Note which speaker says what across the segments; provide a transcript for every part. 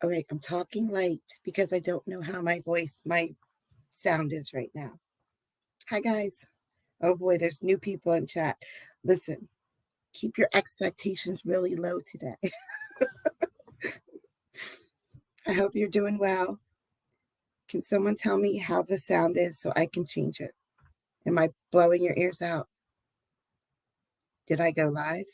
Speaker 1: Okay, I'm talking light because I don't know how my sound is right now. Hi, guys. Oh boy, there's new people in chat. Listen, keep your expectations really low today. I hope you're doing well. Can someone tell me how the sound is so I can change it? Am I blowing your ears out? Did I go live?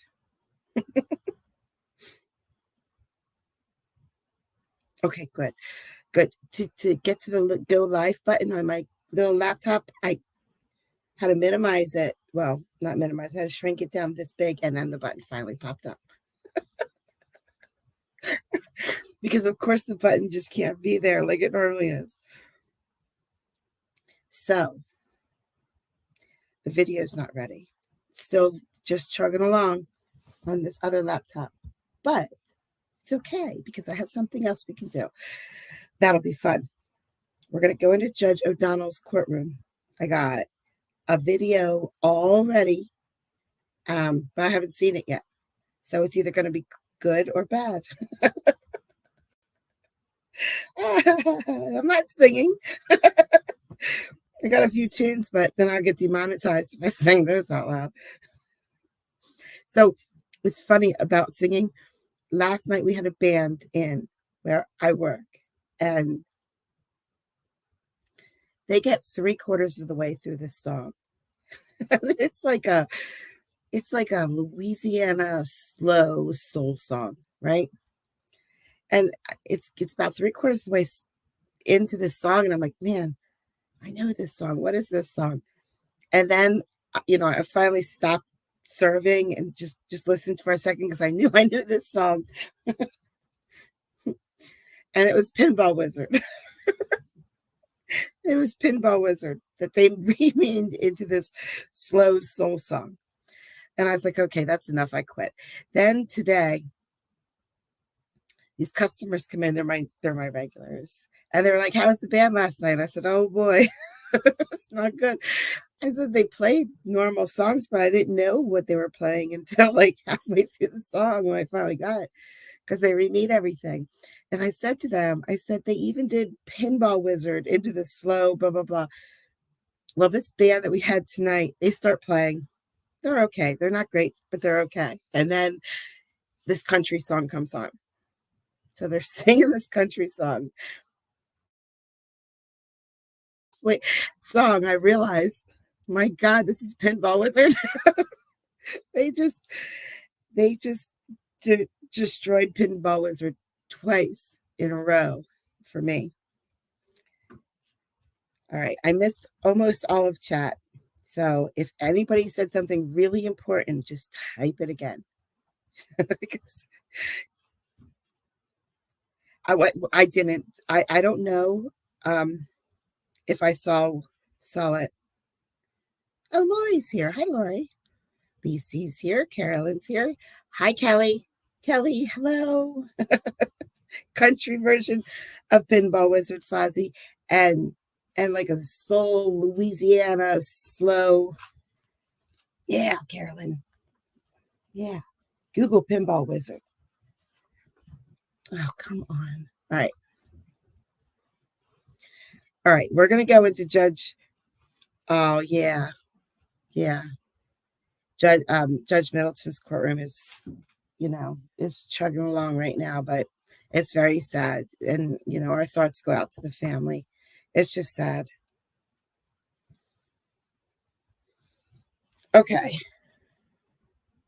Speaker 1: Okay, good. Good. To get to the go live button on my little laptop, I had to minimize it. Well, not minimize, I had to shrink it down this big, and then the button finally popped up. Because, of course, the button just can't be there like it normally is. So, the video's not ready. Still just chugging along on this other laptop. But it's okay because I have something else we can do. That'll be fun. We're going to go into Judge O'Donnell's courtroom. I got a video all ready, but I haven't seen it yet. So it's either going to be good or bad. I'm not singing. I got a few tunes, but then I'll get demonetized if I sing those out loud. So it's funny about singing. Last night we had a band in where I work, and they get 3/4 of the way through this song. It's like a Louisiana slow soul song, right? And it's about 3/4 of the way into this song, and I'm like, man, I know this song. What is this song? And then, I finally stopped serving and just listened for a second because I knew this song. And it was Pinball Wizard. It was Pinball Wizard that they renamed into this slow soul song. And I was like, okay, that's enough. I quit. Then today, these customers come in. They're my regulars. And they were like, how was the band last night? I said, oh boy, it's not good. I said they played normal songs, but I didn't know what they were playing until like halfway through the song when I finally got it, because they remade everything. And I said to them, they even did Pinball Wizard into the slow, blah, blah, blah. Well, this band that we had tonight, they start playing. They're okay. They're not great, but they're okay. And then this country song comes on. So they're singing this country song. Wait, song, I realized, my God, this is Pinball Wizard. They just destroyed Pinball Wizard twice in a row for me. All right, I missed almost all of chat. So if anybody said something really important, just type it again. I didn't. I don't know if I saw it. Oh, Lori's here. Hi, Lori. BC's here. Carolyn's here. Hi, Kelly. Kelly, hello. Country version of Pinball Wizard Fozzie and like a soul Louisiana slow. Yeah, Carolyn. Yeah. Google Pinball Wizard. Oh, come on. All right. All right. We're going to go into Judge. Oh, yeah. Yeah. Judge Middleton's courtroom is chugging along right now, but it's very sad. And, our thoughts go out to the family. It's just sad. Okay.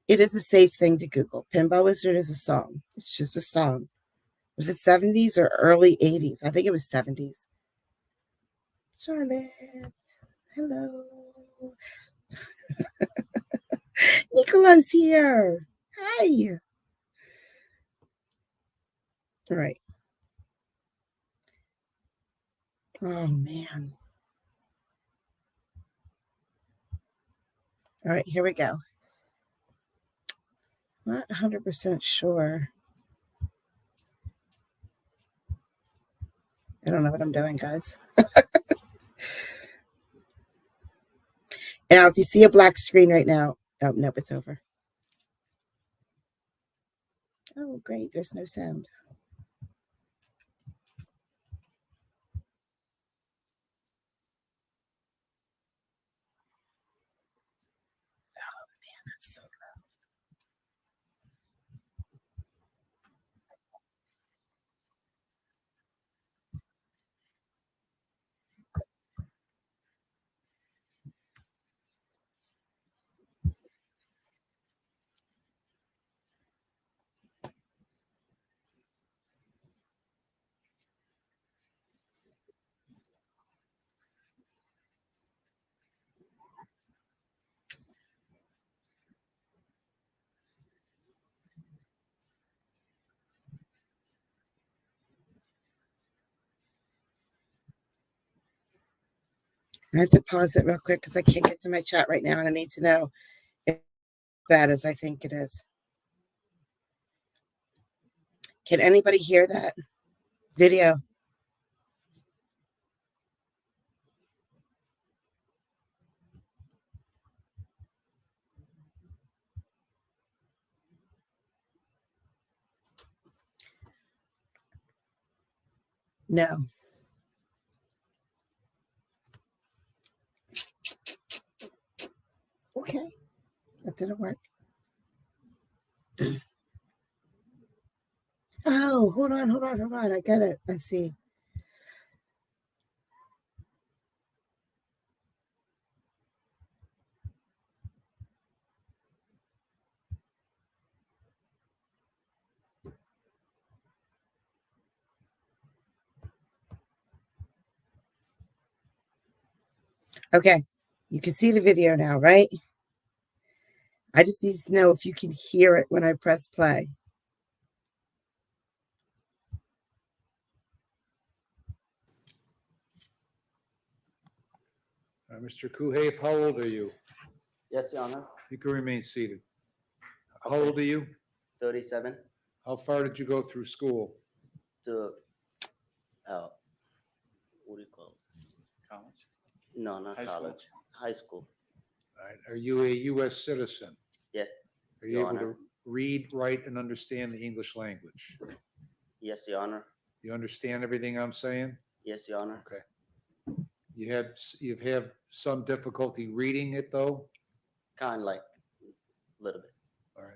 Speaker 1: It is a safe thing to Google. Pinball Wizard is a song. It's just a song. Was it 70s or early 80s? I think it was 70s. Charlotte. Hello. Nicola's here. Hi. All right. Oh, man. All right, here we go. Not 100% sure. I don't know what I'm doing, guys. Now, if you see a black screen right now, oh, nope, it's over. Oh, great. There's no sound. I have to pause it real quick because I can't get to my chat right now, and I need to know if it's bad as I think it is. Can anybody hear that video? No. Okay. That didn't work. Oh, hold on. I get it. I see. Okay. You can see the video now, right? I just need to know if you can hear it when I press play.
Speaker 2: Mr. Kuhave, how old are you?
Speaker 3: Yes, Your Honor.
Speaker 2: You can remain seated. How old are you?
Speaker 3: 37
Speaker 2: How far did you go through school?
Speaker 3: to, what do you call it?
Speaker 4: College?
Speaker 3: No, not
Speaker 4: High school?
Speaker 3: college. High school.
Speaker 2: All right. Are you a U.S. citizen?
Speaker 3: Yes,
Speaker 2: Are you
Speaker 3: Your
Speaker 2: able
Speaker 3: Honor.
Speaker 2: to read, write, and understand the English language?
Speaker 3: Yes, Your Honor.
Speaker 2: You understand everything I'm saying?
Speaker 3: Yes, Your Honor.
Speaker 2: Okay. You've had some difficulty reading it though?
Speaker 3: Kind of like a little bit.
Speaker 2: All right.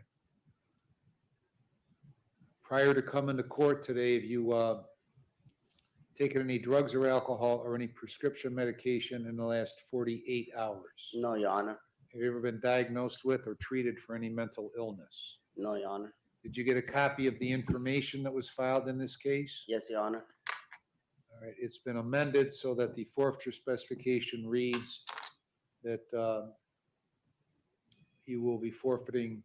Speaker 2: Prior to coming to court today, have you taken any drugs or alcohol or any prescription medication in the last 48 hours?
Speaker 3: No, Your Honor.
Speaker 2: Have you ever been diagnosed with or treated for any mental illness?
Speaker 3: No, Your Honor.
Speaker 2: Did you get a copy of the information that was filed in this case?
Speaker 3: Yes, Your Honor.
Speaker 2: All right, it's been amended so that the forfeiture specification reads that you will be forfeiting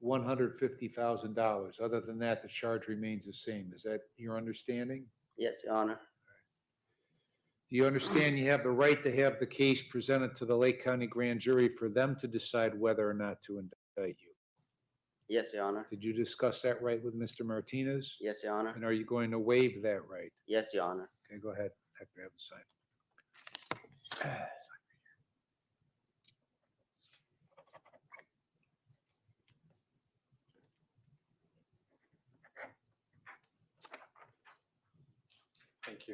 Speaker 2: $150,000. Other than that, the charge remains the same. Is that your understanding?
Speaker 3: Yes, Your Honor.
Speaker 2: Do you understand you have the right to have the case presented to the Lake County Grand Jury for them to decide whether or not to indict you?
Speaker 3: Yes, Your Honor.
Speaker 2: Did you discuss that right with Mr. Martinez?
Speaker 3: Yes, Your Honor.
Speaker 2: And are you going to waive that right?
Speaker 3: Yes, Your Honor.
Speaker 2: Okay, go ahead. After I have it signed.
Speaker 4: Thank you.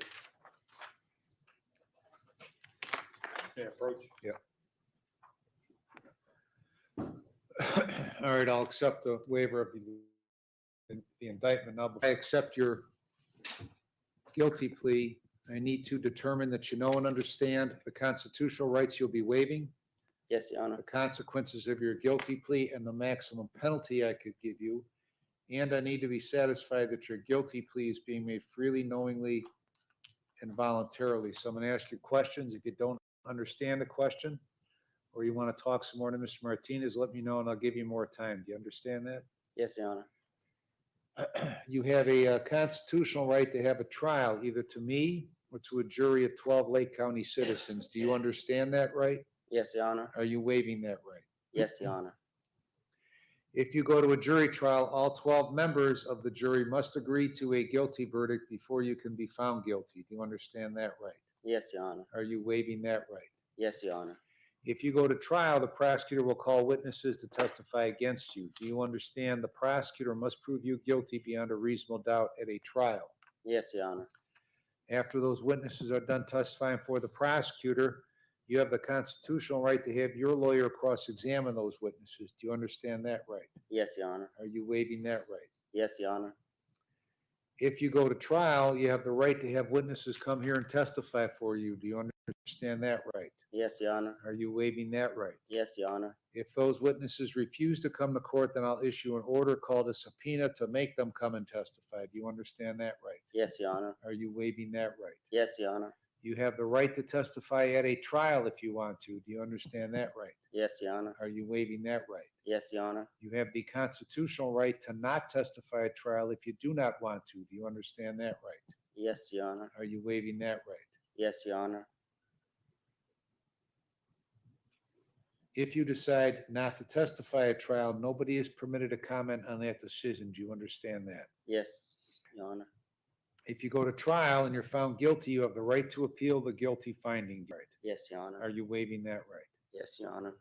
Speaker 4: Yeah, approach.
Speaker 2: All right, I'll accept the waiver of the indictment. Now, before I accept your guilty plea, I need to determine that you know and understand the constitutional rights you'll be waiving,
Speaker 3: Yes, Your Honor.
Speaker 2: the consequences of your guilty plea, and the maximum penalty I could give you. And I need to be satisfied that your guilty plea is being made freely, knowingly, and voluntarily. So I'm going to ask you questions. If you don't understand the question, or you want to talk some more to Mr. Martinez, let me know and I'll give you more time. Do you understand that?
Speaker 3: Yes, Your Honor.
Speaker 2: You have a constitutional right to have a trial, either to me or to a jury of 12 Lake County citizens. Do you understand that right?
Speaker 3: Yes, Your Honor.
Speaker 2: Are you waiving that right?
Speaker 3: Yes, Your Honor.
Speaker 2: If you go to a jury trial, all 12 members of the jury must agree to a guilty verdict before you can be found guilty. Do you understand that right?
Speaker 3: Yes, Your Honor.
Speaker 2: Are you waiving that right?
Speaker 3: Yes, Your Honor.
Speaker 2: If you go to trial, the prosecutor will call witnesses to testify against you. Do you understand the prosecutor must prove you guilty beyond a reasonable doubt at a trial?
Speaker 3: Yes, Your Honor.
Speaker 2: After those witnesses are done testifying for the prosecutor, you have the constitutional right to have your lawyer cross-examine those witnesses. Do you understand that right?
Speaker 3: Yes, Your Honor.
Speaker 2: Are you waiving that right?
Speaker 3: Yes, Your Honor.
Speaker 2: If you go to trial, you have the right to have witnesses come here and testify for you. Do you understand that right?
Speaker 3: Yes, Your Honor.
Speaker 2: Are you waiving that right?
Speaker 3: Yes, Your Honor.
Speaker 2: If those witnesses refuse to come to court, then I'll issue an order called a subpoena to make them come and testify. Do you understand that right?
Speaker 3: Yes, Your Honor.
Speaker 2: Are you waiving that right?
Speaker 3: Yes, Your Honor.
Speaker 2: You have the right to testify at a trial if you want to. Do you understand that right?
Speaker 3: Yes, Your Honor.
Speaker 2: Are you waiving that right?
Speaker 3: Yes, Your Honor.
Speaker 2: You have the constitutional right to not testify at trial if you do not want to. Do you understand that right?
Speaker 3: Yes, Your Honor.
Speaker 2: Are you waiving that right?
Speaker 3: Yes, Your Honor.
Speaker 2: If you decide not to testify at trial, nobody is permitted to comment on that decision. Do you understand that?
Speaker 3: Yes, Your Honor.
Speaker 2: If you go to trial and you're found guilty, you have the right to appeal the guilty finding. Right?
Speaker 3: Yes, Your Honor.
Speaker 2: Are you waiving that right?
Speaker 3: Yes, Your Honor.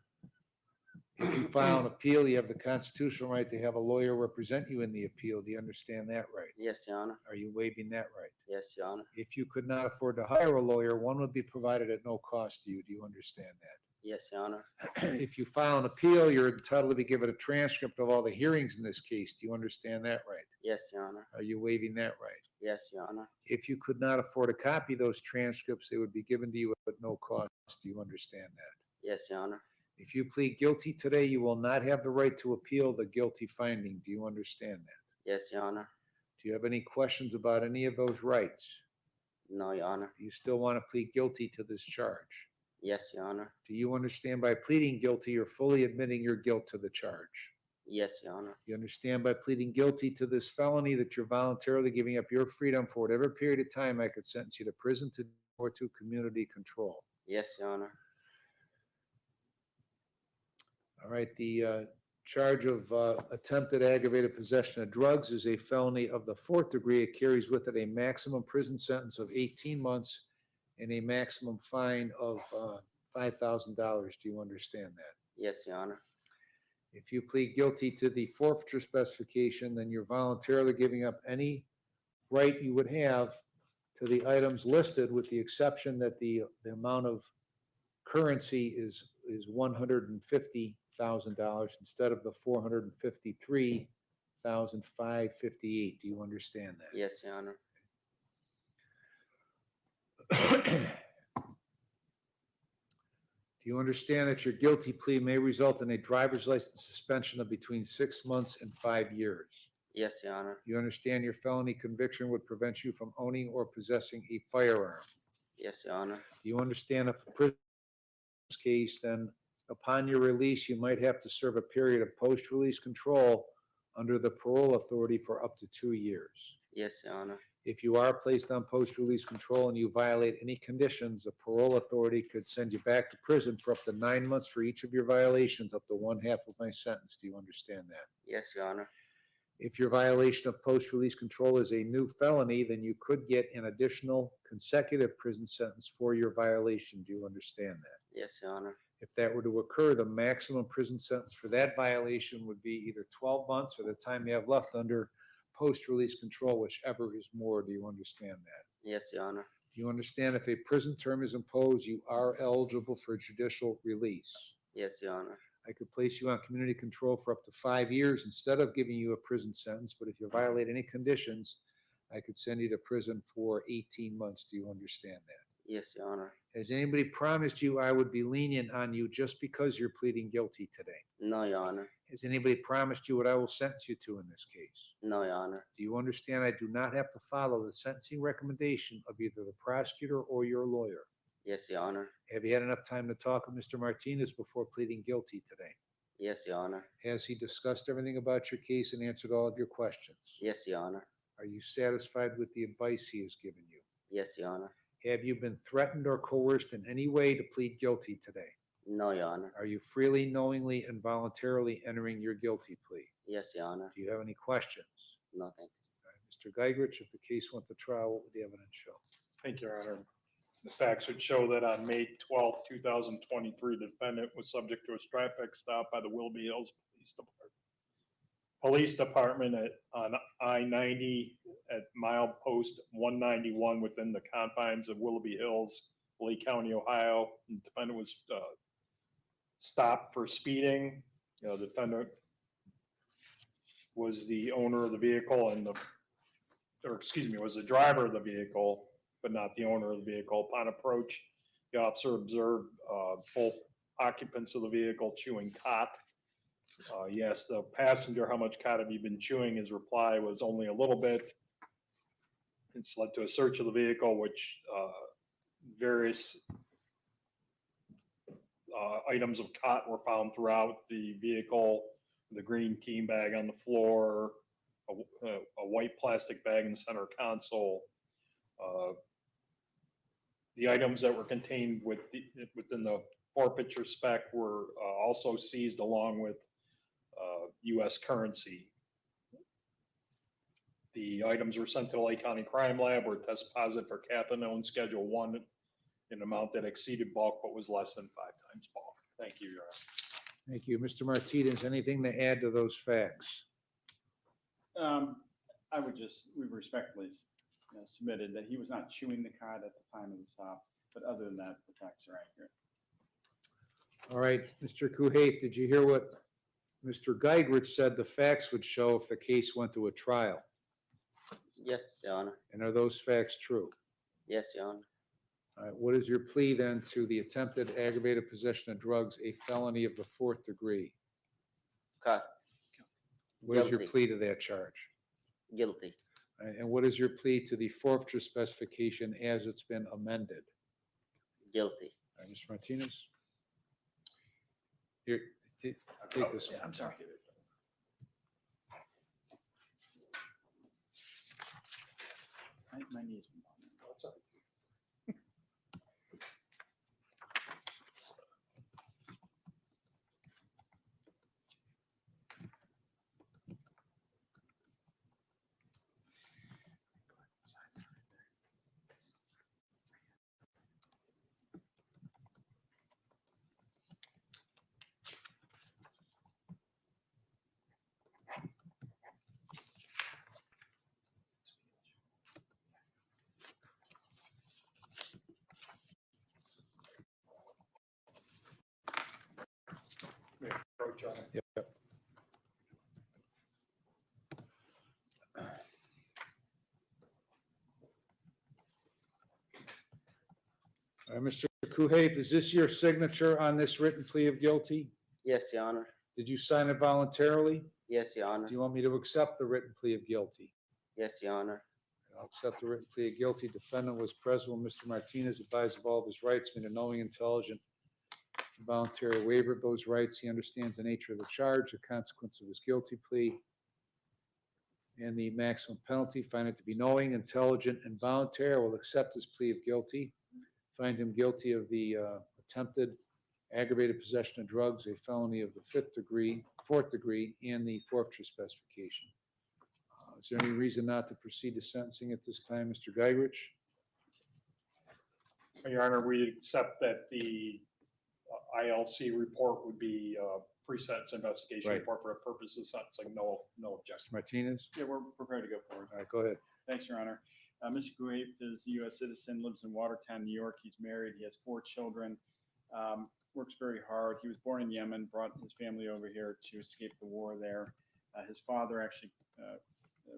Speaker 2: If you file an appeal, you have the constitutional right to have a lawyer represent you in the appeal. Do you understand that right?
Speaker 3: Yes, Your Honor.
Speaker 2: Are you waiving that right?
Speaker 3: Yes, Your Honor.
Speaker 2: If you could not afford to hire a lawyer, one would be provided at no cost to you. Do you understand that?
Speaker 3: Yes, Your Honor.
Speaker 2: If you file an appeal, you're entitled to be given a transcript of all the hearings in this case. Do you understand that right?
Speaker 3: Yes, Your Honor.
Speaker 2: Are you waiving that right?
Speaker 3: Yes, Your Honor.
Speaker 2: If you could not afford to copy those transcripts, they would be given to you at no cost. Do you understand that?
Speaker 3: Yes, Your Honor.
Speaker 2: If you plead guilty today, you will not have the right to appeal the guilty finding. Do you understand that?
Speaker 3: Yes, Your Honor.
Speaker 2: Do you have any questions about any of those rights?
Speaker 3: No, Your Honor.
Speaker 2: Do you still want to plead guilty to this charge?
Speaker 3: Yes, Your Honor.
Speaker 2: Do you understand by pleading guilty, you're fully admitting your guilt to the charge?
Speaker 3: Yes, Your Honor.
Speaker 2: You understand by pleading guilty to this felony that you're voluntarily giving up your freedom for whatever period of time I could sentence you to prison to or to community control.
Speaker 3: Yes, Your Honor.
Speaker 2: All right, the charge of attempted aggravated possession of drugs is a felony of the 4th degree. It carries with it a maximum prison sentence of 18 months and a maximum fine of $5,000. Do you understand that?
Speaker 3: Yes, Your Honor.
Speaker 2: If you plead guilty to the forfeiture specification, then you're voluntarily giving up any right you would have to the items listed, with the exception that the amount of currency is $150,000 instead of the $453,558. Do you understand that?
Speaker 3: Yes, Your Honor.
Speaker 2: Do you understand that your guilty plea may result in a driver's license suspension of between 6 months and 5 years?
Speaker 3: Yes, Your Honor.
Speaker 2: You understand your felony conviction would prevent you from owning or possessing a firearm?
Speaker 3: Yes, Your Honor.
Speaker 2: Do you understand if a prison case, then upon your release, you might have to serve a period of post-release control under the parole authority for up to 2 years?
Speaker 3: Yes, Your Honor.
Speaker 2: If you are placed on post-release control and you violate any conditions, the parole authority could send you back to prison for up to 9 months for each of your violations, up to 1/2 of my sentence. Do you understand that?
Speaker 3: Yes, Your Honor.
Speaker 2: If your violation of post-release control is a new felony, then you could get an additional consecutive prison sentence for your violation. Do you understand that?
Speaker 3: Yes, Your Honor.
Speaker 2: If that were to occur, the maximum prison sentence for that violation would be either 12 months or the time you have left under post-release control, whichever is more. Do you understand that?
Speaker 3: Yes, Your Honor.
Speaker 2: Do you understand if a prison term is imposed, you are eligible for judicial release?
Speaker 3: Yes, Your Honor.
Speaker 2: I could place you on community control for up to 5 years instead of giving you a prison sentence, but if you violate any conditions, I could send you to prison for 18 months. Do you understand that?
Speaker 3: Yes, Your Honor.
Speaker 2: Has anybody promised you I would be lenient on you just because you're pleading guilty today?
Speaker 3: No, Your Honor.
Speaker 2: Has anybody promised you what I will sentence you to in this case?
Speaker 3: No, Your Honor.
Speaker 2: Do you understand I do not have to follow the sentencing recommendation of either the prosecutor or your lawyer?
Speaker 3: Yes, Your Honor.
Speaker 2: Have you had enough time to talk with Mr. Martinez before pleading guilty today?
Speaker 3: Yes, Your Honor.
Speaker 2: Has he discussed everything about your case and answered all of your questions?
Speaker 3: Yes, Your Honor.
Speaker 2: Are you satisfied with the advice he has given you?
Speaker 3: Yes, Your Honor.
Speaker 2: Have you been threatened or coerced in any way to plead guilty today?
Speaker 3: No, Your Honor.
Speaker 2: Are you freely, knowingly, and voluntarily entering your guilty plea?
Speaker 3: Yes, Your Honor.
Speaker 2: Do you have any questions?
Speaker 3: No, thanks.
Speaker 2: All right, Mr. Geigerich, if the case went to trial, what would the evidence show?
Speaker 4: Thank you, Your Honor. The facts would show that on May 12, 2023, the defendant was subject to a traffic stop by the Willoughby Hills Police Department on I-90 at milepost 191 within the confines of Willoughby Hills, Lake County, Ohio. The defendant was stopped for speeding. The defendant was the owner of the vehicle was the driver of the vehicle, but not the owner of the vehicle. Upon approach, the officer observed both occupants of the vehicle chewing khat. He asked the passenger, how much khat have you been chewing? His reply was only a little bit. It's led to a search of the vehicle, which various items of khat were found throughout the vehicle. The green team bag on the floor, a white plastic bag in the center console, The items that were contained within the forfeiture spec were also seized along with U.S. currency. The items were sent to the Lake County Crime Lab, were test positive for cathinone Schedule 1 in an amount that exceeded bulk but was less than 5 times bulk. Thank you, Your Honor.
Speaker 2: Thank you. Mr. Martinez, anything to add to those facts?
Speaker 5: We respectfully submitted that he was not chewing the cod at the time of the stop, but other than that, the facts are accurate.
Speaker 2: All right, Mr. Kuhave, did you hear what Mr. Geigrich said the facts would show if the case went to a trial?
Speaker 3: Yes, Your Honor.
Speaker 2: And are those facts true?
Speaker 3: Yes, Your Honor.
Speaker 2: All right, what is your plea then to the attempted aggravated possession of drugs, a felony of the 4th degree?
Speaker 3: Cut.
Speaker 2: What is your
Speaker 3: Guilty.
Speaker 2: plea to that charge?
Speaker 3: Guilty.
Speaker 2: All right, and what is your plea to the forfeiture specification as it's been amended?
Speaker 3: Guilty.
Speaker 2: All right, Mr. Martinez? Here, take this one.
Speaker 5: I'm sorry. My knees.
Speaker 4: Approach on it.
Speaker 2: Yep. All right, Mr. Kuhave, is this your signature on this written plea of guilty?
Speaker 3: Yes, Your Honor.
Speaker 2: Did you sign it voluntarily?
Speaker 3: Yes, Your Honor.
Speaker 2: Do you want me to accept the written plea of guilty?
Speaker 3: Yes, Your Honor.
Speaker 2: I'll accept the written plea of guilty. Defendant was present when Mr. Martinez advised of all of his rights, made a knowing, intelligent, voluntary waiver of those rights. He understands the nature of the charge, the consequence of his guilty plea, and the maximum penalty. Find it to be knowing, intelligent, and voluntary. I will accept his plea of guilty. Find him guilty of the attempted aggravated possession of drugs, a felony of the 4th degree, and the forfeiture specification. Is there any reason not to proceed to sentencing at this time, Mr. Geigrich?
Speaker 4: Your Honor, we accept that the ILC report would be pre-sentence investigation
Speaker 2: Right.
Speaker 4: report for a purpose of sentencing. No
Speaker 2: Mr.
Speaker 4: objection.
Speaker 2: Martinez?
Speaker 5: Yeah, we're prepared to go forward.
Speaker 2: All right, go ahead.
Speaker 5: Thanks, Your Honor. Mr. Guave is a U.S. citizen, lives in Watertown, New York. He's married. He has 4 children. Works very hard. He was born in Yemen, brought his family over here to escape the war there. His father actually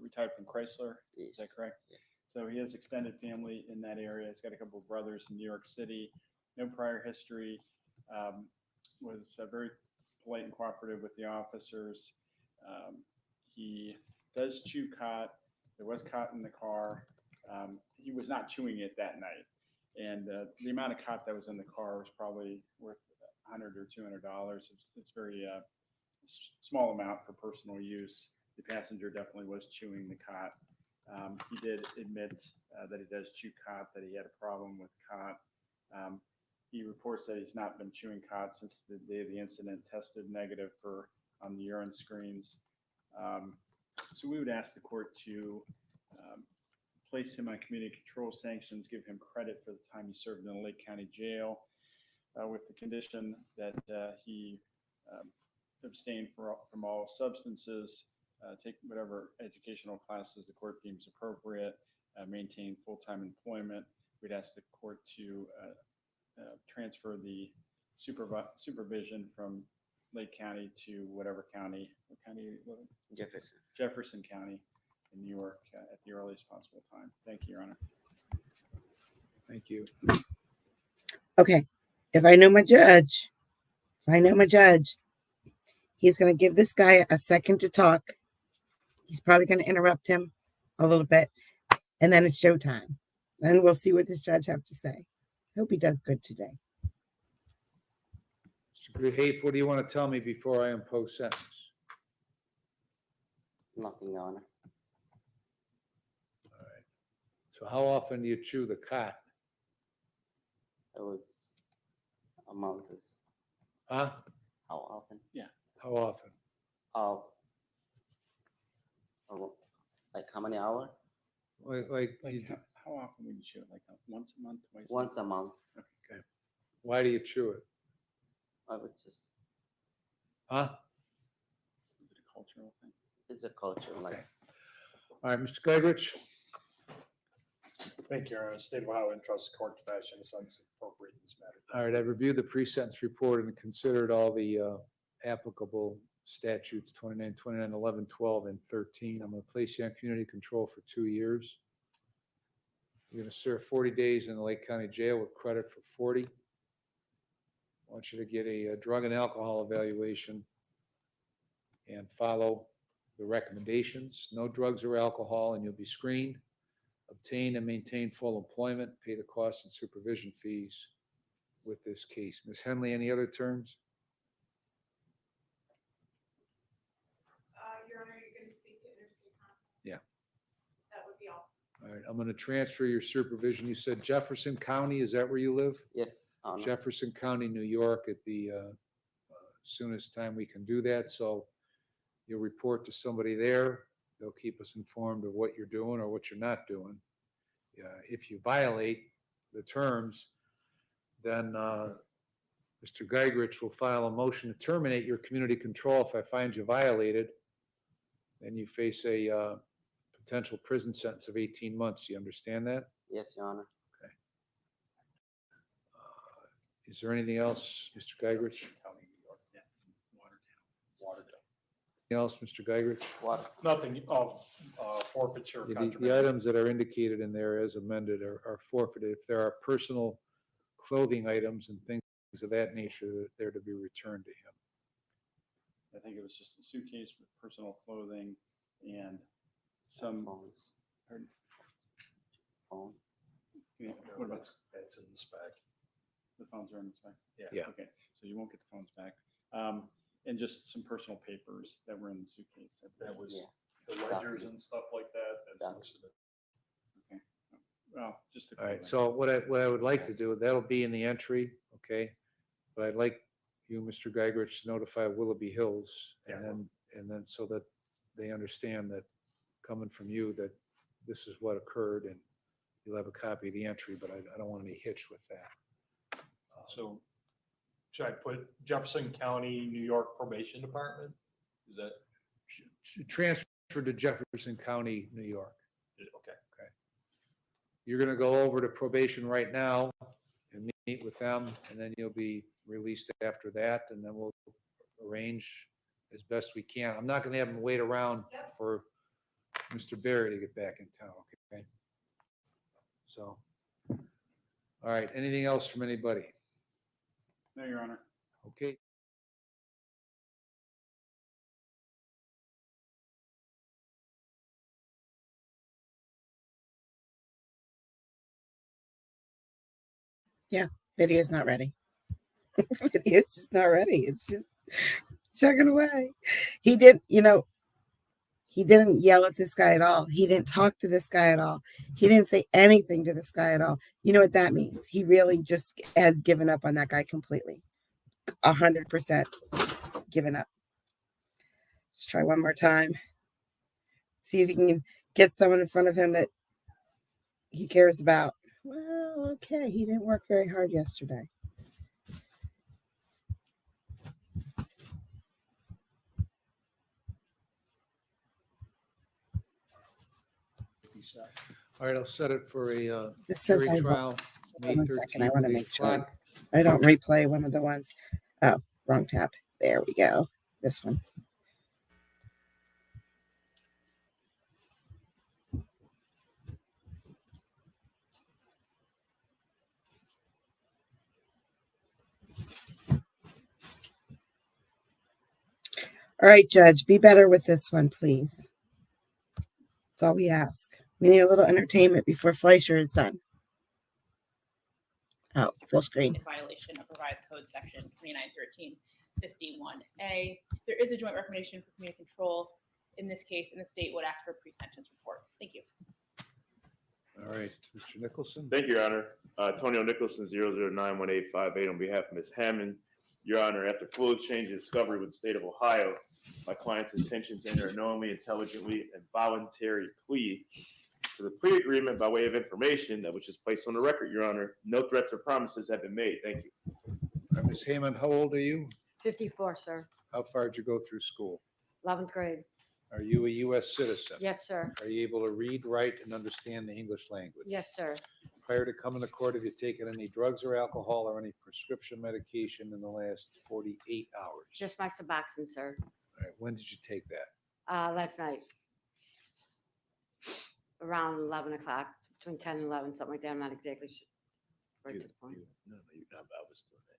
Speaker 5: retired from Chrysler.
Speaker 3: Yes.
Speaker 5: Is that correct?
Speaker 3: Yeah.
Speaker 5: So he has extended family in that area. He's got a couple of brothers in New York City. No prior history. Was very polite and cooperative with the officers. He does chew cot. There was cot in the car. He was not chewing it that night. And the amount of cot that was in the car was probably worth $100 or $200. It's very small amount for personal use. The passenger definitely was chewing the cot. He did admit that he does chew cot, that he had a problem with cot. He reports that he's not been chewing cot since the day of the incident, tested negative on the urine screens. So we would ask the court to place him on community control sanctions, give him credit for the time he served in the Lake County Jail, with the condition that he abstain from all substances, take whatever educational classes the court deems appropriate, maintain full-time employment. We'd ask the court to transfer the supervision from Lake County to whatever county, what county you live in? Jefferson County in New York at the earliest possible time. Thank you, Your Honor.
Speaker 2: Thank you.
Speaker 1: Okay. If I know my judge, he's going to give this guy a second to talk. He's probably going to interrupt him a little bit. And then it's showtime. Then we'll see what this judge have to say. Hope he does good today.
Speaker 2: Mr. Hayes, what do you want to tell me before I impose sentence?
Speaker 3: Nothing, Your Honor.
Speaker 2: So how often do you chew the cot?
Speaker 3: It was a month is
Speaker 2: Huh?
Speaker 3: how often?
Speaker 2: How often?
Speaker 3: Oh, like how many hours?
Speaker 2: Like you
Speaker 5: Like, how often would you chew it? Like once a month, twice?
Speaker 3: Once a month.
Speaker 2: why do you chew it?
Speaker 3: I would just,
Speaker 2: Huh?
Speaker 5: Is it a cultural thing?
Speaker 3: it's a culture, like,
Speaker 2: Okay. All right, Mr. Geigerich?
Speaker 4: Thank you, Your Honor. State of Ohio Entrust Court to fashion a sentence appropriate in this matter.
Speaker 2: All right, I've reviewed the pre-sentence report and considered all the applicable statutes, 29, 29, 11, 12, and 13. I'm going to place you on community control for 2 years. You're going to serve 40 days in the Lake County Jail with credit for 40. I want you to get a drug and alcohol evaluation and follow the recommendations. No drugs or alcohol, and you'll be screened. Obtain and maintain full employment, pay the costs and supervision fees with this case. Ms. Henley, any other terms?
Speaker 6: Your Honor, you're going to speak to interstate conflict?
Speaker 2: Yeah.
Speaker 6: That would be all.
Speaker 2: All right, I'm going to transfer your supervision. You said Jefferson County, is that where you live?
Speaker 3: yes, Honor.
Speaker 2: Jefferson County, New York, at the soonest time we can do that. So you'll report to somebody there. They'll keep us informed of what you're doing or what you're not doing. If you violate the terms, then Mr. Geigerich will file a motion to terminate your community control if I find you violated. Then you face a potential prison sentence of 18 months. You understand that?
Speaker 3: Yes, Your Honor.
Speaker 2: Is there anything else, Mr. Geigerich?
Speaker 5: County, New York, yeah, Watertown.
Speaker 2: Anything else, Mr. Geigerich?
Speaker 3: What?
Speaker 4: Nothing of forfeiture.
Speaker 2: The
Speaker 4: contraband.
Speaker 2: items that are indicated in there as amended are forfeited. If there are personal clothing items and things of that nature, they're to be returned to him.
Speaker 5: I think it was just a suitcase with personal clothing and some.
Speaker 3: Phones.
Speaker 5: Pardon?
Speaker 3: Phone.
Speaker 5: Yeah, what about
Speaker 4: That's in the spec.
Speaker 5: the phones are in this back?
Speaker 2: Yeah.
Speaker 5: Okay, so you won't get the phones back. And just some personal papers that were in the suitcase.
Speaker 4: That was
Speaker 3: Yeah.
Speaker 4: the ledgers and stuff like that. That's
Speaker 3: Document.
Speaker 4: listed.
Speaker 5: Well, just the
Speaker 2: All right,
Speaker 5: clothing.
Speaker 2: so what I would like to do, that'll be in the entry, okay? But I'd like you, Mr. Geigerich, to notify Willoughby Hills and then so that they understand that coming from you, that this is what occurred and you'll have a copy of the entry, but I don't want any hitch with that.
Speaker 4: So should I put Jefferson County, New York Probation Department? Is that,
Speaker 2: Transfer to Jefferson County, New York.
Speaker 4: okay.
Speaker 2: You're going to go over to probation right now and meet with them, and then you'll be released after that, and then we'll arrange as best we can. I'm not going to have them wait around for Mr. Barry to get back in town, okay? So, all right, anything else from anybody?
Speaker 5: No, Your Honor.
Speaker 2: Okay.
Speaker 1: Video's not ready. Video's just not ready. It's just chugging away. He didn't yell at this guy at all. He didn't talk to this guy at all. He didn't say anything to this guy at all. You know what that means? He really just has given up on that guy completely. 100% given up. Let's try one more time. See if he can get someone in front of him that he cares about. Well, okay. He didn't work very hard yesterday.
Speaker 2: All right, I'll set it for a
Speaker 1: This says
Speaker 2: jury
Speaker 1: I
Speaker 2: trial, May
Speaker 1: Hold on a second, I
Speaker 2: 13th,
Speaker 1: want to
Speaker 2: 8
Speaker 1: make sure
Speaker 2: o'clock.
Speaker 1: I don't replay one of the ones. Oh, wrong tab. There we go. This one. All right, Judge, be better with this one, please. That's all we ask. We need a little entertainment before Fleischer is done. Oh, full screen.
Speaker 7: In violation of revised code section 2913-51A. There is a joint recommendation for community control in this case, and the state would ask for a pre-sentence report. Thank you.
Speaker 2: All right, Mr. Nicholson.
Speaker 8: Thank you, Your Honor. Antonio Nicholson, 0091858, on behalf of Ms. Hammond. Your Honor, after full exchange and discovery with the state of Ohio, my client's intention to enter a knowingly, intelligently, and voluntary plea to the plea agreement by way of information that was just placed on the record, Your Honor. No threats or promises have been made. Thank you.
Speaker 2: Ms. Hammond, how old are you?
Speaker 9: 54, sir.
Speaker 2: How far did you go through school?
Speaker 9: 11th grade.
Speaker 2: Are you a U.S. citizen?
Speaker 9: Yes, sir.
Speaker 2: Are you able to read, write, and understand the English language?
Speaker 9: Yes, sir.
Speaker 2: Prior to coming to court, have you taken any drugs or alcohol or any prescription medication in the last 48 hours?
Speaker 9: Just my Suboxone, sir.
Speaker 2: All right, when did you take that?
Speaker 9: Last night. Around 11 o'clock, between 10 and 11, something like that. I'm not exactly sure. Right to the point.
Speaker 2: No, you're not. I was doing that.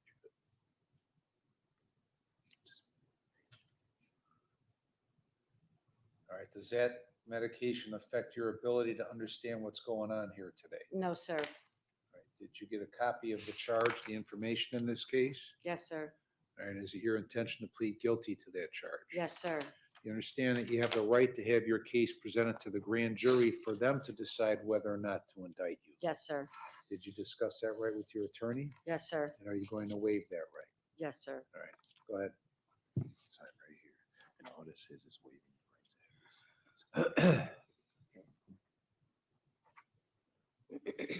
Speaker 2: All right, does that medication affect your ability to understand what's going on here today?
Speaker 9: No, sir.
Speaker 2: All right, did you get a copy of the charge, the information in this case?
Speaker 9: Yes, sir.
Speaker 2: All right, is it your intention to plead guilty to that charge?
Speaker 9: Yes, sir.
Speaker 2: You understand that you have the right to have your case presented to the grand jury for them to decide whether or not to indict you.
Speaker 9: Yes, sir.
Speaker 2: Did you discuss that right with your attorney?
Speaker 9: Yes, sir.
Speaker 2: And are you going to waive that right?
Speaker 9: Yes, sir.
Speaker 2: Go ahead. Sign right here. And all this is waiving the right to have this.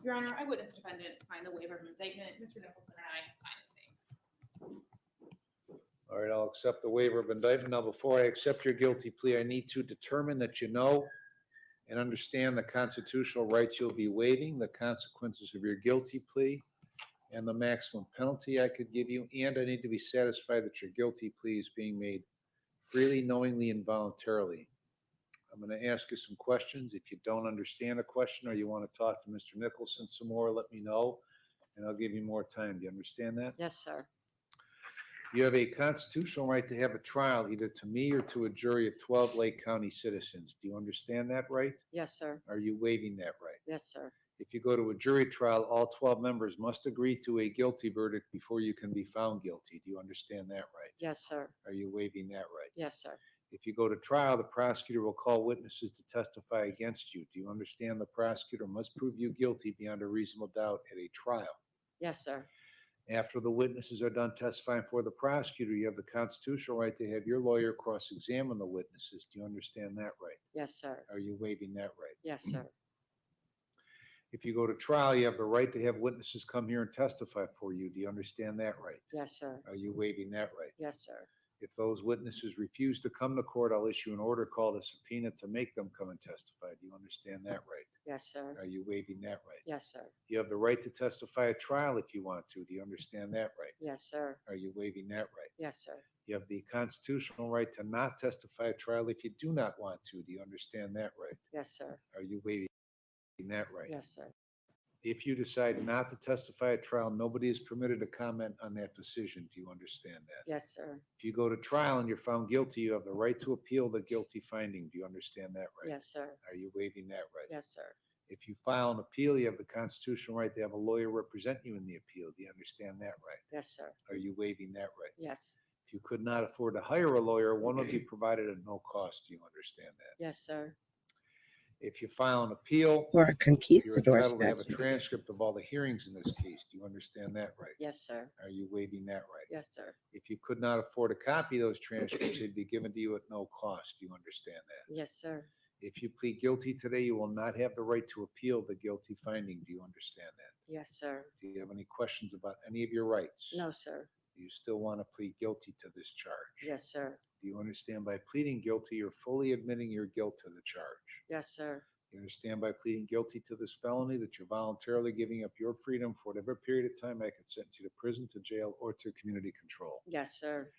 Speaker 7: Your Honor, I witnessed defendant sign the waiver of indictment. Mr. Nicholson and I signed the same.
Speaker 2: All right, I'll accept the waiver of indictment. Now, before I accept your guilty plea, I need to determine that you know and understand the constitutional rights you'll be waiving, the consequences of your guilty plea, and the maximum penalty I could give you. And I need to be satisfied that your guilty plea is being made freely, knowingly, and voluntarily. I'm going to ask you some questions. If you don't understand a question or you want to talk to Mr. Nicholson some more, let me know, and I'll give you more time. Do you understand that?
Speaker 9: Yes, sir.
Speaker 2: You have a constitutional right to have a trial, either to me or to a jury of 12 Lake County citizens. Do you understand that right?
Speaker 9: Yes, sir.
Speaker 2: Are you waiving that right?
Speaker 9: Yes, sir.
Speaker 2: If you go to a jury trial, all 12 members must agree to a guilty verdict before you can be found guilty. Do you understand that right?
Speaker 9: Yes, sir.
Speaker 2: Are you waiving that right?
Speaker 9: Yes, sir.
Speaker 2: If you go to trial, the prosecutor will call witnesses to testify against you. Do you understand the prosecutor must prove you guilty beyond a reasonable doubt at a trial?
Speaker 9: Yes, sir.
Speaker 2: After the witnesses are done testifying for the prosecutor, you have the constitutional right to have your lawyer cross-examine the witnesses. Do you understand that right?
Speaker 9: Yes, sir.
Speaker 2: Are you waiving that right?
Speaker 9: Yes, sir.
Speaker 2: If you go to trial, you have the right to have witnesses come here and testify for you. Do you understand that right?
Speaker 9: Yes, sir.
Speaker 2: Are you waiving that right?
Speaker 9: Yes, sir.
Speaker 2: If those witnesses refuse to come to court, I'll issue an order called a subpoena to make them come and testify. Do you understand that right?
Speaker 9: Yes, sir.
Speaker 2: Are you waiving that right?
Speaker 9: Yes, sir.
Speaker 2: You have the right to testify at trial if you want to. Do you understand that right?
Speaker 9: Yes, sir.
Speaker 2: Are you waiving that right?
Speaker 9: Yes, sir.
Speaker 2: You have the constitutional right to not testify at trial if you do not want to. Do you understand that right?
Speaker 9: Yes, sir.
Speaker 2: Are you waiving that right?
Speaker 9: Yes, sir.
Speaker 2: If you decide not to testify at trial, nobody is permitted to comment on that decision. Do you understand that?
Speaker 9: Yes, sir.
Speaker 2: If you go to trial and you're found guilty, you have the right to appeal the guilty finding. Do you understand that right?
Speaker 9: Yes, sir.
Speaker 2: Are you waiving that right?
Speaker 9: Yes, sir.
Speaker 2: If you file an appeal, you have the constitutional right to have a lawyer represent you in the appeal. Do you understand that right?
Speaker 9: Yes, sir.
Speaker 2: Are you waiving that right?
Speaker 9: Yes.
Speaker 2: If you could not afford to hire a lawyer, one will be provided at no cost. Do you understand that?
Speaker 9: Yes, sir.
Speaker 2: If you file an appeal,
Speaker 1: Or a
Speaker 2: you're
Speaker 1: conquistador
Speaker 2: entitled to have a
Speaker 1: statute.
Speaker 2: transcript of all the hearings in this case. Do you understand that right?
Speaker 9: Yes, sir.
Speaker 2: Are you waiving that right?
Speaker 9: Yes, sir.
Speaker 2: If you could not afford a copy of those transcripts, they'd be given to you at no cost. Do you understand that?
Speaker 9: Yes, sir.
Speaker 2: If you plead guilty today, you will not have the right to appeal the guilty finding. Do you understand that?
Speaker 9: Yes, sir.
Speaker 2: Do you have any questions about any of your rights?
Speaker 9: No, sir.
Speaker 2: Do you still want to plead guilty to this charge?
Speaker 9: Yes, sir.
Speaker 2: Do you understand by pleading guilty, you're fully admitting your guilt to the charge?
Speaker 9: Yes, sir.
Speaker 2: You understand by pleading guilty to this felony that you're voluntarily giving up your freedom for whatever period of time I can sentence you to prison, to jail, or to community control.
Speaker 9: Yes, sir.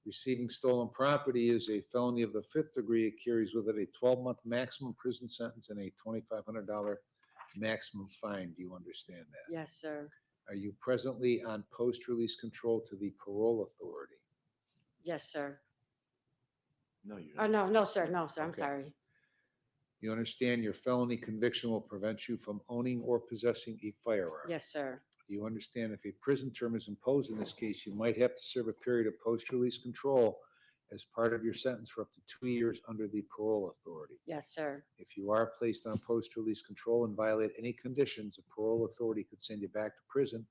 Speaker 2: Receiving stolen property is a felony of the 5th degree. It carries with it a 12-month maximum prison sentence and a $2,500 maximum fine. Do you understand that?
Speaker 9: Yes, sir.
Speaker 2: Are you presently on post-release control to the parole authority?
Speaker 9: Yes, sir.
Speaker 2: No, you're
Speaker 9: Oh, no, no, sir. No, sir. I'm
Speaker 2: Okay.
Speaker 9: sorry.
Speaker 2: You understand your felony conviction will prevent you from owning or possessing a firearm?
Speaker 9: Yes, sir.
Speaker 2: Do you understand if a prison term is imposed in this case, you might have to serve a period of post-release control as part of your sentence for up to 2 years under the parole authority?
Speaker 9: Yes, sir.
Speaker 2: If you are placed on post-release control and violate any conditions, a parole authority could send you back to prison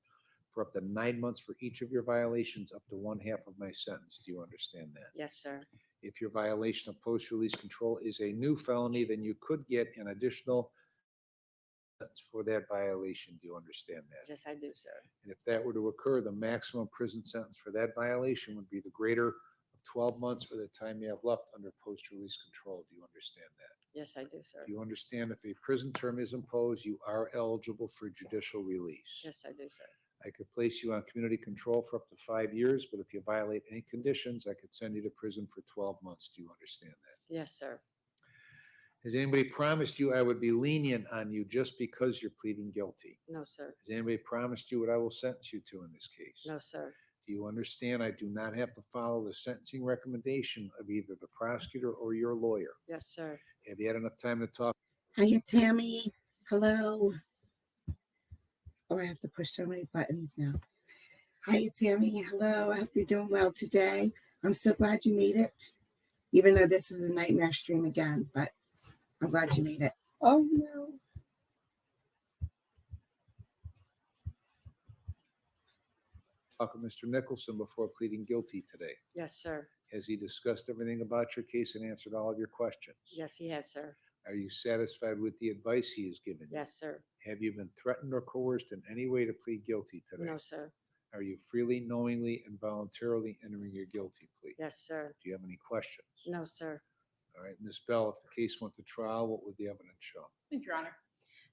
Speaker 2: for up to 9 months for each of your violations, up to 1/2 of my sentence. Do you understand that?
Speaker 9: Yes, sir.
Speaker 2: If your violation of post-release control is a new felony, then you could get an additional sentence for that violation. Do you understand that?
Speaker 9: Yes, I do, sir.
Speaker 2: And if that were to occur, the maximum prison sentence for that violation would be the greater of 12 months or the time you have left under post-release control. Do you understand that?
Speaker 9: Yes, I do, sir.
Speaker 2: Do you understand if a prison term is imposed, you are eligible for judicial release?
Speaker 9: Yes, I do, sir.
Speaker 2: I could place you on community control for up to 5 years, but if you violate any conditions, I could send you to prison for 12 months. Do you understand that?
Speaker 9: Yes, sir.
Speaker 2: Has anybody promised you I would be lenient on you just because you're pleading guilty?
Speaker 9: No, sir.
Speaker 2: Has anybody promised you what I will sentence you to in this case?
Speaker 9: No, sir.
Speaker 2: Do you understand I do not have to follow the sentencing recommendation of either the prosecutor or your lawyer?
Speaker 9: Yes, sir.
Speaker 2: Have you had enough time to talk?
Speaker 1: Hiya, Tammy. Hello. Oh, I have to push so many buttons now. Hiya, Tammy. Hello. I hope you're doing well today. I'm so glad you made it, even though this is a nightmare stream again, but I'm glad you made it. Oh, no.
Speaker 2: Talk with Mr. Nicholson before pleading guilty today.
Speaker 9: Yes, sir.
Speaker 2: Has he discussed everything about your case and answered all of your questions?
Speaker 9: Yes, he has, sir.
Speaker 2: Are you satisfied with the advice he has given you?
Speaker 9: Yes, sir.
Speaker 2: Have you been threatened or coerced in any way to plead guilty today?
Speaker 9: No, sir.
Speaker 2: Are you freely, knowingly, and voluntarily entering your guilty plea?
Speaker 9: Yes, sir.
Speaker 2: Do you have any questions?
Speaker 9: No, sir.
Speaker 2: All right, Ms. Bell, if the case went to trial, what would the evidence show?
Speaker 7: Thank you, Your Honor.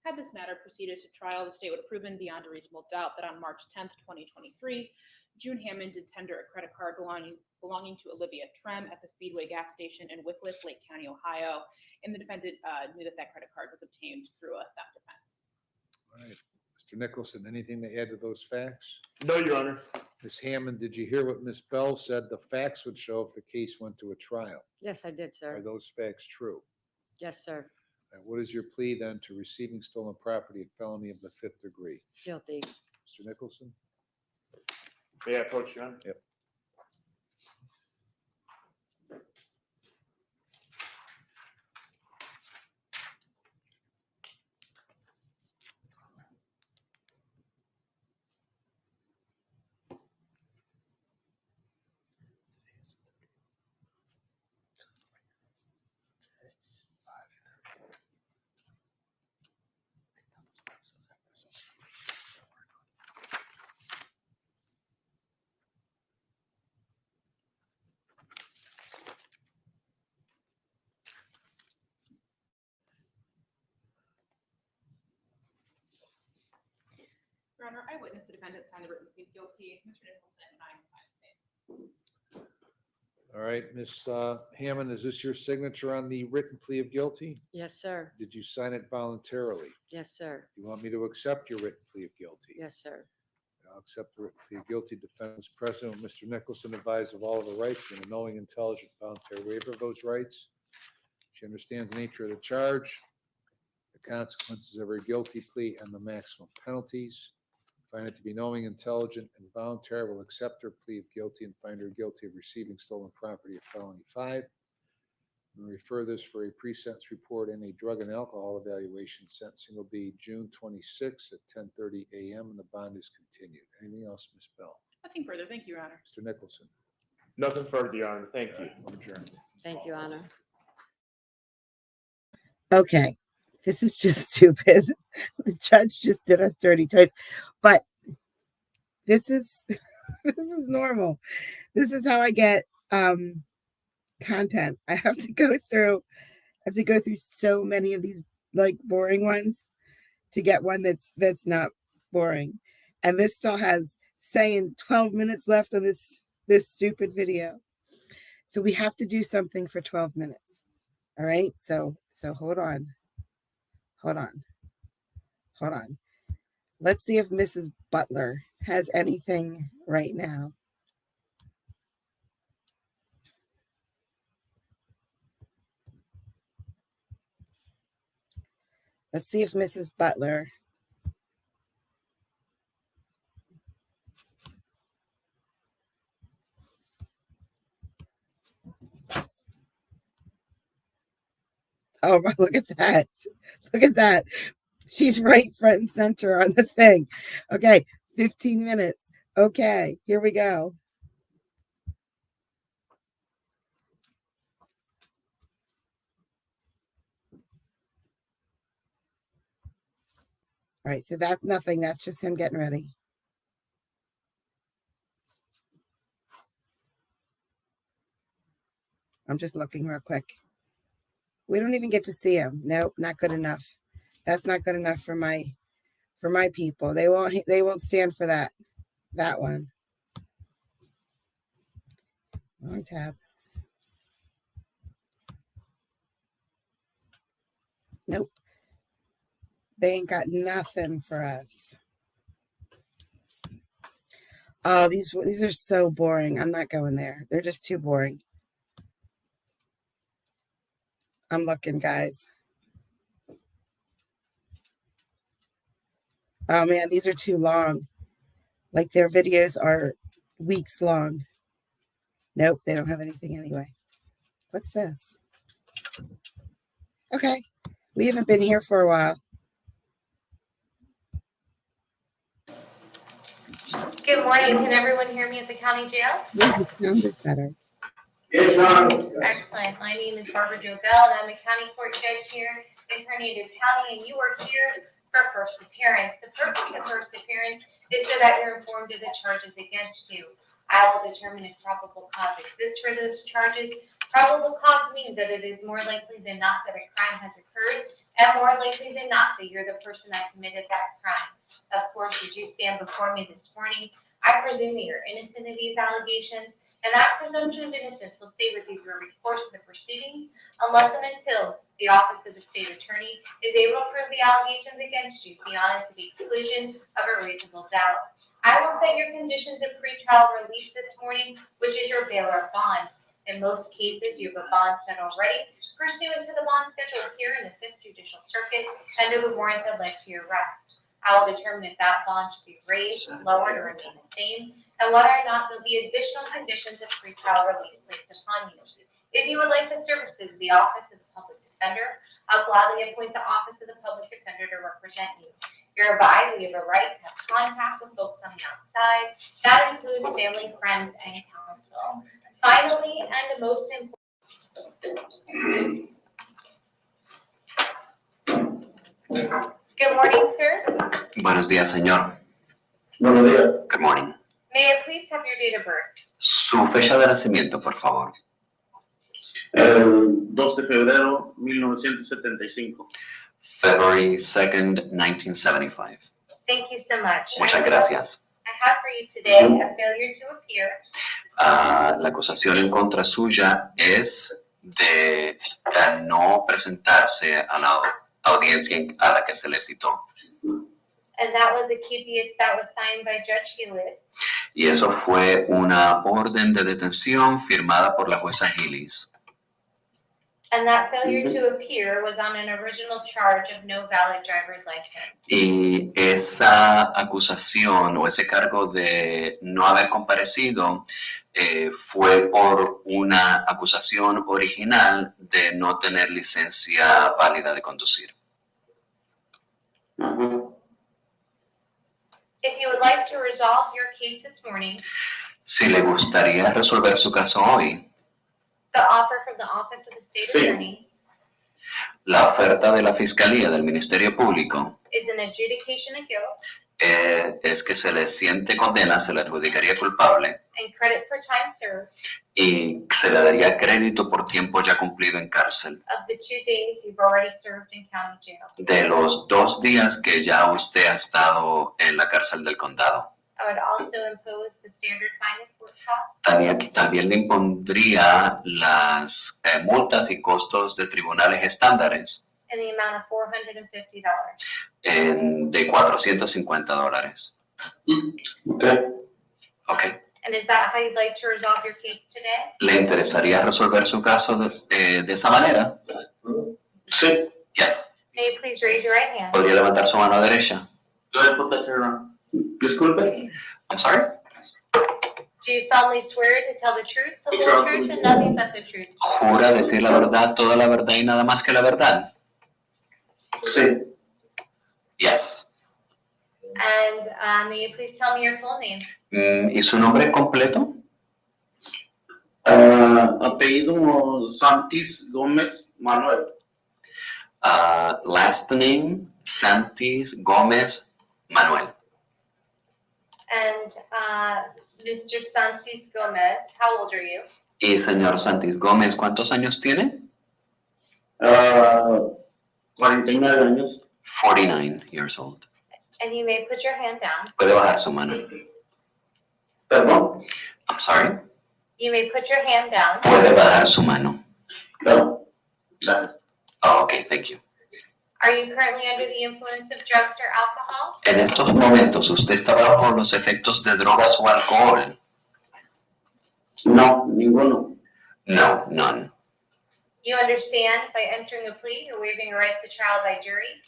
Speaker 7: Had this matter proceeded to trial, the state would have proven beyond a reasonable doubt that on March 10th, 2023, June Hammond did tender a credit card belonging to Olivia Trem at the Speedway gas station in Wickliffe, Lake County, Ohio, and the defendant knew that that credit card was obtained through a theft offense.
Speaker 2: All right, Mr. Nicholson, anything to add to those facts?
Speaker 8: No, Your Honor.
Speaker 2: Ms. Hammond, did you hear what Ms. Bell said the facts would show if the case went to a trial?
Speaker 9: Yes, I did,
Speaker 2: Are
Speaker 9: sir.
Speaker 2: those facts true?
Speaker 9: Yes, sir.
Speaker 2: And what is your plea then to receiving stolen property, a felony of the 5th degree?
Speaker 9: Guilty.
Speaker 2: Mr. Nicholson?
Speaker 8: May I approach, Your Honor?
Speaker 2: Yep.
Speaker 7: Your Honor, I witnessed the defendant sign the written plea of guilty. Mr. Nicholson and I sign the same.
Speaker 2: All right, Ms. Hammond, is this your signature on the written plea of guilty?
Speaker 9: Yes, sir.
Speaker 2: Did you sign it voluntarily?
Speaker 9: Yes, sir.
Speaker 2: You want me to accept your written plea of guilty?
Speaker 9: Yes, sir.
Speaker 2: I'll accept the written plea of guilty. Defendant's present. Mr. Nicholson advised of all of the rights and a knowing, intelligent, voluntary waiver of those rights. She understands the nature of the charge, the consequences of her guilty plea, and the maximum penalties. Find it to be knowing, intelligent, and voluntary, will accept her plea of guilty and find her guilty of receiving stolen property of felony 5. And refer this for a pre-sentence report and a drug and alcohol evaluation. Sentencing will be June 26th at 10:30 a.m. and the bond is continued. Anything else, Ms. Bell?
Speaker 7: Nothing further. Thank you, Your Honor.
Speaker 2: Mr. Nicholson?
Speaker 8: Nothing further, Your Honor. Thank you.
Speaker 2: Adjourn.
Speaker 9: Thank you, Honor.
Speaker 1: Okay. This is just stupid. The judge just did us dirty twice. But this is this is normal. This is how I get content. I have to go through so many of these like boring ones to get one that's not boring. And this still has saying 12 minutes left on this stupid video. So we have to do something for 12 minutes. All right? So hold on. Let's see if Mrs. Butler has anything right now. Let's see if Mrs. Butler. Oh, look at that. Look at that. She's right front and center on the thing. Okay, 15 minutes. Okay, here we go. All right, so that's nothing. That's just him getting ready. I'm just looking real quick. We don't even get to see him. Nope, not good enough. That's not good enough for my people. They won't stand for that one. Wrong tab. Nope. They ain't got nothing for us. Oh, these are so boring. I'm not going there. They're just too boring. I'm looking, guys. Oh man, these are too long. Like their videos are weeks long. Nope, they don't have anything anyway. What's this? Okay, we haven't been here for a while.
Speaker 10: Good morning. Can everyone hear me at the county jail?
Speaker 1: Yeah, the sound is better.
Speaker 10: Excellent. My name is Barbara Jo Bell, and I'm a county court judge here in Hernando County, and you are here for first appearance. The purpose of first appearance is so that you're informed of the charges against you. I will determine if probable cause exists for those charges. Probable cause means that it is more likely than not that a crime has occurred, and more likely than not that you're the person that committed that crime. Of course, as you stand before me this morning, I presume that you're innocent of these allegations, and that presumption of innocence will stay with you through the course of the proceedings unless and until the Office of the State Attorney is able to prove the allegations against you beyond to the exclusion of a reasonable doubt. I will set your conditions of pretrial release this morning, which is your bail or bond. In most cases, you have a bond set already pursuant to the bond schedule here in the 5th Judicial Circuit under the warrant that led to your arrest. I will determine if that bond should be raised, lowered, or remain the same, and whether or not there will be additional conditions of pretrial release placed upon you. If you would like the services of the Office of the Public Defender, I'll gladly appoint the Office of the Public Defender to represent you. You're advised that you have a right to have contact with folks on the outside. That includes family, friends, and counsel. Finally, and the most important. Good morning, sir.
Speaker 11: Buenos días, señor.
Speaker 12: Buenos días.
Speaker 11: Good morning.
Speaker 10: May I please have your date of birth?
Speaker 11: Su fecha de nacimiento, por favor.
Speaker 12: El 2 de febrero 1975.
Speaker 11: February 2nd, 1975.
Speaker 10: Thank you so much.
Speaker 11: Muchas gracias.
Speaker 10: I have for you today a failure to appear.
Speaker 11: La acusación en contra suya es de no presentarse a la audiencia a la que se le citó.
Speaker 10: And that was a KPS that was signed by Judge Hillis.
Speaker 11: Y eso fue una orden de detención firmada por la jueza Hillis.
Speaker 10: And that failure to appear was on an original charge of no valid driver's license.
Speaker 11: Y esa acusación o ese cargo de no haber comparecido fue por una acusación original de no tener licencia válida de conducir.
Speaker 10: If you would like to resolve your case this morning,
Speaker 11: Si le gustaría resolver su caso hoy,
Speaker 10: the offer from the Office of the State Attorney
Speaker 11: la oferta de la Fiscalía del Ministerio Público
Speaker 10: is an adjudication of guilt
Speaker 11: es que se le siente condena, se le adjudicaría culpable
Speaker 10: and credit for time served
Speaker 11: y se le daría crédito por tiempo ya cumplido en cárcel.
Speaker 10: of the 2 days you've already served in county jail.
Speaker 11: De los 2 días que ya usted ha estado en la cárcel del condado.
Speaker 10: I would also impose the standard fine and court costs
Speaker 11: También le impondría las multas y costos de tribunales estándares
Speaker 10: in the amount of $450.
Speaker 11: de $450. Okay.
Speaker 10: And is that how you'd like to resolve your case today?
Speaker 11: ¿Le interesaría resolver su caso de esa manera?
Speaker 12: Sí.
Speaker 11: Yes.
Speaker 10: May you please raise your right hand?
Speaker 11: ¿Podría levantar su mano derecha?
Speaker 12: Go ahead, put that around. Disculpe.
Speaker 11: I'm sorry.
Speaker 10: Do you solemnly swear to tell the truth, the whole truth, and nothing but the truth?
Speaker 11: ¿Jura decir la verdad, toda la verdad y nada más que la verdad?
Speaker 12: Sí.
Speaker 11: Yes.
Speaker 10: And may you please tell me your full name?
Speaker 11: ¿Y su nombre completo?
Speaker 12: Apellido Santis Gómez Manuel.
Speaker 11: Last name, Santis Gómez Manuel.
Speaker 10: And Mr. Santos Gomez, how old are you?
Speaker 11: Y señor Santis Gómez, ¿cuántos años tiene?
Speaker 12: 49 años.
Speaker 11: 49 years old.
Speaker 10: And you may put your hand down.
Speaker 11: Puede bajar su mano.
Speaker 12: Perdón.
Speaker 11: I'm sorry.
Speaker 10: You may put your hand down.
Speaker 11: Puede bajar su mano.
Speaker 12: No. Gracias.
Speaker 11: Oh, okay, thank you.
Speaker 10: Are you currently under the influence of drugs or alcohol?
Speaker 11: En estos momentos, ¿usted está bajo los efectos de drogas o alcohol?
Speaker 12: No, ninguno.
Speaker 11: No, none.
Speaker 10: You understand by entering a plea, you're waiving your right to trial by jury?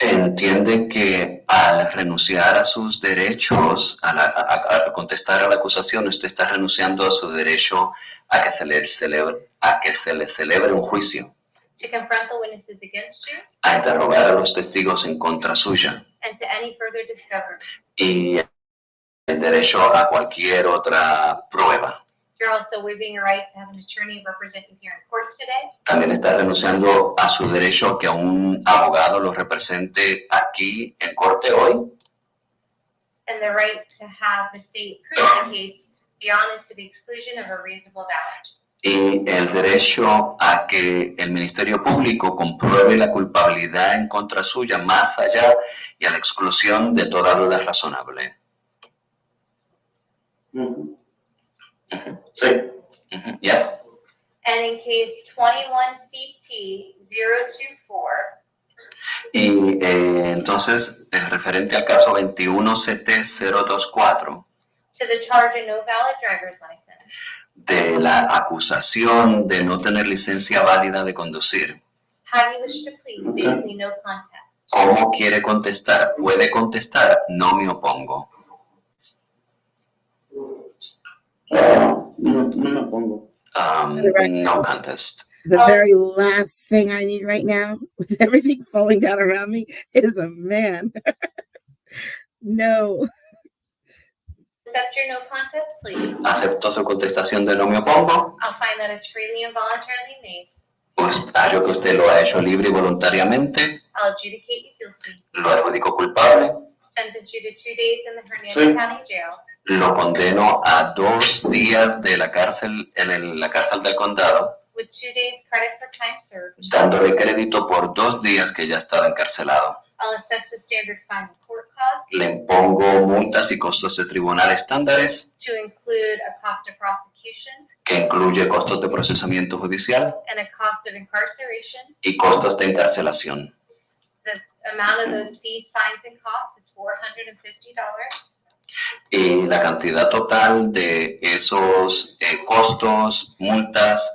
Speaker 11: Entiende que al renunciar a sus derechos, al contestar a la acusación, usted está renunciando a su derecho a que se le celebre un juicio,
Speaker 10: To confront the witnesses against you?
Speaker 11: a interrogar a los testigos en contra suya
Speaker 10: And to any further discovery?
Speaker 11: y el derecho a cualquier otra prueba.
Speaker 10: You're also waiving your right to have an attorney represent you here in court today?
Speaker 11: También está renunciando a su derecho a que un abogado lo represente aquí en corte hoy.
Speaker 10: And the right to have the state prove the case beyond and to the exclusion of a reasonable doubt?
Speaker 11: Y el derecho a que el Ministerio Público compruebe la culpabilidad en contra suya más allá y a la exclusión de toda duda razonable.
Speaker 12: Sí.
Speaker 11: Yes.
Speaker 10: And in case 21CT024,
Speaker 11: Y entonces, referente al caso 21CT024
Speaker 10: to the charge of no valid driver's license,
Speaker 11: de la acusación de no tener licencia válida de conducir,
Speaker 10: how do you wish to plead? Basically, no contest.
Speaker 11: ¿cómo quiere contestar? Puede contestar, no me opongo.
Speaker 12: No me pongo.
Speaker 11: No contest.
Speaker 1: The very last thing I need right now, with everything falling down around me, is a man. No.
Speaker 10: Accept your no contest plea.
Speaker 11: Acepto su contestación de no me opongo.
Speaker 10: I'll find that it's freely and voluntarily made.
Speaker 11: Pues hallo que usted lo ha hecho libre y voluntariamente.
Speaker 10: I'll adjudicate you guilty.
Speaker 11: Lo adjudico culpable.
Speaker 10: Sentence you to 2 days in the Hernando
Speaker 12: Sí.
Speaker 10: County Jail.
Speaker 11: Lo condeno a 2 días de la cárcel la cárcel del condado,
Speaker 10: With 2 days credit for time served.
Speaker 11: dándole crédito por 2 días que ya estaba encarcelado.
Speaker 10: I'll assess the standard fine and court costs
Speaker 11: Le impongo multas y costos de tribunal estándares,
Speaker 10: to include a cost of prosecution
Speaker 11: que incluye costos de procesamiento judicial
Speaker 10: and a cost of incarceration.
Speaker 11: y costos de encarcelación.
Speaker 10: The amount of those fees, fines, and costs is $450.
Speaker 11: Y la cantidad total de esos costos, multas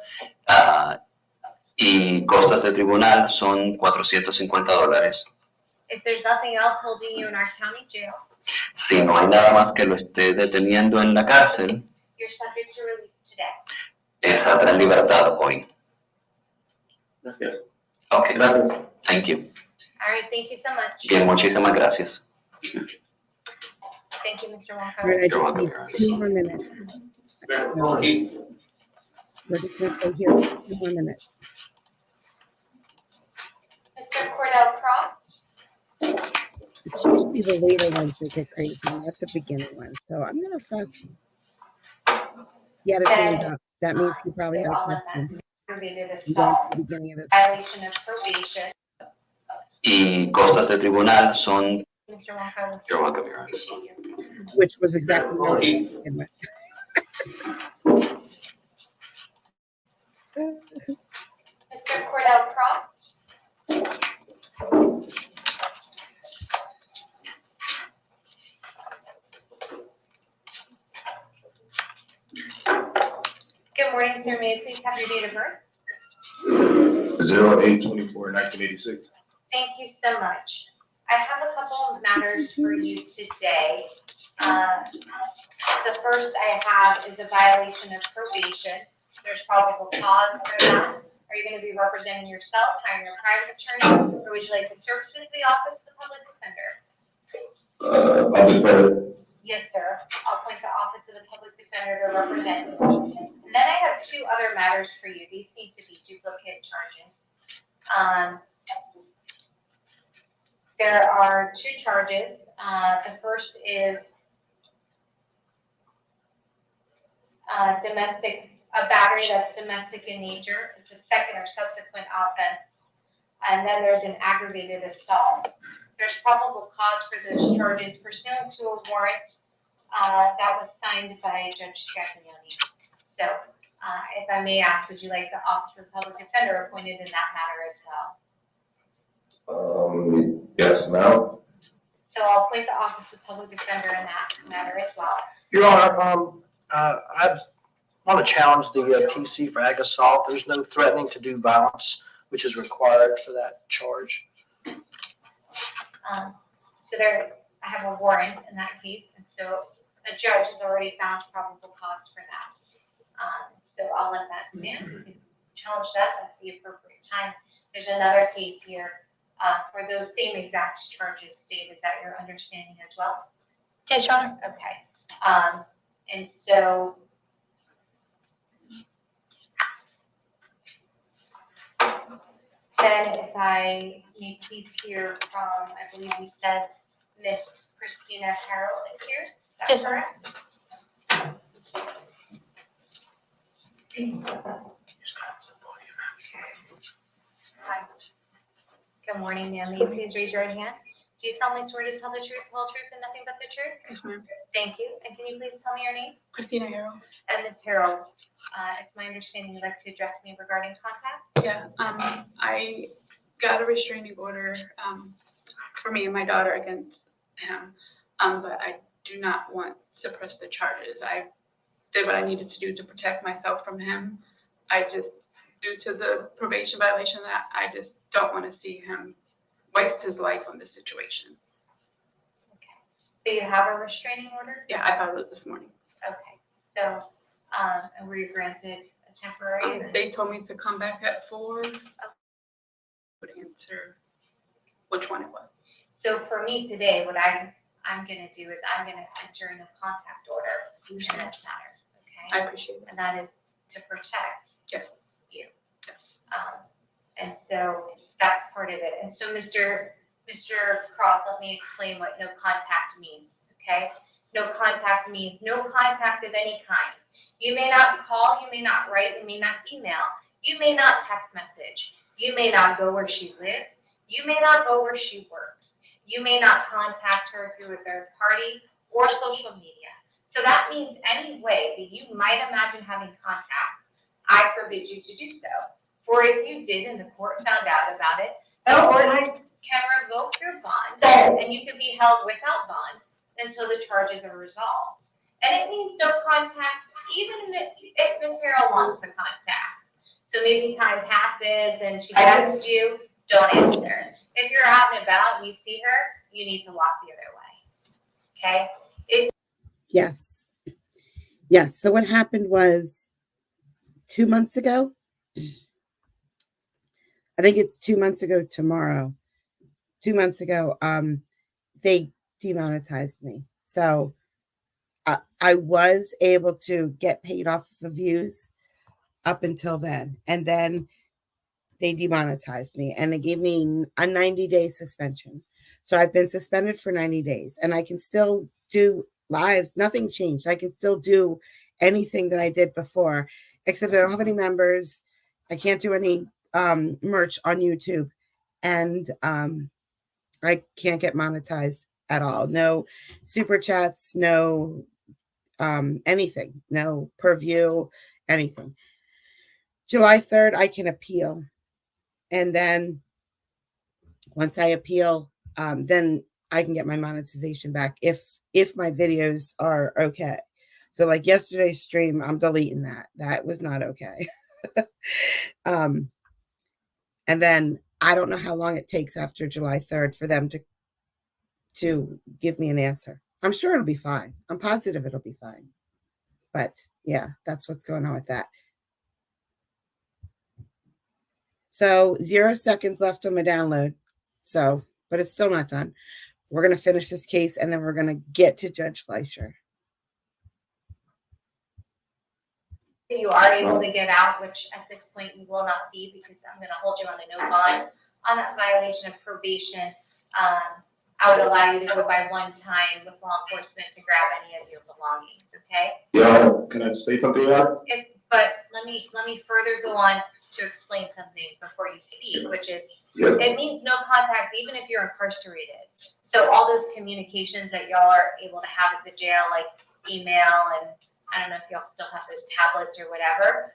Speaker 11: y costos de tribunal son $450.
Speaker 10: If there's nothing else holding you in our county jail,
Speaker 11: Si no hay nada más que lo esté deteniendo en la cárcel,
Speaker 10: you're subject to release today.
Speaker 11: saldrá en libertad hoy.
Speaker 12: Gracias.
Speaker 11: Ok,
Speaker 12: Gracias.
Speaker 11: thank you.
Speaker 10: All right, thank you so much.
Speaker 11: Bien, muchísimas gracias.
Speaker 10: Thank you, Mr. Wonka.
Speaker 1: All right, I
Speaker 11: You're
Speaker 1: just
Speaker 11: welcome.
Speaker 1: need 2 more minutes. No, we're just going to stay here for 2 more minutes.
Speaker 10: Mr. Cordell Cross,
Speaker 1: It's usually the later ones that get crazy, not the beginning ones. So I'm going to fuss. Yeah, his hand up. That means he probably had a
Speaker 10: all in
Speaker 1: question.
Speaker 10: that aggravated
Speaker 1: I'm going to
Speaker 10: assault,
Speaker 1: the beginning of this.
Speaker 10: violation of probation.
Speaker 11: Y costos de tribunal son...
Speaker 10: Mr. Wonka, let's
Speaker 11: You're welcome, Your Honor.
Speaker 10: appreciate you.
Speaker 1: Which was exactly what I begin with.
Speaker 10: Mr. Cordell Cross, good morning, sir. May I please have your date of birth
Speaker 8: 08/24/1986.
Speaker 10: Thank you so much. I have a couple matters for you today. The first I have is a violation of probation. There's probable cause for that. Are you going to be representing yourself, hiring a private attorney, or would you like the services of the Office of the Public Defender?
Speaker 12: I'll defer.
Speaker 10: Yes, sir. I'll appoint the Office of the Public Defender to represent you. And then I have two other matters for you. These need to be duplicate charges. There are two charges. The first is a battery that's domestic in nature. It's a second or subsequent offense. And then there's an aggravated assault. There's probable cause for those charges pursuant to a warrant that was signed by Judge Scaglione. So if I may ask, would you like the Office of Public Defender appointed in that matter as well?
Speaker 12: Yes, ma'am.
Speaker 10: So I'll appoint the Office of Public Defender in that matter as well.
Speaker 13: Your Honor, I want to challenge the PC for ag assault. There's no threatening to do violence, which is required for that charge.
Speaker 10: So I have a warrant in that case, and so a judge has already found probable cause for that. So I'll let that stand. You can challenge that at the appropriate time. There's another case here for those same exact charges. Dave, is that your understanding as well?
Speaker 6: Yes, Your Honor.
Speaker 10: Okay. And so then if I may please hear from, I believe you said Miss Christina Harrell is here. Is that correct? Hi. Good morning, ma'am. May you please raise your right hand? Do you solemnly swear to tell the truth, the whole truth, and nothing but the truth?
Speaker 6: Yes, ma'am.
Speaker 10: Thank you. And can you please tell me your name?
Speaker 6: Christina Harrell.
Speaker 10: And Ms. Harrell, it's my understanding you'd like to address me regarding contact?
Speaker 6: Yeah, I got a restraining order for me and my daughter against him, but I do not want to press the charges. I did what I needed to do to protect myself from him. Due to the probation violation, that I just don't want to see him waste his life on this situation.
Speaker 10: Okay. Do you have a restraining order?
Speaker 6: Yeah, I filed it this morning.
Speaker 10: Okay. So, and were you granted a temporary?
Speaker 6: They told me to come back at 4. Would answer which one it was.
Speaker 10: So for me today, what I'm going to do is I'm going to enter in a contact order in this matter. Okay.
Speaker 6: I appreciate it.
Speaker 10: And that is to protect
Speaker 6: Yes.
Speaker 10: you.
Speaker 6: Yes.
Speaker 10: And so that's part of it. And so Mr. Cross, let me explain what no contact means, okay? No contact means no contact of any kind. You may not call, you may not write, you may not email, you may not text message, you may not go where she lives, you may not go where she works, you may not contact her through a third party or social media. So that means any way that you might imagine having contact, I forbid you to do so. For if you did and the court found out about it, the court can revoke your bond and you can be held without bond until the charges are resolved. And it means no contact even if Ms. Harrell wants the contact. So maybe time passes and she texts you, don't answer. If you're out and about and you see her, you need to walk the other way. Okay?
Speaker 1: Yes. Yes. So what happened was 2 months ago. I think it's 2 months ago tomorrow. 2 months ago, they demonetized me. So I was able to get paid off the views up until then. And then they demonetized me and they gave me a 90-day suspension. So I've been suspended for 90 days and I can still do lives. Nothing changed. I can still do anything that I did before, except I don't have any members. I can't do any merch on YouTube, and I can't get monetized at all. No super chats, no anything, no per view, anything. July 3rd, I can appeal. And then once I appeal, then I can get my monetization back if my videos are okay. So like yesterday's stream, I'm deleting that. That was not okay. And then I don't know how long it takes after July 3rd for them to give me an answer. I'm sure it'll be fine. I'm positive it'll be fine. But yeah, that's what's going on with that. So 0 seconds left on my download. So, but it's still not done. We're going to finish this case and then we're going to get to Judge Fleischer.
Speaker 10: You are able to get out, which at this point you will not be, because I'm going to hold you on a no bond on that violation of probation. I would allow you to go by one time with law enforcement to grab any of your belongings. Okay?
Speaker 12: Yeah, can I say something?
Speaker 10: But let me further go on to explain something before you speak, which is it means no contact even if you're incarcerated. So all those communications that y'all are able to have at the jail, like email, and I don't know if y'all still have those tablets or whatever,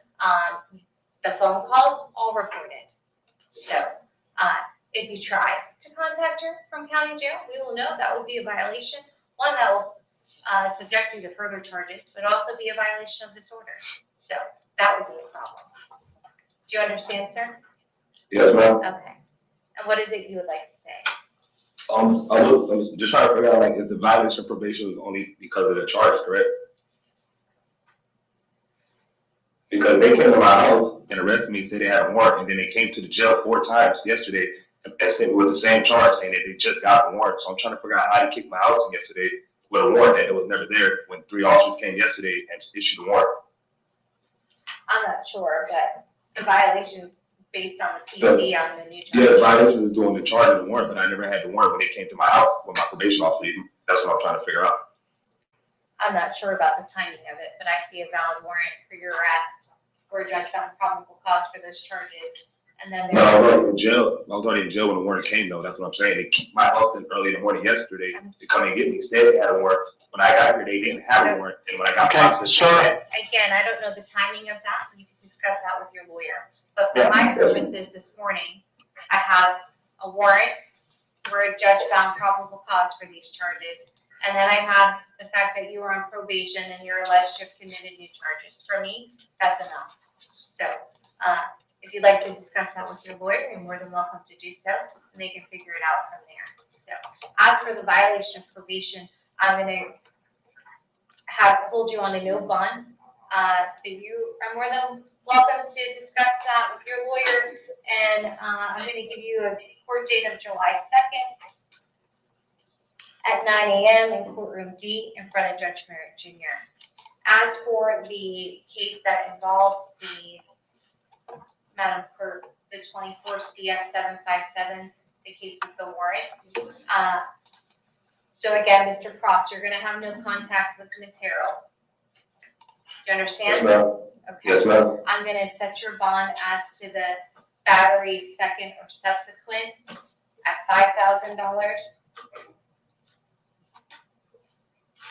Speaker 10: the phone calls, all recorded. So if you try to contact her from county jail, we will know that would be a violation. One that will subject you to further charges, but also be a violation of this order. So that would be a problem. Do you understand, sir?
Speaker 12: Yes, ma'am.
Speaker 10: Okay. And what is it you would like to say?
Speaker 12: I was just trying to figure out, like, if the violation of probation was only because of the charge, correct? Because they came to my house and arrested me, said they had a warrant, and then they came to the jail 4 times yesterday and sent me with the same charge, saying that they just got the warrant. So I'm trying to figure out how they kicked my house in yesterday with a warrant that was never there when 3 officers came yesterday and issued a warrant.
Speaker 10: I'm not sure, but the violation based on the PC on the new charge.
Speaker 12: Yeah, the violation was doing the charge of the warrant, but I never had the warrant when they came to my house with my probation officer. That's what I'm trying to figure out.
Speaker 10: I'm not sure about the timing of it, but I see a valid warrant for your arrest where a judge found probable cause for those charges. And then
Speaker 12: No, I was already in jail. I was already in jail when the warrant came, though. That's what I'm saying. They kicked my house in early in the morning yesterday to come and get me. Said they had a warrant. When I got here, they didn't have a warrant. And when I got processed,
Speaker 10: again, I don't know the timing of that. You can discuss that with your lawyer. But for my purposes this morning, I have a warrant where a judge found probable cause for these charges. And then I have the fact that you were on probation and you're alleged to have committed new charges. For me, that's enough. So if you'd like to discuss that with your lawyer, you're more than welcome to do so, and they can figure it out from there. So as for the violation of probation, I'm going to hold you on a no bond. You are more than welcome to discuss that with your lawyer, and I'm going to give you a court date of July 2nd at 9 a.m. in courtroom D in front of Judge Merritt Jr. As for the case that involves Madam Clerk, the 24 CS 757, the case with the warrant. So again, Mr. Cross, you're going to have no contact with Ms. Harrell. Do you understand?
Speaker 12: Yes, ma'am.
Speaker 10: Okay.
Speaker 12: Yes, ma'am.
Speaker 10: I'm going to set your bond as to the battery second or subsequent at $5,000.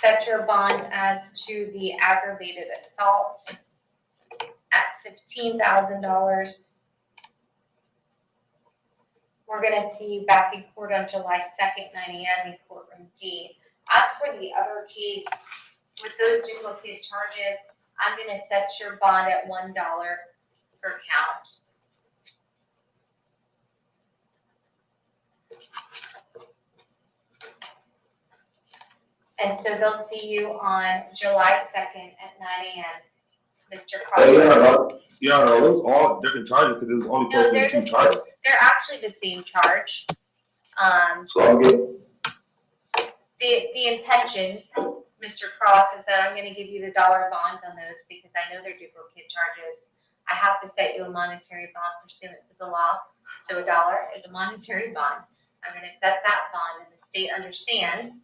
Speaker 10: Set your bond as to the aggravated assault at $15,000. We're going to see you back in court on July 2nd, 9 a.m. in courtroom D. As for the other case, with those duplicate charges, I'm going to set your bond at $1 per count. And so they'll see you on July 2nd at 9 a.m., Mr. Crawford.
Speaker 12: Yeah, those all different charges because it was only supposed to be 2 charges.
Speaker 10: They're actually the same charge.
Speaker 12: So I'll get
Speaker 10: The intention, Mr. Cross, is that I'm going to give you the dollar bonds on those because I know they're duplicate charges. I have to set you a monetary bond pursuant to the law. So $1 is a monetary bond. I'm going to set that bond, and the state understands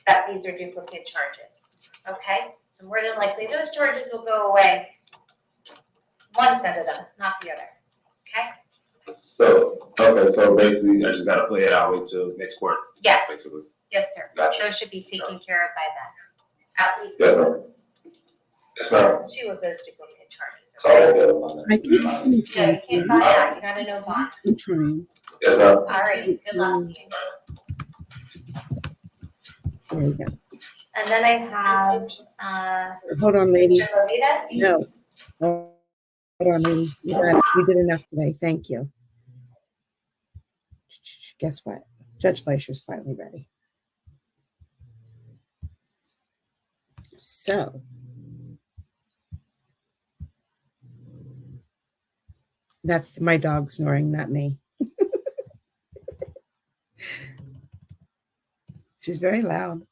Speaker 10: that these are duplicate charges. Okay? So more than likely, those charges will go away. One set of them, not the other. Okay?
Speaker 12: so basically I just gotta play it out until next court.
Speaker 10: Yes.
Speaker 12: Basically.
Speaker 10: Yes, sir.
Speaker 12: Gotcha.
Speaker 10: Those should be taken care of by then. At least
Speaker 12: Yes, ma'am. Yes, ma'am.
Speaker 10: 2 of those duplicate charges.
Speaker 12: So I'll
Speaker 10: Okay?
Speaker 12: get them on
Speaker 1: I
Speaker 12: that.
Speaker 1: can't believe
Speaker 10: No, you can't find that. You gotta know bond.
Speaker 1: I'm trying.
Speaker 12: Yes, ma'am.
Speaker 10: All right. Good luck to you.
Speaker 1: There we go.
Speaker 10: And then I have
Speaker 1: Hold on, lady.
Speaker 10: Mr. Lolitas.
Speaker 1: No. Hold on, lady. You did enough today. Thank you. Guess what? Judge Fleischer's finally ready. So, that's my dog snoring, not me. She's very loud.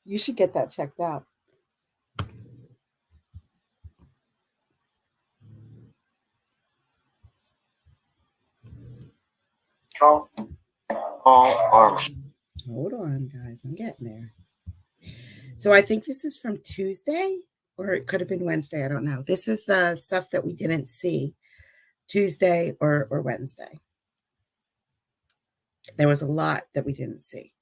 Speaker 1: You should get that checked out.
Speaker 13: Hold
Speaker 1: on, guys. I'm getting there. So I think this is from Tuesday, or it could have been Wednesday. I don't know. This is the stuff that we didn't see Tuesday or Wednesday. There was a lot that we didn't see.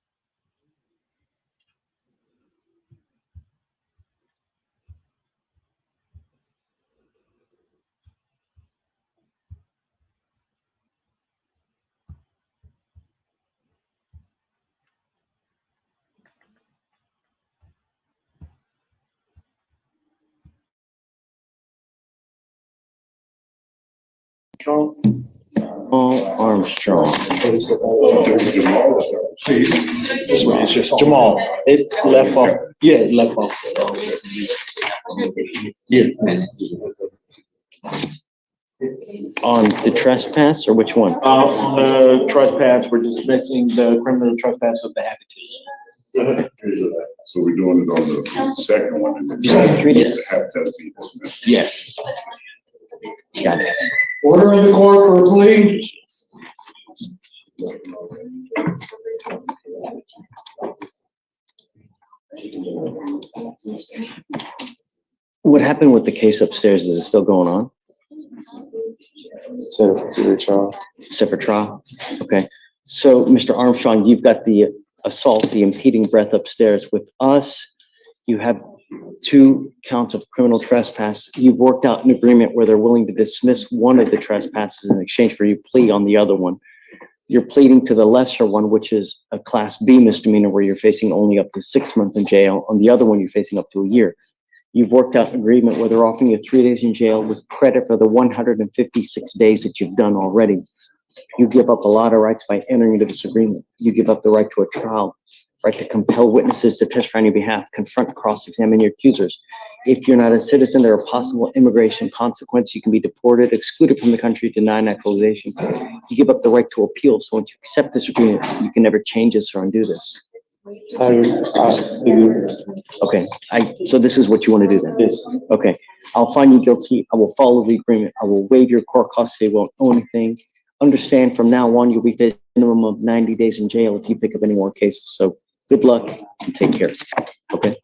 Speaker 14: Armstrong.
Speaker 13: It's just Jamal. It left off. Yeah, it left off.
Speaker 14: Yeah. On the trespass or which one?
Speaker 12: On the trespass, we're dismissing the criminal trespass of the habitation.
Speaker 15: So we're doing it on the second one.
Speaker 14: Just 3 days.
Speaker 15: Have to be dismissed.
Speaker 12: Yes.
Speaker 14: Got it.
Speaker 12: Order of the court for a plea.
Speaker 14: What happened with the case upstairs? Is it still going on?
Speaker 15: Separate trial.
Speaker 14: Separate trial? Okay. So, Mr. Armstrong, you've got the assault, the impeding breath upstairs. With us, you have 2 counts of criminal trespass. You've worked out an agreement where they're willing to dismiss one of the trespasses in exchange for you plea on the other one. You're pleading to the lesser one, which is a Class B misdemeanor where you're facing only up to 6 months in jail. On the other one, you're facing up to a year. You've worked out an agreement where they're offering you 3 days in jail with credit for the 156 days that you've done already. You give up a lot of rights by entering into this agreement. You give up the right to a trial, right to compel witnesses to testify on your behalf, confront, cross-examine your accusers. If you're not a citizen, there are possible immigration consequences. You can be deported, excluded from the country, denied naturalization. You give up the right to appeal. So once you accept this agreement, you can never change this or undo this. Okay, so this is what you want to do then?
Speaker 12: Yes.
Speaker 14: Okay, I'll find you guilty. I will follow the agreement. I will waive your court custody. Won't owe anything. Understand from now on, you'll be facing a minimum of 90 days in jail if you pick up any more cases. So good luck and take care. Okay.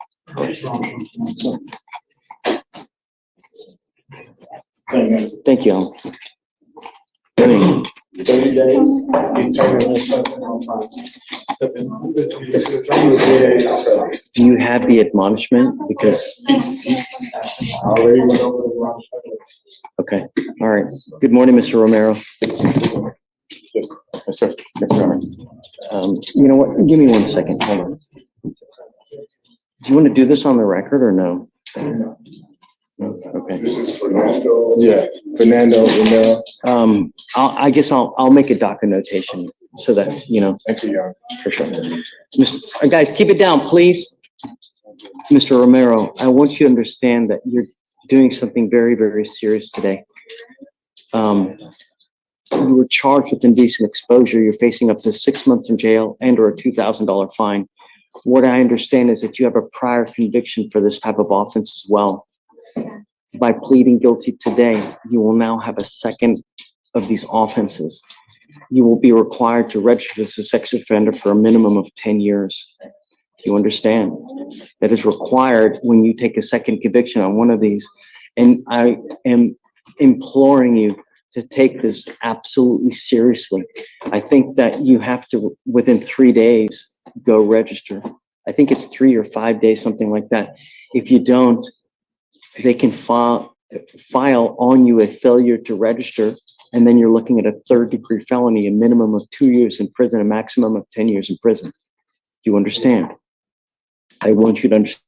Speaker 14: Thank you, Alan.
Speaker 12: 30 days.
Speaker 14: Do you have the admonishment? Because. Okay, all right. Good morning, Mr. Romero.
Speaker 12: Yes, sir. Yes, sir.
Speaker 14: You know what? Give me 1 second. Hold on. Do you want to do this on the record or no? Okay.
Speaker 15: This is Fernando.
Speaker 12: Yeah, Fernando Romero.
Speaker 14: I guess I'll make a docket notation so that, you know.
Speaker 12: Thank you, Your
Speaker 14: For sure. Guys, keep it down, please. Mr. Romero, I want you to understand that you're doing something very, very serious today. You were charged with indecent exposure. You're facing up to 6 months in jail and or a $2,000 fine. What I understand is that you have a prior conviction for this type of offense as well. By pleading guilty today, you will now have a second of these offenses. You will be required to register as a sex offender for a minimum of 10 years. You understand? That is required when you take a second conviction on one of these. And I am imploring you to take this absolutely seriously. I think that you have to, within 3 days, go register. I think it's 3 or 5 days, something like that. If you don't, they can file on you a failure to register, and then you're looking at a 3rd-degree felony, a minimum of 2 years in prison, a maximum of 10 years in prison. You understand? I want you to understand.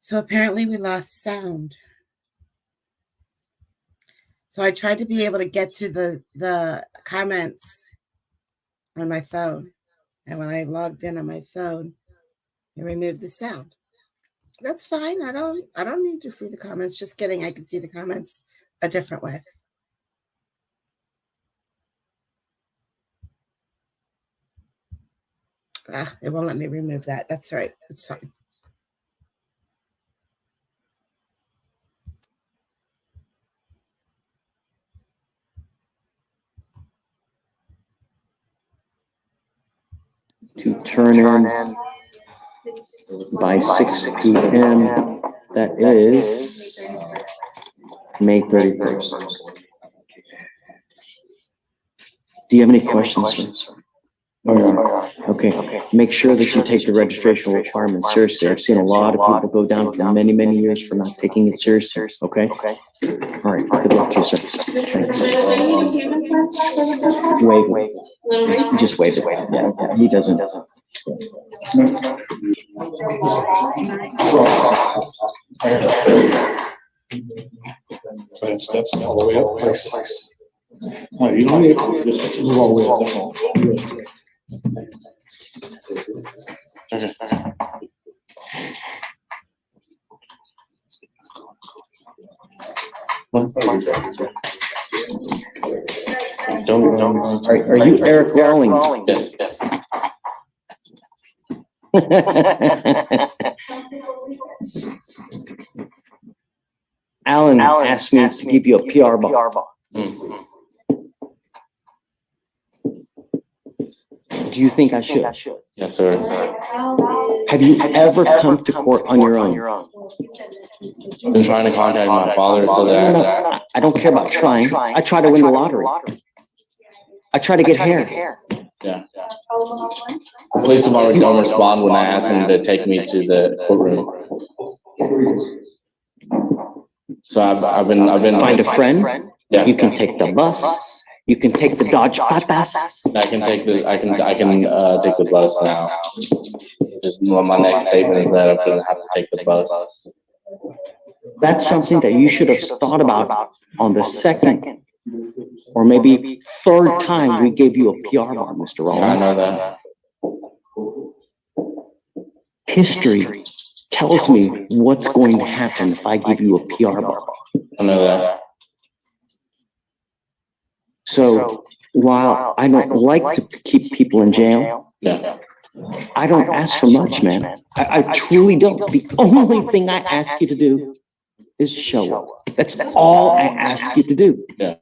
Speaker 1: So apparently we lost sound. So I tried to be able to get to the comments on my phone. And when I logged in on my phone, it removed the sound. That's fine. I don't need to see the comments. Just kidding. I can see the comments a different way. It won't let me remove that. That's right. It's fine.
Speaker 14: To turn in by 6 p.m. That is May 31st. Do you have any questions, sir? Okay. Make sure that you take the registration requirements seriously. I've seen a lot of people go down for many, many years for not taking it seriously. Okay? All right. Good luck to you, sir. Thanks. Wave it. Just wave it. Yeah, he doesn't.
Speaker 15: That's all the way up. No, you don't need to just move all the way up. That's all.
Speaker 14: Are you Eric Rawlings?
Speaker 12: Yes.
Speaker 14: Alan asked me to give you a PR bond. Do you think I should?
Speaker 12: Yes, sir.
Speaker 14: Have you ever come to court on your own?
Speaker 12: I've been trying to contact my father so that
Speaker 14: No, I don't care about trying. I try to win the lottery. I try to get hair.
Speaker 12: Yeah. The police department don't respond when I ask them to take me to the courtroom. So I've been
Speaker 14: Find a friend.
Speaker 12: Yeah.
Speaker 14: You can take the bus. You can take the Dodge Patas.
Speaker 12: I can take the bus now. Just my next statement is that I'm gonna have to take the bus.
Speaker 14: That's something that you should have thought about on the second or maybe third time we gave you a PR bond, Mr. Rawlings.
Speaker 12: I know that.
Speaker 14: History tells me what's going to happen if I give you a PR bond.
Speaker 12: I know that.
Speaker 14: So while I don't like to keep people in jail,
Speaker 12: Yeah.
Speaker 14: I don't ask for much, man. I truly don't. The only thing I ask you to do is show up. That's all I ask you to do.
Speaker 12: Yeah.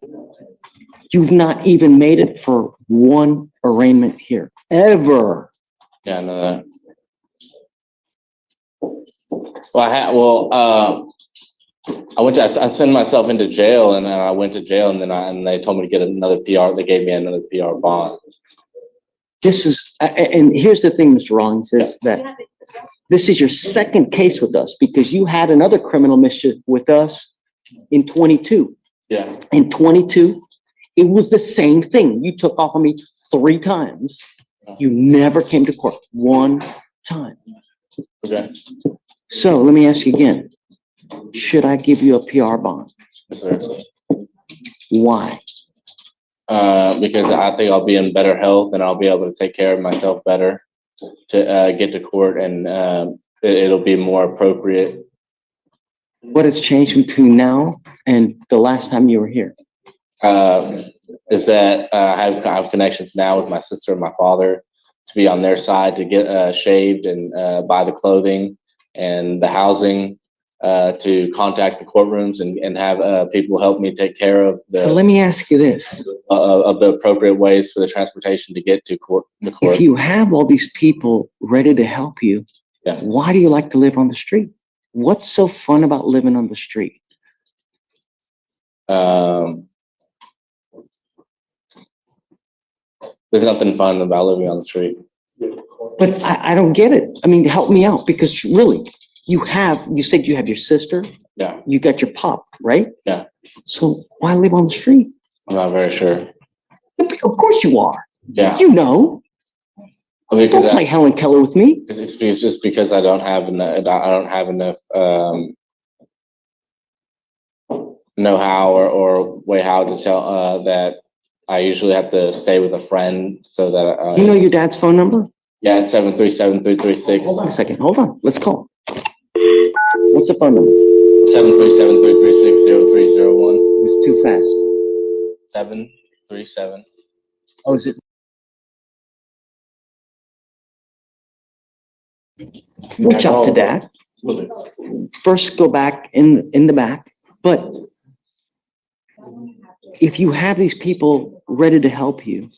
Speaker 14: You've not even made it for one arraignment here, ever.
Speaker 12: Yeah, I know that. Well, I sent myself into jail, and then I went to jail, and they told me to get another PR. They gave me another PR bond.
Speaker 14: This is, and here's the thing, Mr. Rawlings, is that this is your second case with us because you had another criminal mischief with us in 22.
Speaker 12: Yeah.
Speaker 14: In 22, it was the same thing. You took off on me 3 times. You never came to court one time.
Speaker 12: Okay.
Speaker 14: So let me ask you again. Should I give you a PR bond?
Speaker 12: Yes, sir.
Speaker 14: Why?
Speaker 12: Because I think I'll be in better health and I'll be able to take care of myself better to get to court, and it'll be more appropriate.
Speaker 14: What has changed between now and the last time you were here?
Speaker 12: Is that I have connections now with my sister and my father to be on their side to get shaved and buy the clothing and the housing.
Speaker 16: to contact the courtrooms and have people help me take care of
Speaker 14: So let me ask you this.
Speaker 16: Of the appropriate ways for the transportation to get to court.
Speaker 14: If you have all these people ready to help you,
Speaker 16: Yeah.
Speaker 14: why do you like to live on the street? What's so fun about living on the street?
Speaker 16: There's nothing fun about living on the street.
Speaker 14: But I don't get it. I mean, help me out, because really, you said you have your sister,
Speaker 16: Yeah,
Speaker 14: you got your pop, right?
Speaker 16: Yeah.
Speaker 14: So why live on the street?
Speaker 16: I'm not very sure.
Speaker 14: Of course you are.
Speaker 16: Yeah.
Speaker 14: You know.
Speaker 16: Because
Speaker 14: Don't play Helen Keller with me.
Speaker 16: it's just because I don't have enough know-how or way how to tell that I usually have to stay with a friend so that
Speaker 14: You know your dad's phone number?
Speaker 16: yeah, 737-336.
Speaker 14: Hold on a second. Hold on. Let's call. What's the phone number?
Speaker 16: 737-336-0301.
Speaker 14: It's too fast.
Speaker 16: 737.
Speaker 14: Oh, is it? Reach out to Dad. First, go back in the back. But if you have these people ready to help you,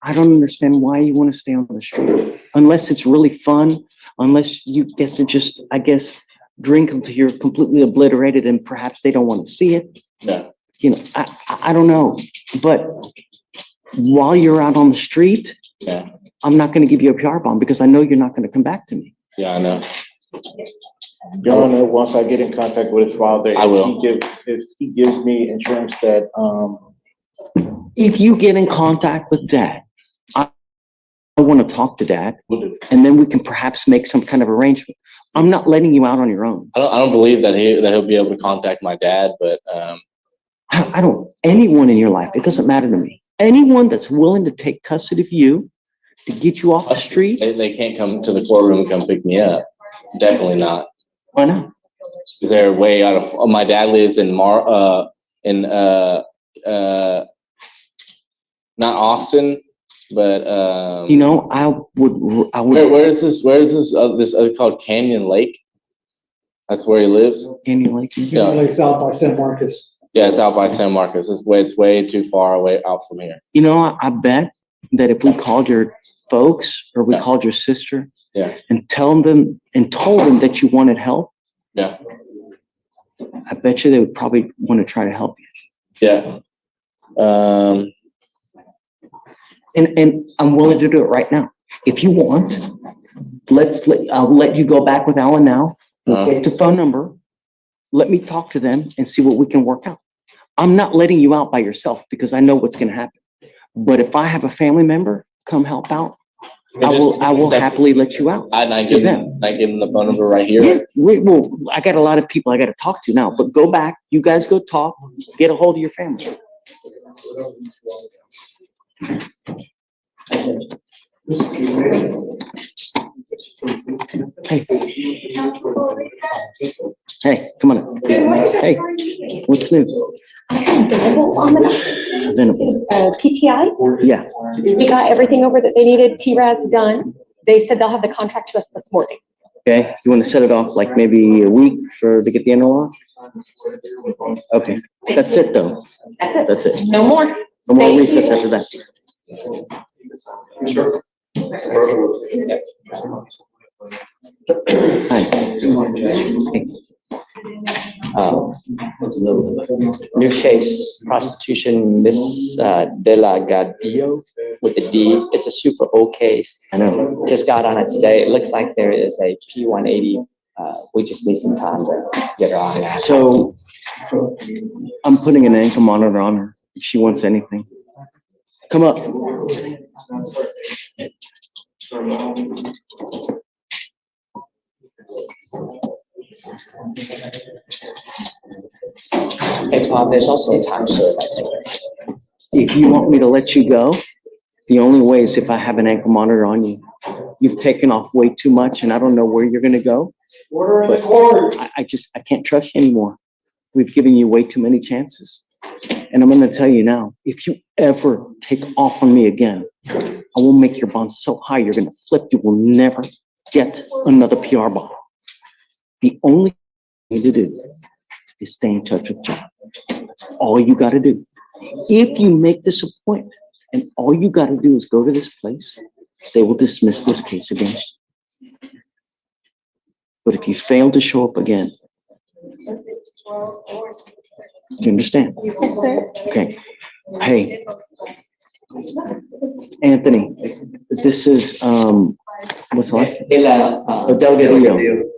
Speaker 14: I don't understand why you want to stay on the street. Unless it's really fun, unless you get to just, I guess, drink until you're completely obliterated and perhaps they don't want to see it.
Speaker 16: Yeah.
Speaker 14: You know, I don't know. But while you're out on the street,
Speaker 16: Yeah.
Speaker 14: I'm not going to give you a PR bond because I know you're not going to come back to me.
Speaker 16: Yeah, I know.
Speaker 15: Your Honor, once I get in contact with his father,
Speaker 16: I will.
Speaker 15: If he gives me insurance that,
Speaker 14: If you get in contact with Dad, I want to talk to Dad, and then we can perhaps make some kind of arrangement. I'm not letting you out on your own.
Speaker 16: I don't believe that he'll be able to contact my dad, but
Speaker 14: I don't, anyone in your life, it doesn't matter to me. Anyone that's willing to take custody of you to get you off the street.
Speaker 16: they can't come to the courtroom and come pick me up. Definitely not.
Speaker 14: Why not?
Speaker 16: Because they're way out of. My dad lives in not Austin, but
Speaker 14: You know, I would.
Speaker 16: Where is this? Where is this? This called Canyon Lake. That's where he lives.
Speaker 14: Canyon Lake.
Speaker 16: Yeah.
Speaker 15: Lake's out by San Marcos.
Speaker 16: Yeah, it's out by San Marcos. It's way too far away out from here.
Speaker 14: You know, I bet that if we called your folks or we called your sister,
Speaker 16: Yeah.
Speaker 14: and told them that you wanted help,
Speaker 16: Yeah.
Speaker 14: I bet you they would probably want to try to help you.
Speaker 16: Yeah.
Speaker 14: And I'm willing to do it right now. If you want, I'll let you go back with Alan now. Get the phone number. Let me talk to them and see what we can work out. I'm not letting you out by yourself because I know what's going to happen. But if I have a family member come help out, I will happily let you out.
Speaker 16: I give them the phone number right here.
Speaker 14: Yeah, well, I got a lot of people I got to talk to now, but go back. You guys go talk, get a hold of your family. Hey, come on. Hey, what's new?
Speaker 17: PTI.
Speaker 14: Yeah.
Speaker 17: We got everything over that they needed. TRAS done. They said they'll have the contract to us this morning.
Speaker 14: Okay, you want to set it off like maybe a week to get the NOR? Okay, that's it though.
Speaker 17: That's it.
Speaker 14: That's it.
Speaker 17: No more.
Speaker 14: No more
Speaker 17: Thank
Speaker 14: resets
Speaker 17: you.
Speaker 14: after that. Hi.
Speaker 18: New case, prostitution, Miss Delagadillo with a D. It's a super old case.
Speaker 14: I know.
Speaker 18: Just got on it today. It looks like there is a P180. We just need some time to get her on that.
Speaker 14: So I'm putting an ankle monitor on her. If she wants anything, come up.
Speaker 18: Hey, Bob, there's also a time serve.
Speaker 14: If you want me to let you go, the only way is if I have an ankle monitor on you. You've taken off way too much and I don't know where you're gonna go. But I can't trust you anymore. We've given you way too many chances. And I'm gonna tell you now, if you ever take off on me again, I will make your bond so high, you're gonna flip. You will never get another PR bond. The only thing you need to do is stay in touch with John. That's all you got to do. If you make this appointment and all you got to do is go to this place, they will dismiss this case against you. But if you fail to show up again, do you understand?
Speaker 17: Yes, sir.
Speaker 14: Okay. Hey, Anthony, this is, what's the last name? Delgadillo.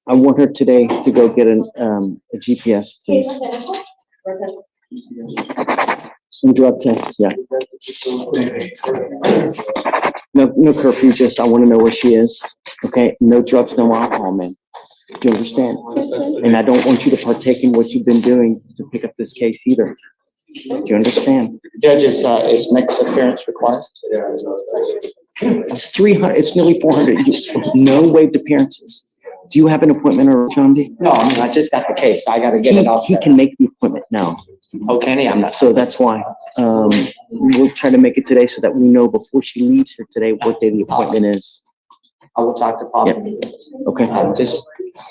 Speaker 14: I want her today to go get a GPS, please. And drug test, yeah. No curfew, just I want to know where she is. Okay, no drugs, no alcohol, man. Do you understand? And I don't want you to partake in what you've been doing to pick up this case either. Do you understand?
Speaker 18: Judge, is next appearance required?
Speaker 14: It's 300, it's nearly 400. No waived appearances. Do you have an appointment or John D?
Speaker 18: No, I mean, I just got the case. I gotta get it all
Speaker 14: He
Speaker 18: set.
Speaker 14: can make the appointment now.
Speaker 18: Oh, can he? I'm not.
Speaker 14: So that's why, we'll try to make it today so that we know before she leaves here today what day the appointment is.
Speaker 18: I will talk to Paul.
Speaker 14: Okay.
Speaker 18: Just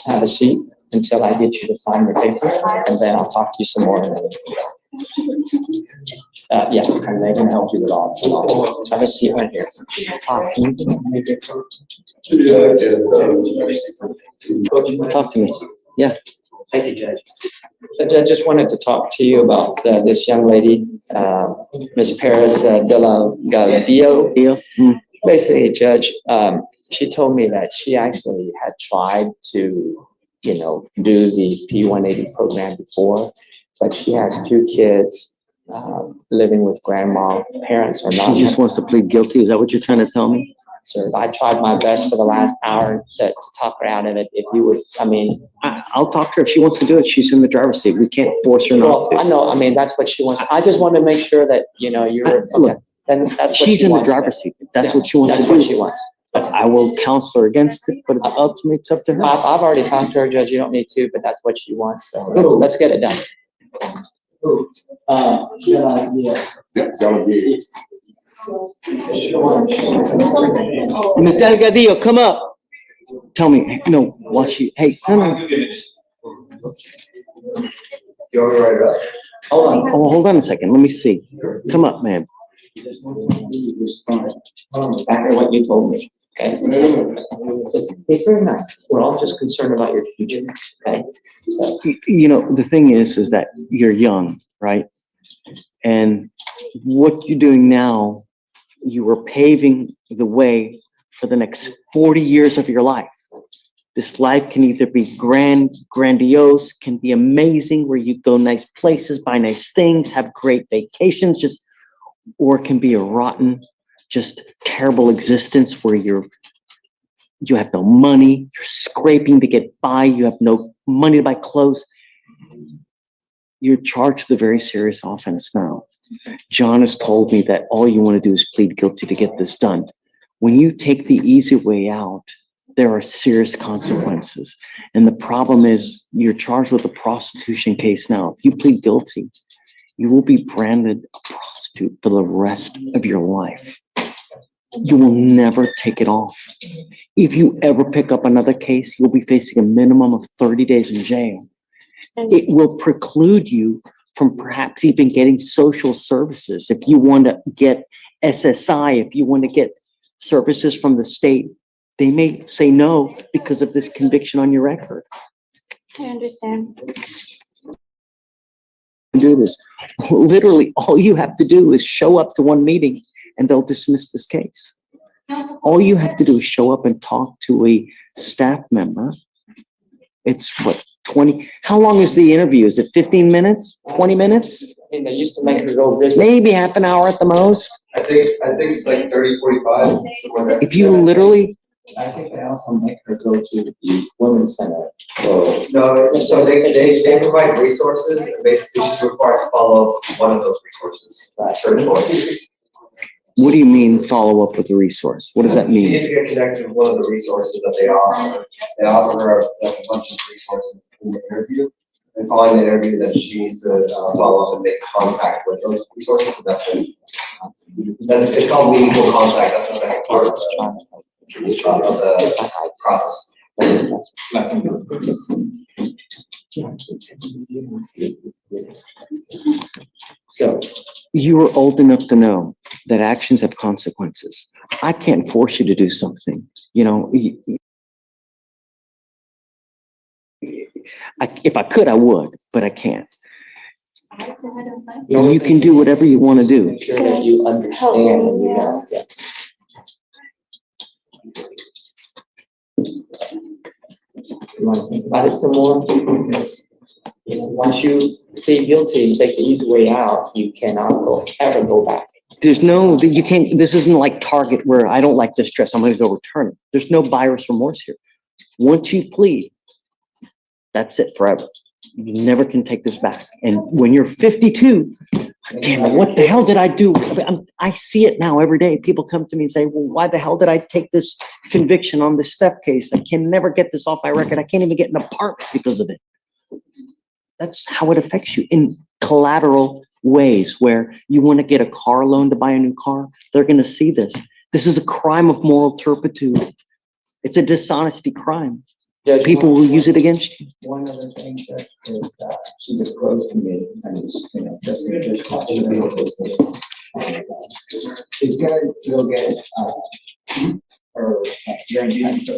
Speaker 18: have a seat until I get you to sign the paper, and then I'll talk to you some more. Yeah, and they can help you with all. Have a seat right here.
Speaker 14: Talk to me. Yeah.
Speaker 18: Thank you, Judge. Judge, I just wanted to talk to you about this young lady, Ms. Paris de la Galadio. Basically, Judge, she told me that she actually had tried to, do the P-180 program before, but she has 2 kids living with grandma. Parents are not.
Speaker 14: She just wants to plead guilty. Is that what you're trying to tell me?
Speaker 18: Sir, I tried my best for the last hour to talk her out of it. If you would,
Speaker 14: I'll talk to her. If she wants to do it, she's in the driver's seat. We can't force her not to.
Speaker 18: I know, that's what she wants. I just want to make sure that, you're, okay. Then that's what
Speaker 14: She's
Speaker 18: she
Speaker 14: in the
Speaker 18: wants.
Speaker 14: Driver's seat. That's what she wants to do.
Speaker 18: That's what she wants.
Speaker 14: But I will counsel her against it, but ultimately it's up to her.
Speaker 18: I've already talked to her, Judge. You don't need to, but that's what she wants. So let's get it done.
Speaker 14: Ms. Delgadillo, come up. Tell me, no, watch you. Hey, no.
Speaker 19: You want me right up?
Speaker 14: Hold on. Oh, hold on a second. Let me see. Come up, man.
Speaker 18: Exactly what you told me. Okay. It's very nice. We're all just concerned about your future. Okay.
Speaker 14: The thing is that you're young, right? And what you're doing now, you are paving the way for the next 40 years of your life. This life can either be grandiose, can be amazing, where you go nice places, buy nice things, have great vacations, or it can be a rotten, just terrible existence where you have no money, you're scraping to get by, you have no money to buy clothes. You're charged with a very serious offense now. John has told me that all you want to do is plead guilty to get this done. When you take the easy way out, there are serious consequences. And the problem is you're charged with a prostitution case now. If you plead guilty, you will be branded a prostitute for the rest of your life. You will never take it off. If you ever pick up another case, you'll be facing a minimum of 30 days in jail. It will preclude you from perhaps even getting social services. If you want to get SSI, if you want to get services from the state, they may say no because of this conviction on your record.
Speaker 17: I understand.
Speaker 14: Do this. Literally, all you have to do is show up to one meeting and they'll dismiss this case. All you have to do is show up and talk to a staff member. It's what, 20, how long is the interview? Is it 15 minutes, 20 minutes?
Speaker 18: They used to make her go visit.
Speaker 14: Maybe half an hour at the most.
Speaker 19: I think it's like 30, 45.
Speaker 14: If you literally.
Speaker 18: I think they also make her go to the women's center.
Speaker 19: No, so they provide resources. Basically, she's required to follow one of those resources. Her choice.
Speaker 14: What do you mean follow up with a resource? What does that
Speaker 19: She
Speaker 14: mean?
Speaker 19: needs to get connected with one of the resources that they offer. They offer her like a bunch of resources in the interview. And following the interview, then she needs to follow up and make contact with those resources. It's called meaningful contact. That's the second part. of the process.
Speaker 14: So you were old enough to know that actions have consequences. I can't force you to do something, you know. If I could, I would, but I can't. You can do whatever you want to do.
Speaker 18: Make sure that you understand and you know. Yes. You want to think about it some more? You know, once you plead guilty and take the easy way out, you cannot ever go back.
Speaker 14: There's no, you can't, this isn't like Target where I don't like this dress, I'm going to go return it. There's no buyer's remorse here. Once you plead, that's it forever. You never can take this back. And when you're 52, damn it, what the hell did I do? I see it now every day. People come to me and say, well, why the hell did I take this conviction on this theft case? I can never get this off my record. I can't even get an apartment because of it. That's how it affects you in collateral ways, where you want to get a car loan to buy a new car. They're going to see this. This is a crime of moral turpitude. It's a dishonesty crime.
Speaker 18: Judge,
Speaker 14: people will use it against you.
Speaker 18: One other thing that is she disclosed to me, and you know, just she's gonna go get her urine test,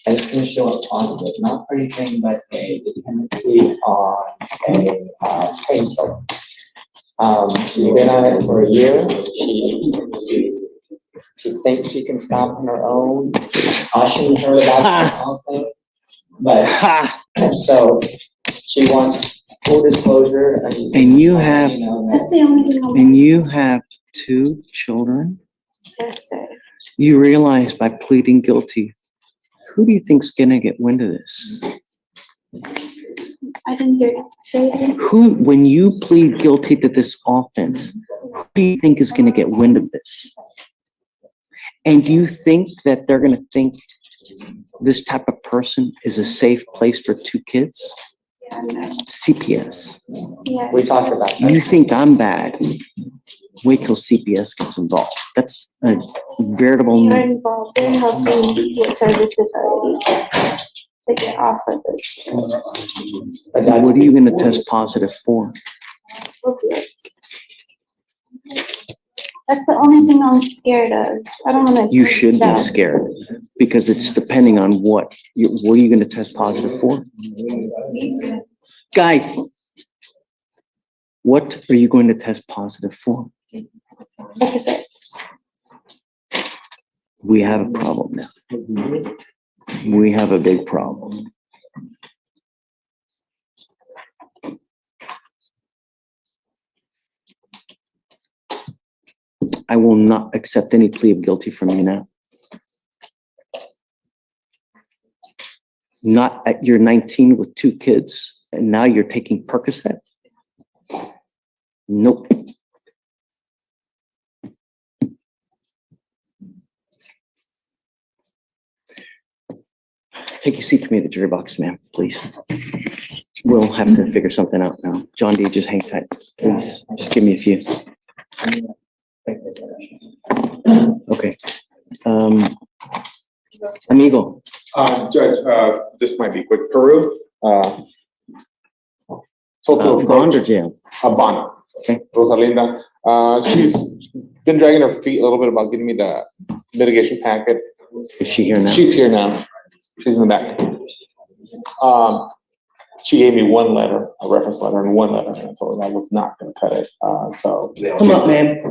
Speaker 18: and it's gonna show up positive, not for anything but a dependency on a painkiller. She's been on it for a year. She thinks she can stop on her own. Caution her about counseling. But so she wants full disclosure,
Speaker 14: and you have,
Speaker 17: That's the only thing.
Speaker 14: and you have 2 children.
Speaker 17: Yes, sir.
Speaker 14: You realize by pleading guilty, who do you think's gonna get wind of this?
Speaker 17: I didn't hear you say it.
Speaker 14: Who, when you plead guilty to this offense, who do you think is gonna get wind of this? And do you think that they're gonna think this type of person is a safe place for 2 kids?
Speaker 17: Yeah, no.
Speaker 14: CPS.
Speaker 17: Yeah.
Speaker 18: we talked about that.
Speaker 14: You think I'm bad? Wait till CPS gets involved. That's a veritable.
Speaker 17: You're involved. They're helping with services already to get off of it.
Speaker 14: What are you going to test positive for?
Speaker 17: Opiates. That's the only thing I'm scared of. I don't want to.
Speaker 14: You should be scared because it's depending on what are you going to test positive for? Guys, what are you going to test positive for?
Speaker 17: Opposites.
Speaker 14: We have a problem now. We have a big problem. I will not accept any plea of guilty from you now. Not at you're 19 with 2 kids and now you're taking Percocet. Nope. Take a seat for me at the jury box, ma'am, please. We'll have to figure something out now. John D, just hang tight, please. Just give me a few. Okay. Amigo.
Speaker 15: Judge, this might be quick. Peru,
Speaker 14: Bond or jail?
Speaker 15: Habana.
Speaker 14: Okay.
Speaker 15: Rosalinda, she's been dragging her feet a little bit about getting me the mitigation packet.
Speaker 14: Is she here now?
Speaker 15: She's here now. She's in the back. She gave me one letter, a reference letter, and one letter, and I told her I was not going to cut it. So
Speaker 14: come up, man.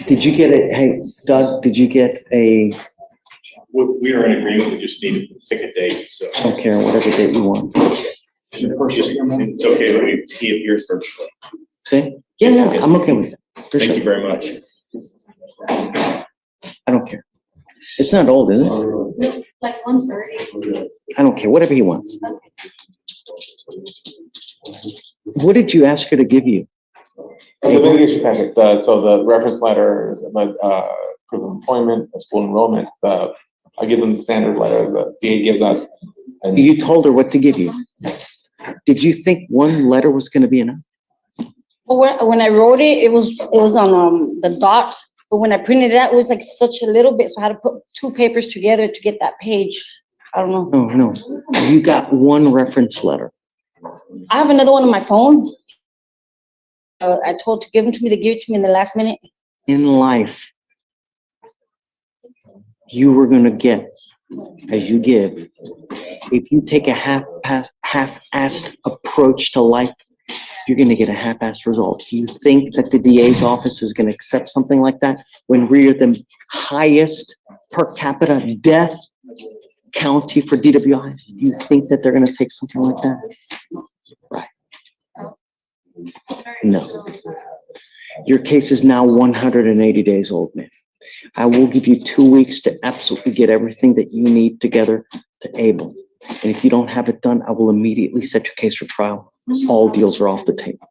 Speaker 14: Did you get it? Hey, Doug, did you get a?
Speaker 12: We are in agreement. We just need to pick a date. So
Speaker 14: I don't care, whatever date you want.
Speaker 12: It's okay. Let me see if yours first.
Speaker 14: See? Yeah, I'm okay with that.
Speaker 12: Thank you very much.
Speaker 14: I don't care. It's not old, is it?
Speaker 17: Like 1:30.
Speaker 14: I don't care, whatever he wants. What did you ask her to give you?
Speaker 15: The mitigation packet, so the reference letter is proof of employment, school enrollment, I give them the standard letter the DA gives us. And
Speaker 14: You told her what to give you. Did you think one letter was going to be enough?
Speaker 20: When I wrote it, it was on the dot, but when I printed it out, it was like such a little bit, so I had to put two papers together to get that page. I don't know.
Speaker 14: No, you got one reference letter.
Speaker 20: I have another one on my phone. I told to give them to me, they give it to me in the last minute.
Speaker 14: In life, you were gonna get as you give. If you take a half-assed approach to life, you're gonna get a half-assed result. Do you think that the DA's office is gonna accept something like that when we're the highest per capita death county for DWIs? Do you think that they're gonna take something like that? Right. No. Your case is now 180 days old, man. I will give you 2 weeks to absolutely get everything that you need together to able. And if you don't have it done, I will immediately set your case for trial. All deals are off the table.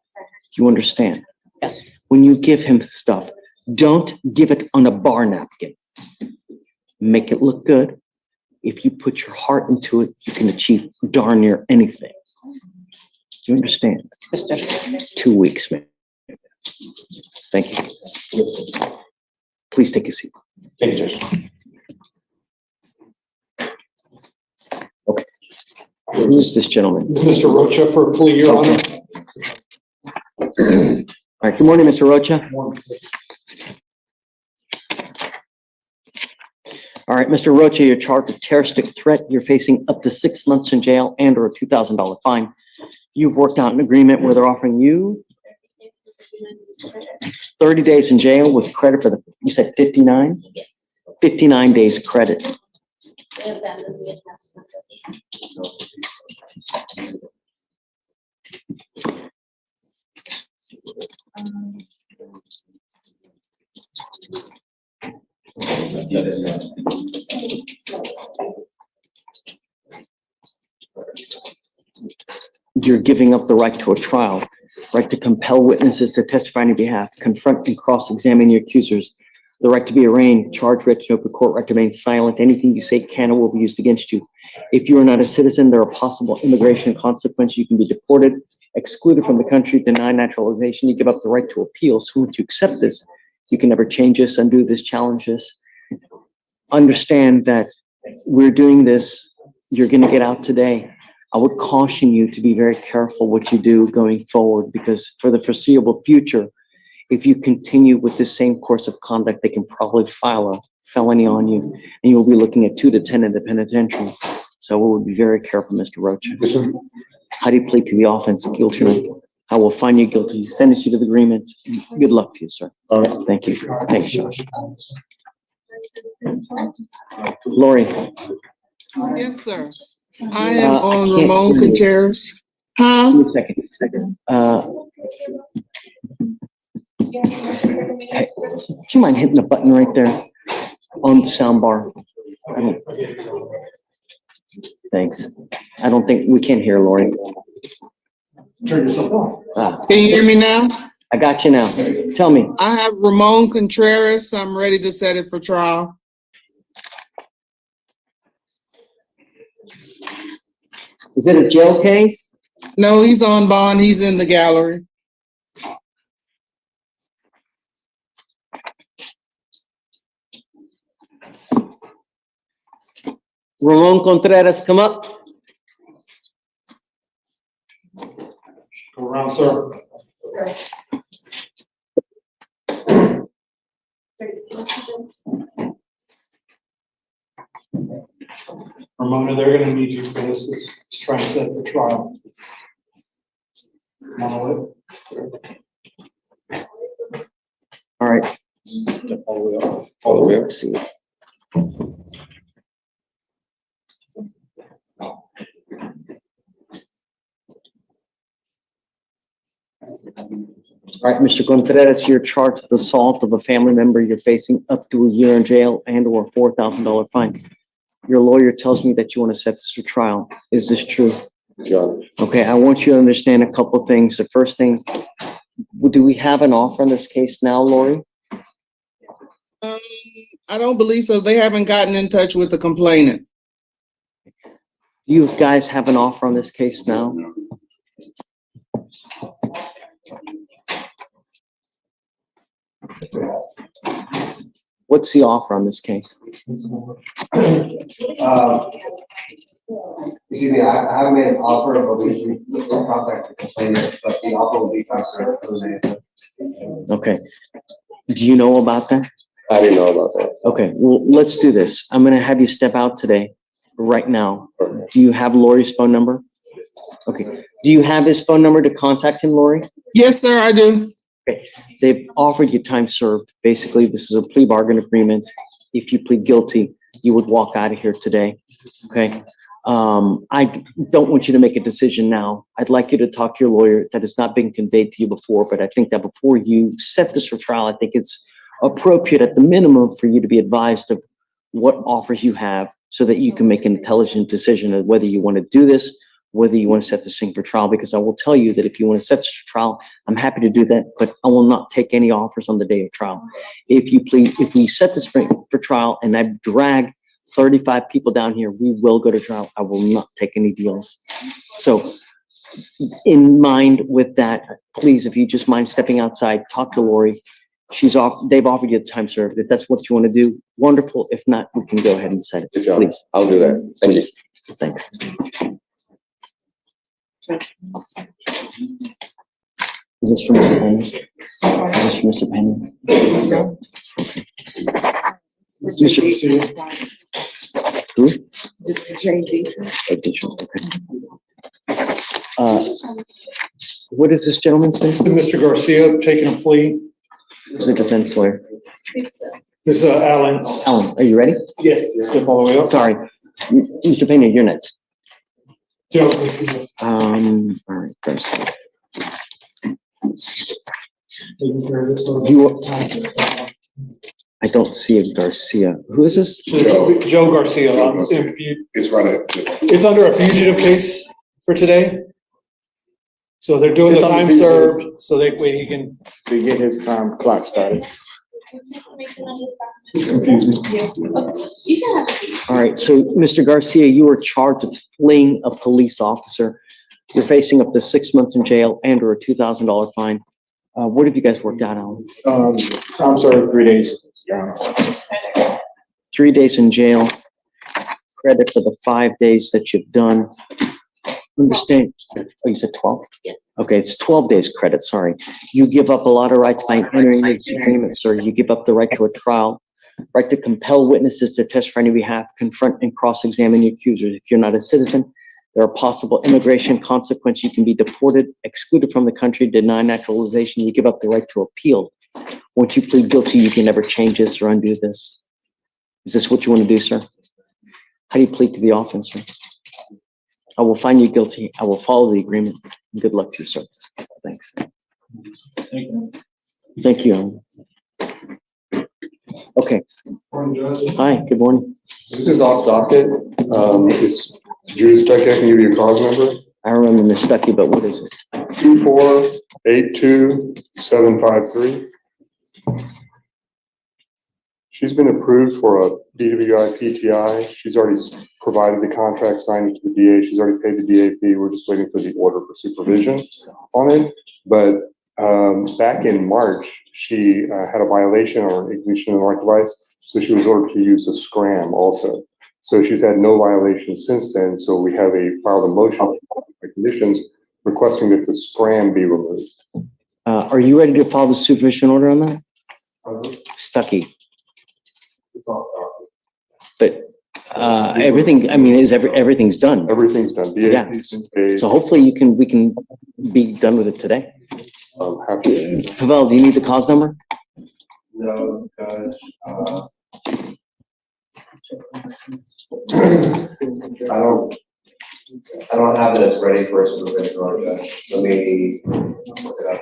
Speaker 14: You understand?
Speaker 20: Yes.
Speaker 14: When you give him stuff, don't give it on a bar napkin. Make it look good. If you put your heart into it, you can achieve darn near anything. You understand? 2 weeks, man. Thank you. Please take a seat.
Speaker 15: Thank you, Judge.
Speaker 14: Okay. Who's this gentleman?
Speaker 21: Mr. Rocha for a plea, Your Honor.
Speaker 14: All right, good morning, Mr. Rocha. All right, Mr. Rocha, you're charged with terroristic threat. You're facing up to 6 months in jail and or a $2,000 fine. You've worked out an agreement where they're offering you 30 days in jail with credit for you said 59? Yes. 59 days credit. You're giving up the right to a trial, right to compel witnesses to testify on your behalf, confront and cross-examine your accusers, the right to be arraigned, charged, read to open court, right to remain silent. Anything you say can or will be used against you. If you are not a citizen, there are possible immigration consequences. You can be deported, excluded from the country, denied naturalization. You give up the right to appeal. So once you accept this, you can never change this, undo this, challenge this. Understand that we're doing this. You're going to get out today. I would caution you to be very careful what you do going forward, because for the foreseeable future, if you continue with the same course of conduct, they can probably file a felony on you, and you'll be looking at 2 to 10 in the penitentiary. So we would be very careful, Mr. Rocha.
Speaker 21: Yes, sir.
Speaker 14: How do you plead to the offense? Guilty. I will find you guilty, sentence you to the agreement. Good luck to you, sir. All right. Thank you. Thanks, Josh. Lori.
Speaker 22: Yes, sir. I am on
Speaker 14: I can't
Speaker 22: Ramon
Speaker 14: hear you.
Speaker 22: Contreras.
Speaker 14: Give
Speaker 22: Huh?
Speaker 14: me a second. Hey, do you mind hitting the button right there on the sound bar? Thanks. I don't think we can hear Lori.
Speaker 21: Turn yourself off.
Speaker 22: Can you hear me now?
Speaker 14: I got you now. Tell me.
Speaker 22: I have Ramon Contreras. I'm ready to set it for trial.
Speaker 14: Is it a jail case?
Speaker 22: No, he's on bond. He's in the gallery.
Speaker 14: Ramon Contreras, come up.
Speaker 21: Go around, sir. Ramona, they're gonna need you for this. Let's try and set the trial.
Speaker 14: All right. All the way up. See. All right, Mr. Contreras, you're charged with assault of a family member. You're facing up to a year in jail and or a $4,000 fine. Your lawyer tells me that you want to set this for trial. Is this true?
Speaker 15: John.
Speaker 14: Okay, I want you to understand a couple of things. The first thing, do we have an offer in this case now, Lori?
Speaker 22: I don't believe so. They haven't gotten in touch with the complainant.
Speaker 14: Do you guys have an offer on this case now? What's the offer on this case?
Speaker 19: Excuse me, I haven't made an offer, but we will contact the complainant, but the offer will be transferred to the
Speaker 14: Okay. Do you know about that?
Speaker 16: I didn't know about that.
Speaker 14: Okay, well, let's do this. I'm gonna have you step out today, right now. Do you have Lori's phone number? Okay. Do you have his phone number to contact him, Lori?
Speaker 22: Yes, sir, I do.
Speaker 14: Okay. They've offered you time served. Basically, this is a plea bargain agreement. If you plead guilty, you would walk out of here today. Okay? I don't want you to make a decision now. I'd like you to talk to your lawyer. That has not been conveyed to you before, but I think that before you set this for trial, I think it's appropriate at the minimum for you to be advised of what offers you have so that you can make an intelligent decision of whether you want to do this, whether you want to set this thing for trial, because I will tell you that if you want to set this for trial, I'm happy to do that, but I will not take any offers on the day of trial. If we set this for trial and I drag 35 people down here, we will go to trial. I will not take any deals. So in mind with that, please, if you just mind stepping outside, talk to Lori. They've offered you the time served. If that's what you want to do, wonderful. If not, we can go ahead and set it, please.
Speaker 16: I'll do that. Thank you.
Speaker 14: Thanks. Is this from Mr. Penny? Is this from Mr. Penny? Mr. Who? Okay. What is this gentleman's name?
Speaker 21: Mr. Garcia taking a plea.
Speaker 14: The defense lawyer.
Speaker 21: This is Alan.
Speaker 14: Alan, are you ready?
Speaker 21: Yes. Step all the way up.
Speaker 14: Sorry. Mr. Pena, you're next.
Speaker 21: Joe.
Speaker 14: All right, first. I don't see a Garcia. Who is this?
Speaker 21: Joe Garcia.
Speaker 3: It's right.
Speaker 21: It's under a fugitive case for today. So they're doing the time served, so that way he can.
Speaker 15: To get his time clock started.
Speaker 14: All right, so Mr. Garcia, you were charged with fleeing a police officer. You're facing up to 6 months in jail and or a $2,000 fine. What have you guys worked out on?
Speaker 15: Time served 3 days.
Speaker 14: 3 days in jail. Credit for the 5 days that you've done. Understand? Oh, you said 12?
Speaker 20: Yes.
Speaker 14: Okay, it's 12 days credit, sorry. You give up a lot of rights by entering this agreement, sir. You give up the right to a trial, right to compel witnesses to testify on your behalf, confront and cross-examine your accusers. If you're not a citizen, there are possible immigration consequences. You can be deported, excluded from the country, denied naturalization. You give up the right to appeal. Once you plead guilty, you can never change this or undo this. Is this what you want to do, sir? How do you plead to the offense, sir? I will find you guilty. I will follow the agreement. Good luck to you, sir. Thanks. Thank you. Okay. Hi, good morning.
Speaker 3: This is off docket. It's Judas Stuckey. I can give you a cause number.
Speaker 14: I remember Ms. Stuckey, but what is it?
Speaker 3: 2482753. She's been approved for a DWI PTI. She's already provided the contract signed to the DA. She's already paid the DA fee. We're just waiting for the order for supervision on it. But back in March, she had a violation or ignition of the right device. So she was ordered to use a scram also. So she's had no violation since then. So we have filed a motion for conditions requesting that the scram be removed.
Speaker 14: Are you ready to file the supervision order on that? Stuckey. But everything, I mean, everything's done.
Speaker 3: Everything's done.
Speaker 14: Yeah. So hopefully we can be done with it today.
Speaker 3: Happy.
Speaker 14: Pavel, do you need the cause number?
Speaker 19: No, Judge. I don't have it as ready for a supervision order, Judge. Let me look it up.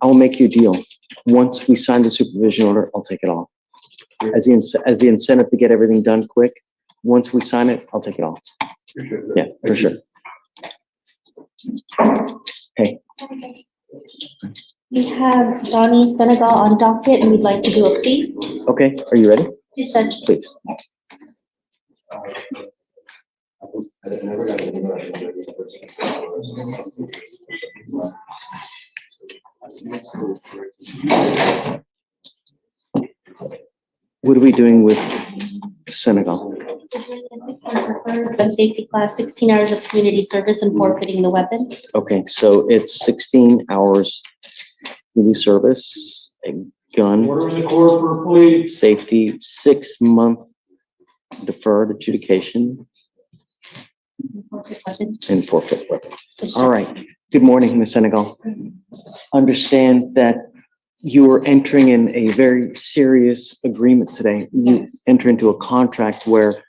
Speaker 14: I will make you a deal. Once we sign the supervision order, I'll take it off. As the incentive to get everything done quick, once we sign it, I'll take it off. Yeah, for sure. Hey.
Speaker 4: We have Donnie Senegal on docket and we'd like to do a plea.
Speaker 14: Okay, are you ready?
Speaker 4: Yes, Judge.
Speaker 14: Please. What are we doing with Senegal?
Speaker 4: Gun safety class, 16 hours of community service and forfeiting the weapon.
Speaker 14: Okay, so it's 16 hours community service, a gun.
Speaker 21: Order in the court for a plea.
Speaker 14: Safety, 6-month deferred adjudication and forfeit weapon. All right. Good morning, Ms. Senegal. Understand that you are entering in a very serious agreement today. You enter into a contract where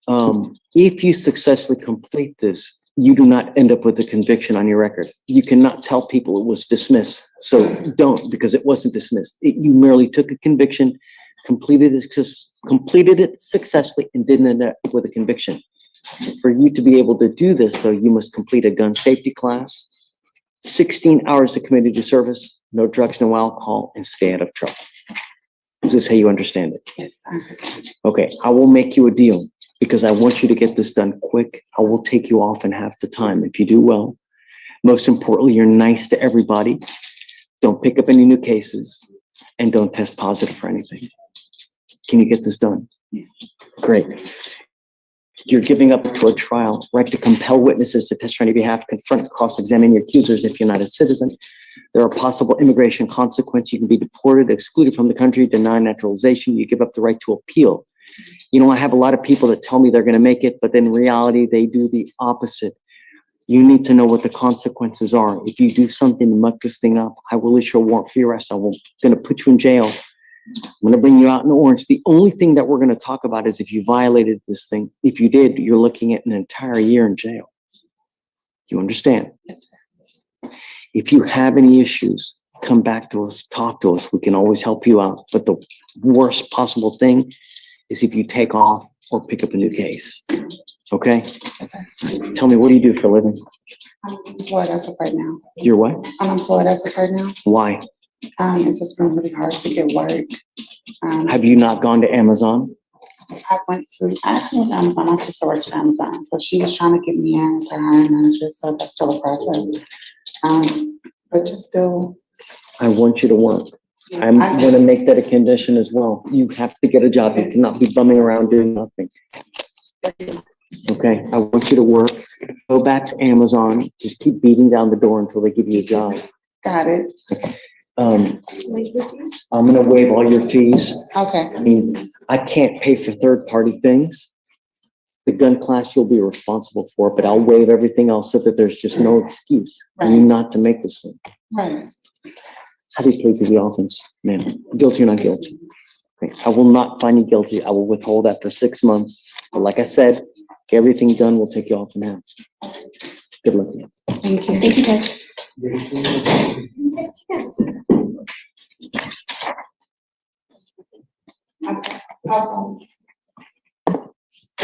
Speaker 14: if you successfully complete this, you do not end up with a conviction on your record. You cannot tell people it was dismissed. So don't, because it wasn't dismissed. You merely took a conviction, completed it successfully, and didn't end up with a conviction. For you to be able to do this, though, you must complete a gun safety class, 16 hours of community service, no drugs, no alcohol, and stay out of trouble. Is this how you understand it?
Speaker 5: Yes, I understand.
Speaker 14: Okay, I will make you a deal because I want you to get this done quick. I will take you off in half the time if you do well. Most importantly, you're nice to everybody. Don't pick up any new cases and don't test positive for anything. Can you get this done? Great. You're giving up to a trial, right to compel witnesses to testify on your behalf, confront, cross-examine your accusers if you're not a citizen. There are possible immigration consequences. You can be deported, excluded from the country, denied naturalization. You give up the right to appeal. You know, I have a lot of people that tell me they're going to make it, but then in reality, they do the opposite. You need to know what the consequences are. If you do something to muck this thing up, I will issue a warrant for your arrest. I'm going to put you in jail. I'm going to bring you out in orange. The only thing that we're going to talk about is if you violated this thing. If you did, you're looking at an entire year in jail. You understand?
Speaker 5: Yes, sir.
Speaker 14: If you have any issues, come back to us, talk to us. We can always help you out. But the worst possible thing is if you take off or pick up a new case. Okay? Tell me, what do you do for a living?
Speaker 5: I'm employed as of right now.
Speaker 14: You're what?
Speaker 5: I'm employed as of right now.
Speaker 14: Why?
Speaker 5: It's just been really hard to get work.
Speaker 14: Have you not gone to Amazon?
Speaker 5: I actually went to Amazon. My sister works for Amazon, so she was trying to get me in with her hiring manager, so that's still a process. But just still.
Speaker 14: I want you to work. I'm going to make that a condition as well. You have to get a job. You cannot be bumming around doing nothing. Okay, I want you to work. Go back to Amazon. Just keep beating down the door until they give you a job.
Speaker 5: Got it.
Speaker 14: I'm going to waive all your fees.
Speaker 5: Okay.
Speaker 14: I mean, I can't pay for third-party things. The gun class you'll be responsible for, but I'll waive everything else so that there's just no excuse for you not to make this thing.
Speaker 5: Right.
Speaker 14: How do you plead to the offense, man? Guilty or not guilty? Okay. I will not find you guilty. I will withhold after 6 months. But like I said, get everything done. We'll take you off in half. Good luck.
Speaker 5: Thank you.
Speaker 4: Thank you, Judge.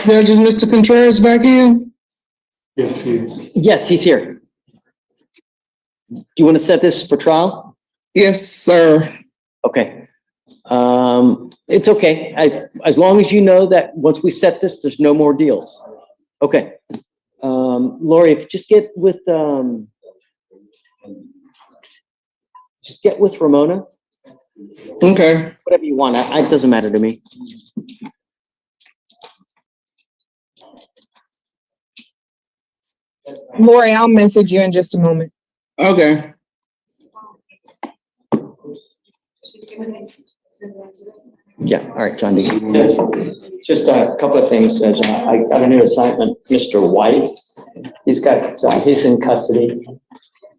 Speaker 22: Judge, is Mr. Contreras back in?
Speaker 21: Yes, he is.
Speaker 14: Yes, he's here. You want to set this for trial?
Speaker 22: Yes, sir.
Speaker 14: Okay. It's okay. As long as you know that once we set this, there's no more deals. Okay. Lori, if you just get with Ramona.
Speaker 22: Okay.
Speaker 14: Whatever you want. It doesn't matter to me.
Speaker 22: Lori, I'll message you in just a moment. Okay.
Speaker 14: Yeah. All right, John D.
Speaker 18: Just a couple of things, Judge. I got a new assignment, Mr. White. He's in custody.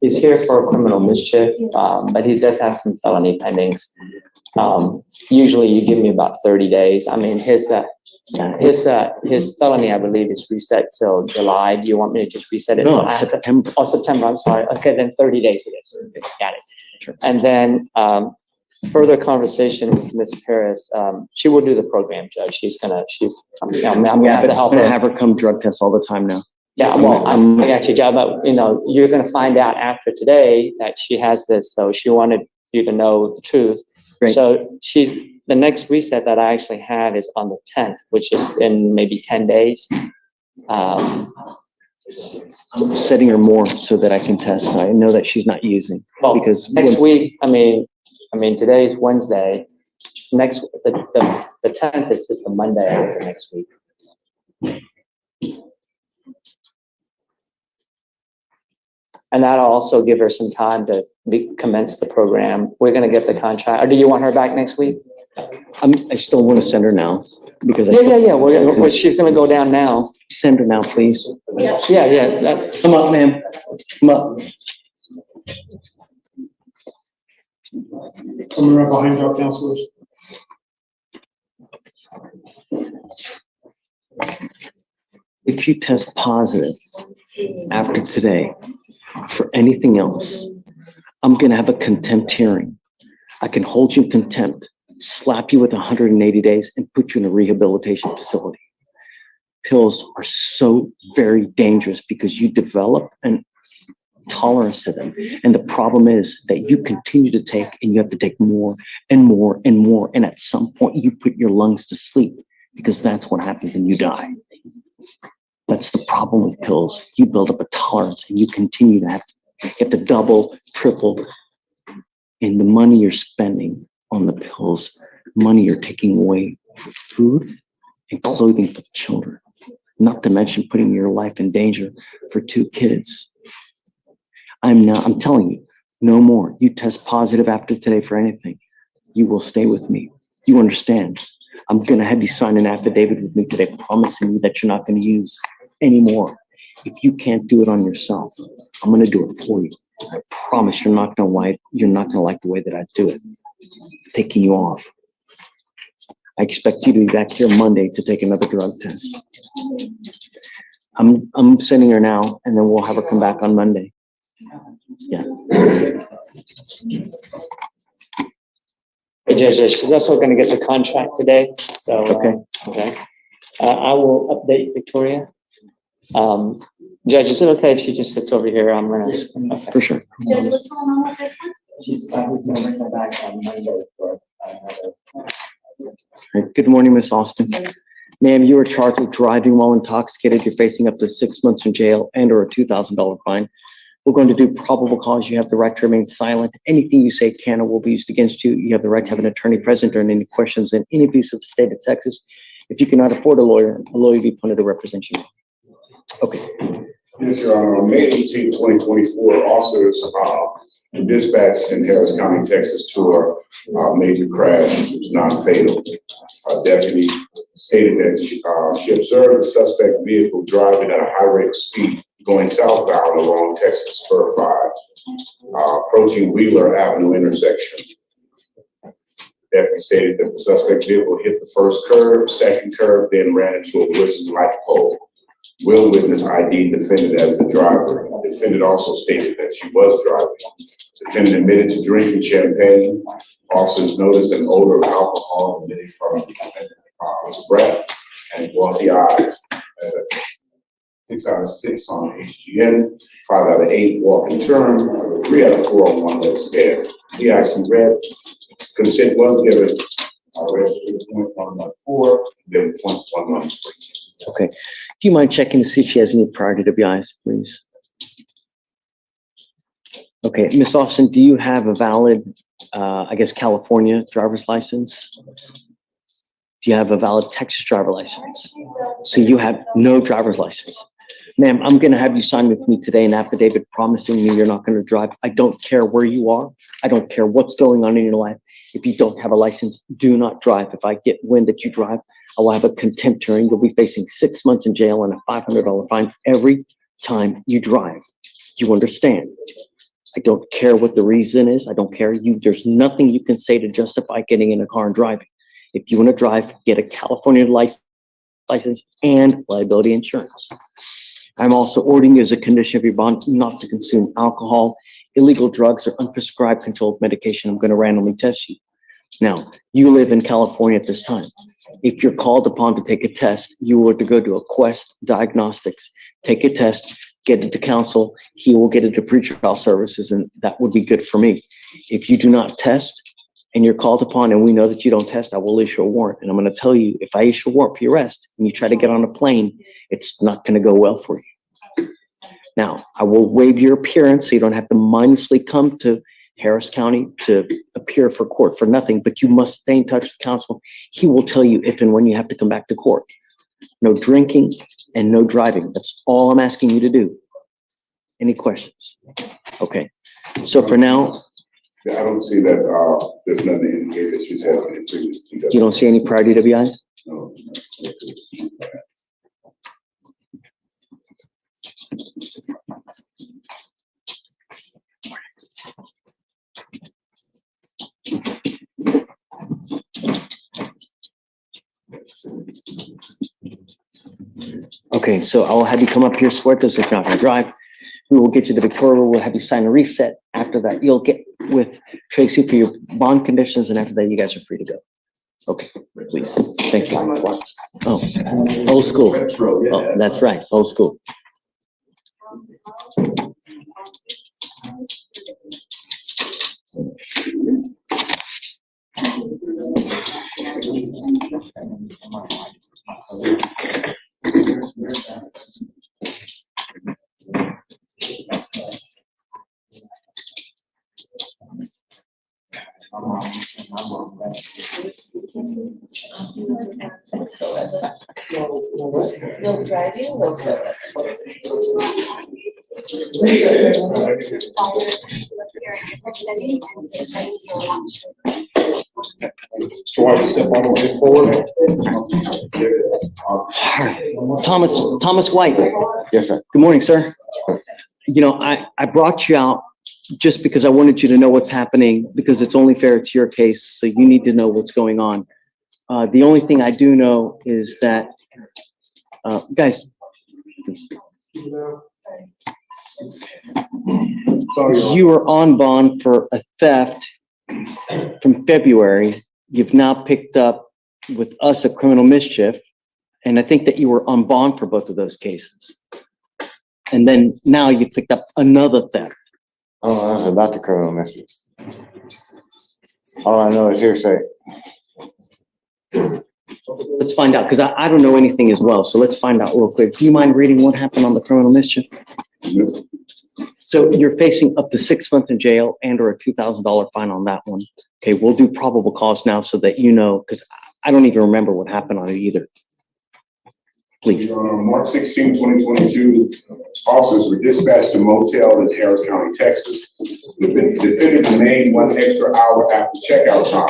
Speaker 18: He's here for criminal mischief, but he does have some felony pendings. Usually you give me about 30 days. I mean, his felony, I believe, is reset till July. Do you want me to just reset it?
Speaker 14: No, September.
Speaker 18: Oh, September, I'm sorry. Okay, then 30 days it is. Got it.
Speaker 14: Sure.
Speaker 18: And then further conversation with Ms. Paris. She will do the program, Judge. I'm gonna have to help her.
Speaker 14: Have her come drug test all the time now.
Speaker 18: Yeah, well, I got your job, but you're gonna find out after today that she has this, so she wanted you to know the truth.
Speaker 14: Great.
Speaker 18: So the next reset that I actually have is on the 10th, which is in maybe 10 days.
Speaker 14: Setting her more so that I can test. I know that she's not using
Speaker 18: Well,
Speaker 14: because
Speaker 18: next week, I mean, today is Wednesday. the 10th is just the Monday after next week. And that'll also give her some time to commence the program. We're gonna get the contract, or do you want her back next week?
Speaker 14: I still want to send her now because
Speaker 18: She's gonna go down now.
Speaker 14: Send her now, please.
Speaker 18: Yeah,
Speaker 14: Come up, ma'am. Come up.
Speaker 21: Coming right behind y'all, counselors.
Speaker 14: If you test positive after today for anything else, I'm going to have a contempt hearing. I can hold you in contempt, slap you with 180 days, and put you in a rehabilitation facility. Pills are so very dangerous because you develop an tolerance to them. And the problem is that you continue to take, and you have to take more and more and more. And at some point, you put your lungs to sleep because that's what happens and you die. That's the problem with pills. You build up a tolerance and you continue to have to double, triple in the money you're spending on the pills, money you're taking away for food and clothing for the children, not to mention putting your life in danger for 2 kids. I'm telling you, no more. You test positive after today for anything, you will stay with me. You understand? I'm going to have you sign an affidavit with me today, promising you that you're not going to use anymore. If you can't do it on yourself, I'm going to do it for you. I promise you're not going to like the way that I do it. Taking you off. I expect you to be back here Monday to take another drug test. I'm sending her now, and then we'll have her come back on Monday. Yeah.
Speaker 18: Hey, Judge, she's also gonna get the contract today, so. Okay. I will update Victoria. Judge, is it okay if she just sits over here? I'm gonna. Okay.
Speaker 14: For sure.
Speaker 4: Judge, what's going on with this one?
Speaker 18: She's gonna come back on Monday for
Speaker 14: Good morning, Miss Austin. Ma'am, you are charged with driving while intoxicated. You're facing up to 6 months in jail and/or a $2,000 fine. We're going to do probable cause. You have the right to remain silent. Anything you say can or will be used against you. You have the right to have an attorney present during any questions and any abuse of the state of Texas. If you cannot afford a lawyer will be appointed to represent you. Okay.
Speaker 2: Yes, Your Honor. On May 18, 2024, officers dispatched in Harris County, Texas, to a major crash. It was non-fatal. Deputy stated that she observed the suspect vehicle driving at a high rate of speed, going southbound along Texas Spur 5, approaching Wheeler Avenue intersection. Deputy stated that the suspect vehicle hit the first curb, second curb, then ran into a wooden light pole. Will witness ID defendant as the driver. Defendant also stated that she was driving. Defendant admitted to drinking champagne. Officers noticed an odor of alcohol emitting from the defendant's breath and glossy eyes. 6 out of 6 on HGN, 5 out of 8 walk and turn, 3 out of 4 on one leg stand. DIC read, consent was given. Registered 0.114, then 0.113.
Speaker 14: Okay. Do you mind checking to see if she has any prior DWIs, please? Okay, Miss Austin, do you have a valid, California driver's license? Do you have a valid Texas driver license? So you have no driver's license. Ma'am, I'm going to have you sign with me today an affidavit promising me you're not going to drive. I don't care where you are. I don't care what's going on in your life. If you don't have a license, do not drive. If I get wind that you drive, I will have a contempt hearing. You'll be facing 6 months in jail and a $500 fine every time you drive. You understand? I don't care what the reason is. I don't care. There's nothing you can say to justify getting in a car and driving. If you want to drive, get a California license and liability insurance. I'm also ordering you as a condition of your bond not to consume alcohol, illegal drugs, or unprescribed controlled medication. I'm going to randomly test you. Now, you live in California at this time. If you're called upon to take a test, you were to go to a Quest Diagnostics, take a test, get it to counsel. He will get it to pretrial services, and that would be good for me. If you do not test and you're called upon and we know that you don't test, I will issue a warrant. And I'm going to tell you, if I issue a warrant for your arrest and you try to get on a plane, it's not going to go well for you. Now, I will waive your appearance so you don't have to mindlessly come to Harris County to appear for court for nothing, but you must stay in touch with counsel. He will tell you if and when you have to come back to court. No drinking and no driving. That's all I'm asking you to do. Any questions? Okay. So for now,
Speaker 2: Yeah, I don't see that, there's nothing in here that she's had in previous.
Speaker 14: you don't see any prior DWIs?
Speaker 2: No.
Speaker 14: Okay, so I'll have you come up here, swear because if you're not gonna drive, we will get you to Victoria, we'll have you sign a reset. After that, you'll get with Tracy for your bond conditions, and after that, you guys are free to go. Okay, please, thank you. Oh, old school. Oh, that's right, old school.
Speaker 20: No driving, no.
Speaker 3: So I step all the way forward.
Speaker 14: Thomas White.
Speaker 16: Yes, sir.
Speaker 14: Good morning, sir. You know, I brought you out just because I wanted you to know what's happening, because it's only fair, it's your case, so you need to know what's going on. The only thing I do know is that, guys, please. You were on bond for a theft from February. You've now picked up with us a criminal mischief, and I think that you were on bond for both of those cases. And then now you picked up another theft.
Speaker 16: Oh, I was about to criminal mischief. All I know is hearsay.
Speaker 14: Let's find out, because I don't know anything as well, so let's find out real quick. Do you mind reading what happened on the criminal mischief? So you're facing up to 6 months in jail and or a $2,000 fine on that one. Okay, we'll do probable cause now so that you know, because I don't even remember what happened on it either. Please.
Speaker 2: On March 16, 2022, officers were dispatched to a motel in Harris County, Texas. The defendant remained 1 extra hour after checkout time.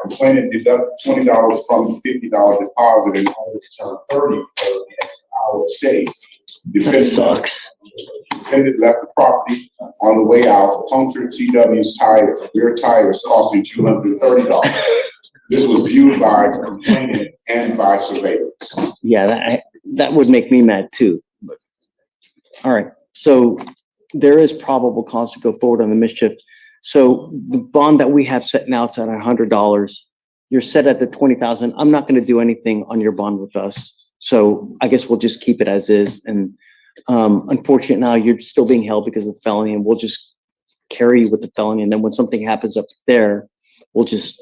Speaker 2: Complainant deducted $20 from the $50 deposit and only returned $30 for the extra hour stay.
Speaker 14: That sucks.
Speaker 2: Defendant left the property. On the way out, punctured CW's rear tires, costing $230. This was viewed by the complainant and by surveillance.
Speaker 14: Yeah, that would make me mad too. All right, so there is probable cause to go forward on the mischief. So the bond that we have set now, it's at $100. You're set at the $20,000. I'm not going to do anything on your bond with us. So I guess we'll just keep it as is. And unfortunately now you're still being held because of the felony, and we'll just carry you with the felony. And then when something happens up there, we'll just,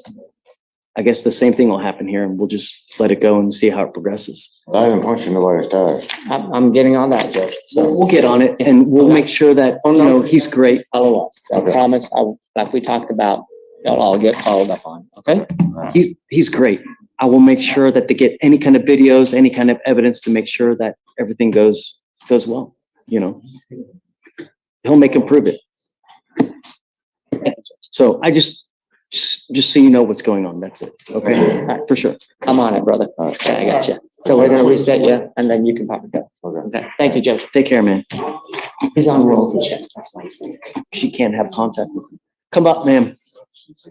Speaker 14: I guess the same thing will happen here, and we'll just let it go and see how it progresses.
Speaker 16: I haven't punched nobody's tires.
Speaker 18: I'm getting on that, Judge.
Speaker 14: So we'll get on it, and we'll make sure that, you know, he's great.
Speaker 18: I promise, like we talked about, that'll all get followed up on, okay?
Speaker 14: He's great. I will make sure that they get any kind of videos, any kind of evidence to make sure that everything goes well, you know. He'll make him prove it. So I just so you know what's going on, that's it, okay? All right, for sure.
Speaker 18: I'm on it, brother. Okay, I got you. So we're gonna reset you, and then you can pop it up. Okay, thank you, Judge.
Speaker 14: Take care, man.
Speaker 18: He's on royalty check, that's why he's saying.
Speaker 14: She can't have contact with him. Come up, ma'am. Do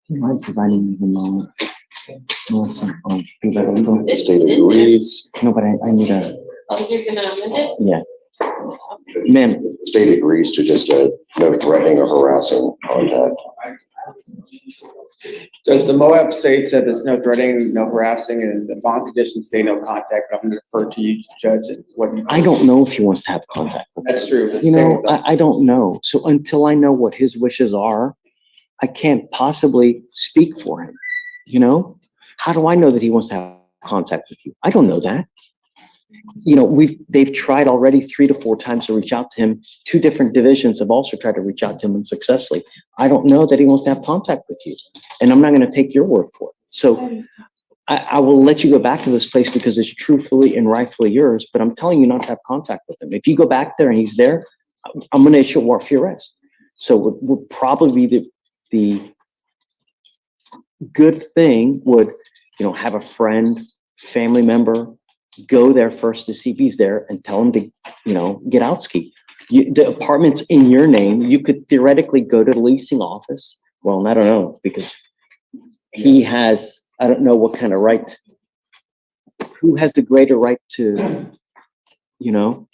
Speaker 14: you mind providing me the moment?
Speaker 7: State agrees.
Speaker 14: No, but I need a,
Speaker 20: Oh, you're gonna amend it?
Speaker 14: yeah. Ma'am.
Speaker 7: State agrees to just no threatening or harassing contact.
Speaker 9: Does the Moab state said there's no threatening, no harassing, and the bond conditions say no contact, but I'm gonna defer to you, Judge, and what you.
Speaker 14: I don't know if he wants to have contact with
Speaker 9: That's true.
Speaker 14: you know, I don't know. So until I know what his wishes are, I can't possibly speak for him, you know? How do I know that he wants to have contact with you? I don't know that. You know, they've tried already 3 to 4 times to reach out to him. 2 different divisions have also tried to reach out to him unsuccessfully. I don't know that he wants to have contact with you, and I'm not going to take your word for it. So I will let you go back to this place because it's truthfully and rightfully yours, but I'm telling you not to have contact with him. If you go back there and he's there, I'm going to issue a warrant for your arrest. So would probably be the good thing would, you know, have a friend, family member, go there first to see if he's there and tell him to, you know, get out ski. The apartment's in your name. You could theoretically go to the leasing office. Well, I don't know, because he has, I don't know what kind of right, who has the greater right to, you know,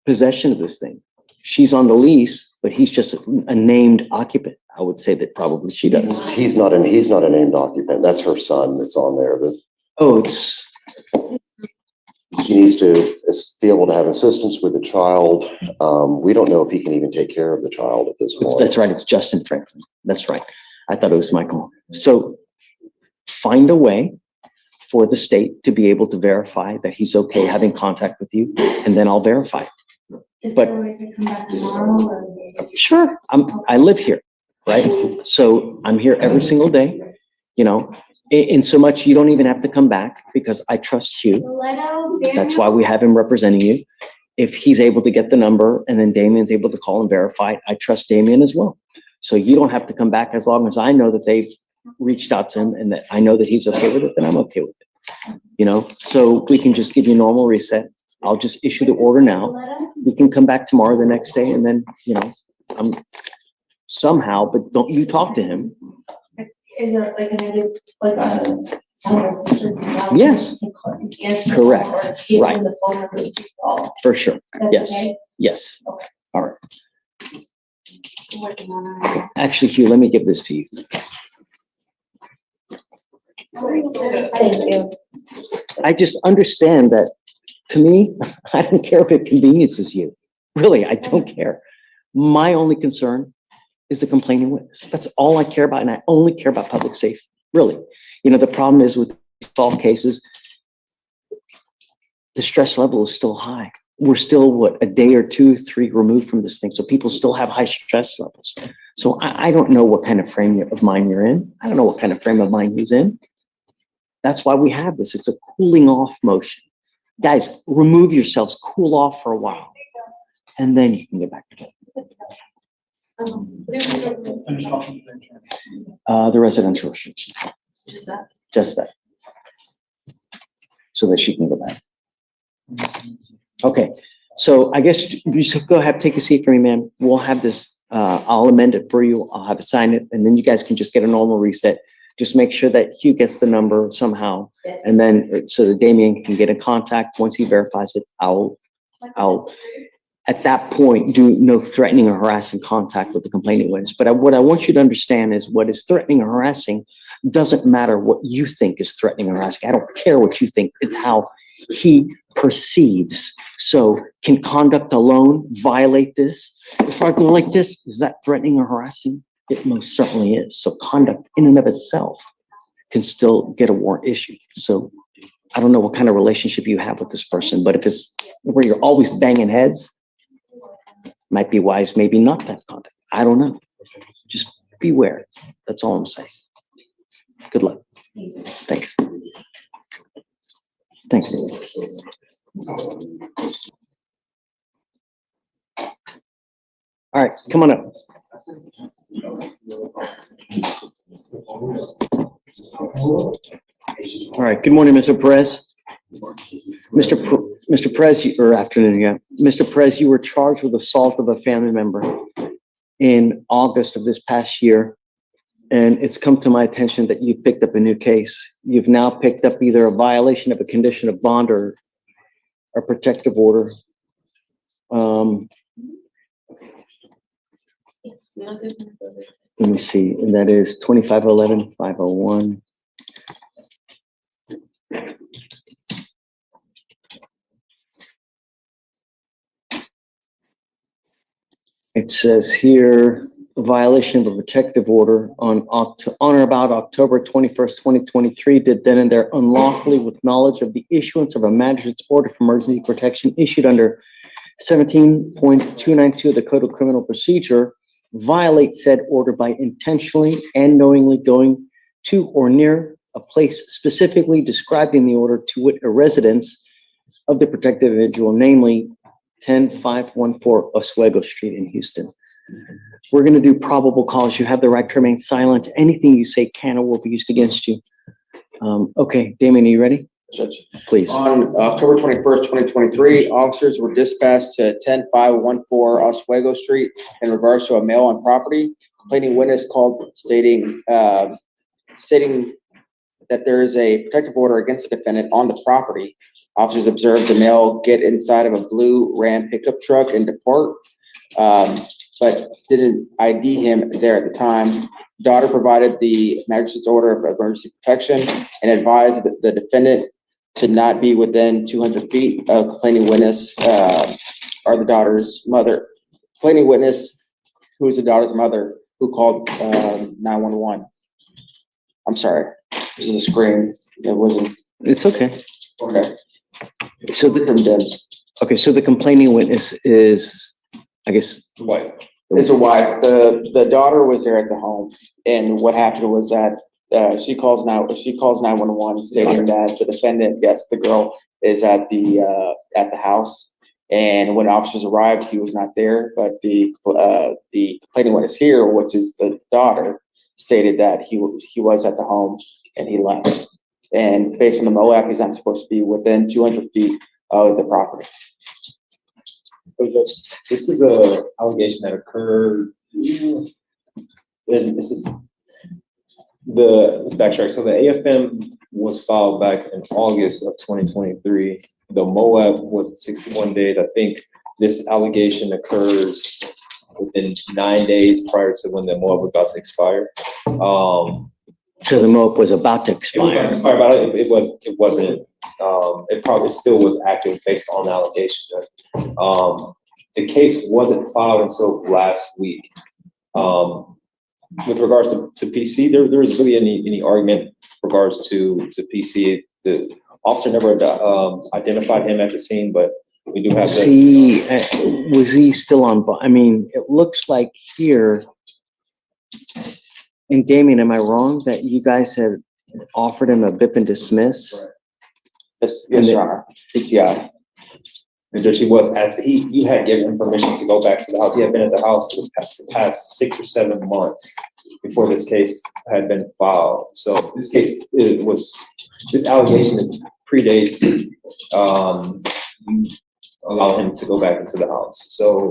Speaker 14: possession of this thing. She's on the lease, but he's just a named occupant. I would say that probably she does.
Speaker 7: He's not a named occupant. That's her son that's on there. He needs to be able to have assistance with the child. We don't know if he can even take care of the child at this point.
Speaker 14: That's right. It's Justin Franklin. That's right. I thought it was Michael. So find a way for the state to be able to verify that he's okay having contact with you, and then I'll verify.
Speaker 4: Is there a way to come back tomorrow?
Speaker 14: Sure. I live here, right? So I'm here every single day, you know, in so much you don't even have to come back because I trust you. That's why we have him representing you. If he's able to get the number and then Damien's able to call and verify, I trust Damien as well. So you don't have to come back as long as I know that they've reached out to him and that I know that he's okay with it, then I'm okay with it. You know, so we can just give you a normal reset. I'll just issue the order now. We can come back tomorrow, the next day, and then, you know, somehow, but don't you talk to him.
Speaker 4: Is there like an edit, like a?
Speaker 14: Yes. Correct. Right. For sure. Yes. Yes. All right. Actually, Hugh, let me give this to you.
Speaker 4: Thank you.
Speaker 14: I just understand that, to me, I don't care if it conveniences you. Really, I don't care. My only concern is the complaining witness. That's all I care about, and I only care about public safety, really. You know, the problem is with assault cases, the stress level is still high. We're still, what, a day or 2, 3 removed from this thing, so people still have high stress levels. So I don't know what kind of frame of mind you're in. I don't know what kind of frame of mind he's in. That's why we have this. It's a cooling off motion. Guys, remove yourselves, cool off for a while, and then you can get back to it. The residential restriction. Just that. So that she can go back. Okay, so I guess you should go ahead, take a seat for me, ma'am. We'll have this, I'll amend it for you. I'll have it sign it, and then you guys can just get a normal reset. Just make sure that Hugh gets the number somehow, and then so that Damien can get in contact. Once he verifies it, I'll at that point do no threatening or harassing contact with the complaining witness. But what I want you to understand is what is threatening or harassing doesn't matter what you think is threatening or harassing. I don't care what you think. It's how he perceives. So can conduct alone violate this? If I go like this, is that threatening or harassing? It most certainly is. So conduct in and of itself can still get a warrant issued. So I don't know what kind of relationship you have with this person, but if it's where you're always banging heads, might be wise, maybe not that conduct. I don't know. Just beware. That's all I'm saying. Good luck. Thanks. Thanks, David. All right, come on up. All right, good morning, Mr. Perez. Mr. Perez, or afternoon, yeah. Mr. Perez, you were charged with assault of a family member in August of this past year, and it's come to my attention that you picked up a new case. You've now picked up either a violation of a condition of bond or a protective order. Let me see, and that is 2511, 501. It says here, violation of a protective order on or about October 21st, 2023, did then and there unlawfully with knowledge of the issuance of a magistrate's order for emergency protection issued under 17.292 of the Code of Criminal Procedure, violate said order by intentionally and knowingly going to or near a place specifically described in the order, to wit, a residence of the protected individual, namely 10514 Oswego Street in Houston. We're going to do probable cause. You have the right to remain silent. Anything you say can or will be used against you. Okay, Damien, are you ready?
Speaker 9: Judge.
Speaker 14: Please.
Speaker 9: On October 21st, 2023, officers were dispatched to 10514 Oswego Street in regards to a male on property. Complaining witness called stating that there is a protective order against the defendant on the property. Officers observed the male get inside of a blue Ram pickup truck and depart, but didn't ID him there at the time. Daughter provided the magistrate's order of emergency protection and advised the defendant to not be within 200 feet of complaining witness or the daughter's mother. Complaining witness, who is the daughter's mother, who called 911. I'm sorry, this is a screen. It wasn't.
Speaker 14: It's okay.
Speaker 9: Okay.
Speaker 14: So the complaining witness is, I guess,
Speaker 9: Wife. It's a wife. The daughter was there at the home, and what happened was that she calls 911 stating that the defendant, yes, the girl, is at the house. And when officers arrived, he was not there. But the complaining witness here, which is the daughter, stated that he was at the home and he left. And based on the MOAP, he's not supposed to be within 200 feet of the property.
Speaker 8: This is a allegation that occurred, and let's backtrack. So the AFM was filed back in August of 2023. The MOAB was 61 days. I think this allegation occurs within 9 days prior to when the MOAB was about to expire.
Speaker 14: So the MOAB was about to expire.
Speaker 8: It wasn't. It probably still was active based on the allegation. The case wasn't filed until last week. With regards to PC, there isn't really any argument in regards to PC. The officer never identified him at the scene, but we do have.
Speaker 14: Was he still on? I mean, it looks like here. And Damien, am I wrong that you guys had offered him a BIP and dismiss?
Speaker 9: Yes, Your Honor. PTI.
Speaker 8: And she was you had given him permission to go back to the house. He had been at the house for the past 6 or 7 months before this case had been filed. So this allegation predates allow him to go back into the house. So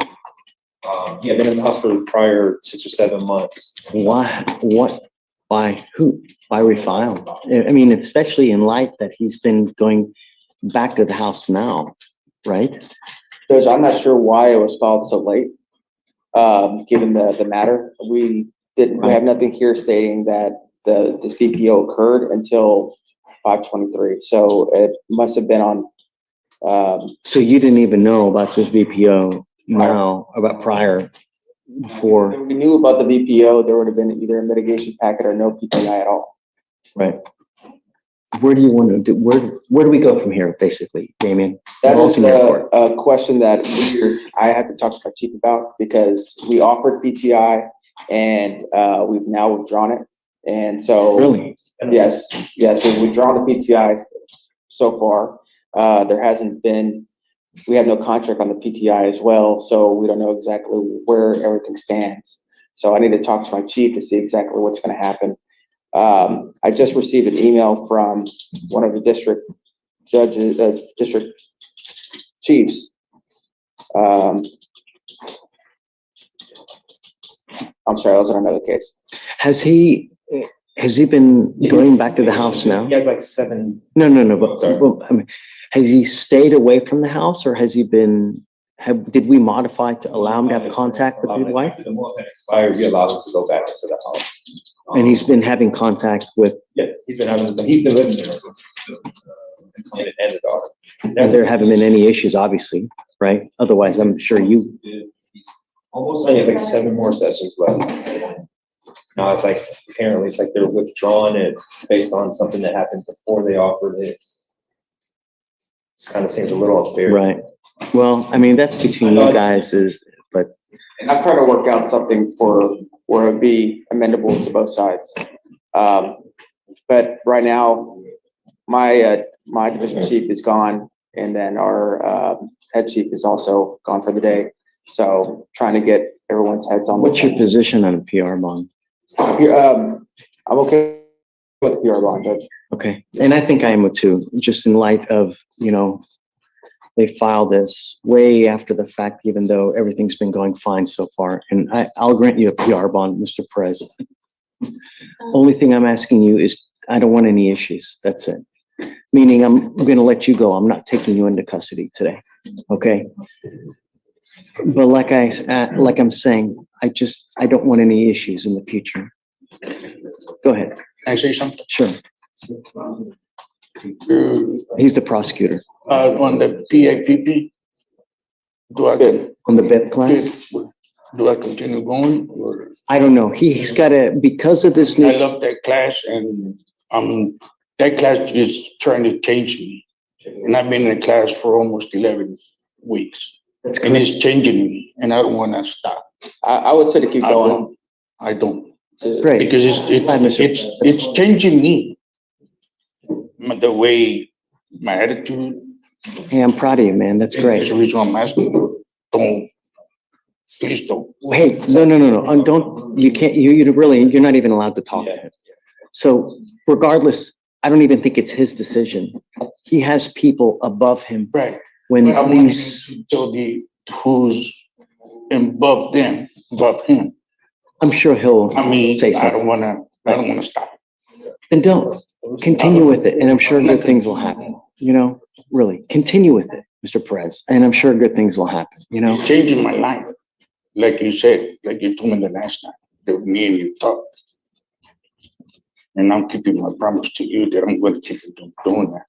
Speaker 8: he had been in the house for prior 6 or 7 months.
Speaker 14: Why? What? Why? Who? Why refile? I mean, especially in light that he's been going back to the house now, right?
Speaker 9: Judge, I'm not sure why it was filed so late, given the matter. We have nothing here stating that this VPO occurred until 5/23. So it must have been on.
Speaker 14: So you didn't even know about this VPO now, about prior, before?
Speaker 9: If we knew about the VPO, there would have been either a mitigation packet or no PTI at all.
Speaker 14: Right. Where do you want to do? Where do we go from here, basically, Damien?
Speaker 9: That is a question that I have to talk to my chief about, because we offered PTI and we've now withdrawn it. And so,
Speaker 14: really,
Speaker 9: yes, we've withdrawn the PTI so far. There hasn't been. We have no contract on the PTI as well, so we don't know exactly where everything stands. So I need to talk to my chief to see exactly what's going to happen. I just received an email from one of the district judges, district chiefs. I'm sorry, that was in another case.
Speaker 14: Has he been going back to the house now?
Speaker 8: He has like 7.
Speaker 14: No. But I mean, has he stayed away from the house, or has he been? Did we modify to allow him to have contact with his wife?
Speaker 8: The more that expired, we allowed him to go back into the house.
Speaker 14: And he's been having contact with.
Speaker 8: Yeah, he's been living there and the daughter.
Speaker 14: And there haven't been any issues, obviously, right? Otherwise, I'm sure you.
Speaker 8: almost like it's like 7 more sessions left. Now it's like, apparently it's like they're withdrawing it based on something that happened before they offered it. It kind of seems a little unfair.
Speaker 14: Right. Well, I mean, that's between you guys but.
Speaker 9: And I'm trying to work out something where it'd be amendable to both sides. But right now, my division chief is gone, and then our head chief is also gone for the day. So trying to get everyone's heads on.
Speaker 14: What's your position on a PR bond?
Speaker 9: I'm okay with the PR bond, Judge.
Speaker 14: Okay, and I think I am too, just in light of, they filed this way after the fact, even though everything's been going fine so far. And I'll grant you a PR bond, Mr. Perez. Only thing I'm asking you is, I don't want any issues. That's it. Meaning I'm going to let you go. I'm not taking you into custody today. Okay. But like I'm saying, I don't want any issues in the future. Go ahead.
Speaker 6: Can I say something?
Speaker 14: Sure. He's the prosecutor.
Speaker 6: On the PIPP,
Speaker 14: on the bed class?
Speaker 6: Do I continue going or?
Speaker 14: I don't know. He's got to, because of this new.
Speaker 6: I love that class, and that class is trying to change me. And I've been in the class for almost 11 weeks. And it's changing me, and I don't want to stop.
Speaker 9: I would say to keep going.
Speaker 6: I don't.
Speaker 14: Great.
Speaker 6: Because it's changing me. The way, my attitude.
Speaker 14: Hey, I'm proud of you, man. That's great.
Speaker 6: That's the reason I'm asking you. Please don't.
Speaker 14: Hey, no. Don't, you can't, you're not even allowed to talk to him. So regardless, I don't even think it's his decision. He has people above him.
Speaker 6: Right.
Speaker 14: When
Speaker 6: I want
Speaker 14: these.
Speaker 6: to tell who's above them, above him.
Speaker 14: I'm sure he'll say something.
Speaker 6: I don't want to stop.
Speaker 14: Then don't. Continue with it, and I'm sure good things will happen. Really, continue with it, Mr. Perez, and I'm sure good things will happen.
Speaker 6: It's changing my life, like you said, like you told me the last time that me and you talked, and I'm keeping my promise to you that I'm going to keep doing that.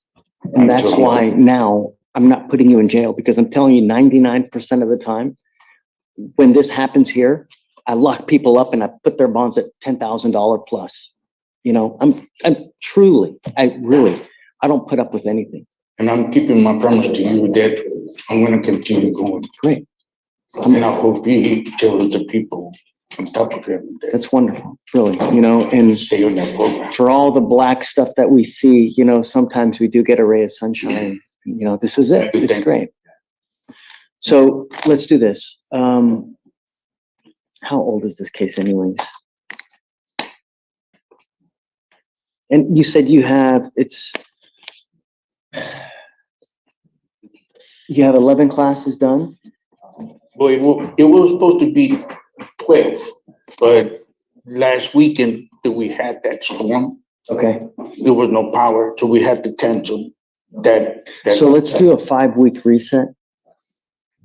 Speaker 14: And that's why now I'm not putting you in jail, because I'm telling you 99% of the time when this happens here, I lock people up and I put their bonds at $10,000 plus. I don't put up with anything.
Speaker 6: And I'm keeping my promise to you that I'm going to continue going.
Speaker 14: Great.
Speaker 6: And I hope he tells the people on top of him.
Speaker 14: That's wonderful, really, and
Speaker 6: stay on that program.
Speaker 14: For all the black stuff that we see, sometimes we do get a ray of sunshine. This is it. It's great. So let's do this. How old is this case anyways? And you said you have 11 classes done?
Speaker 6: Well, it was supposed to be 12, but last weekend that we had that storm.
Speaker 14: Okay.
Speaker 6: There was no power, so we had to cancel that.
Speaker 14: So let's do a 5-week reset.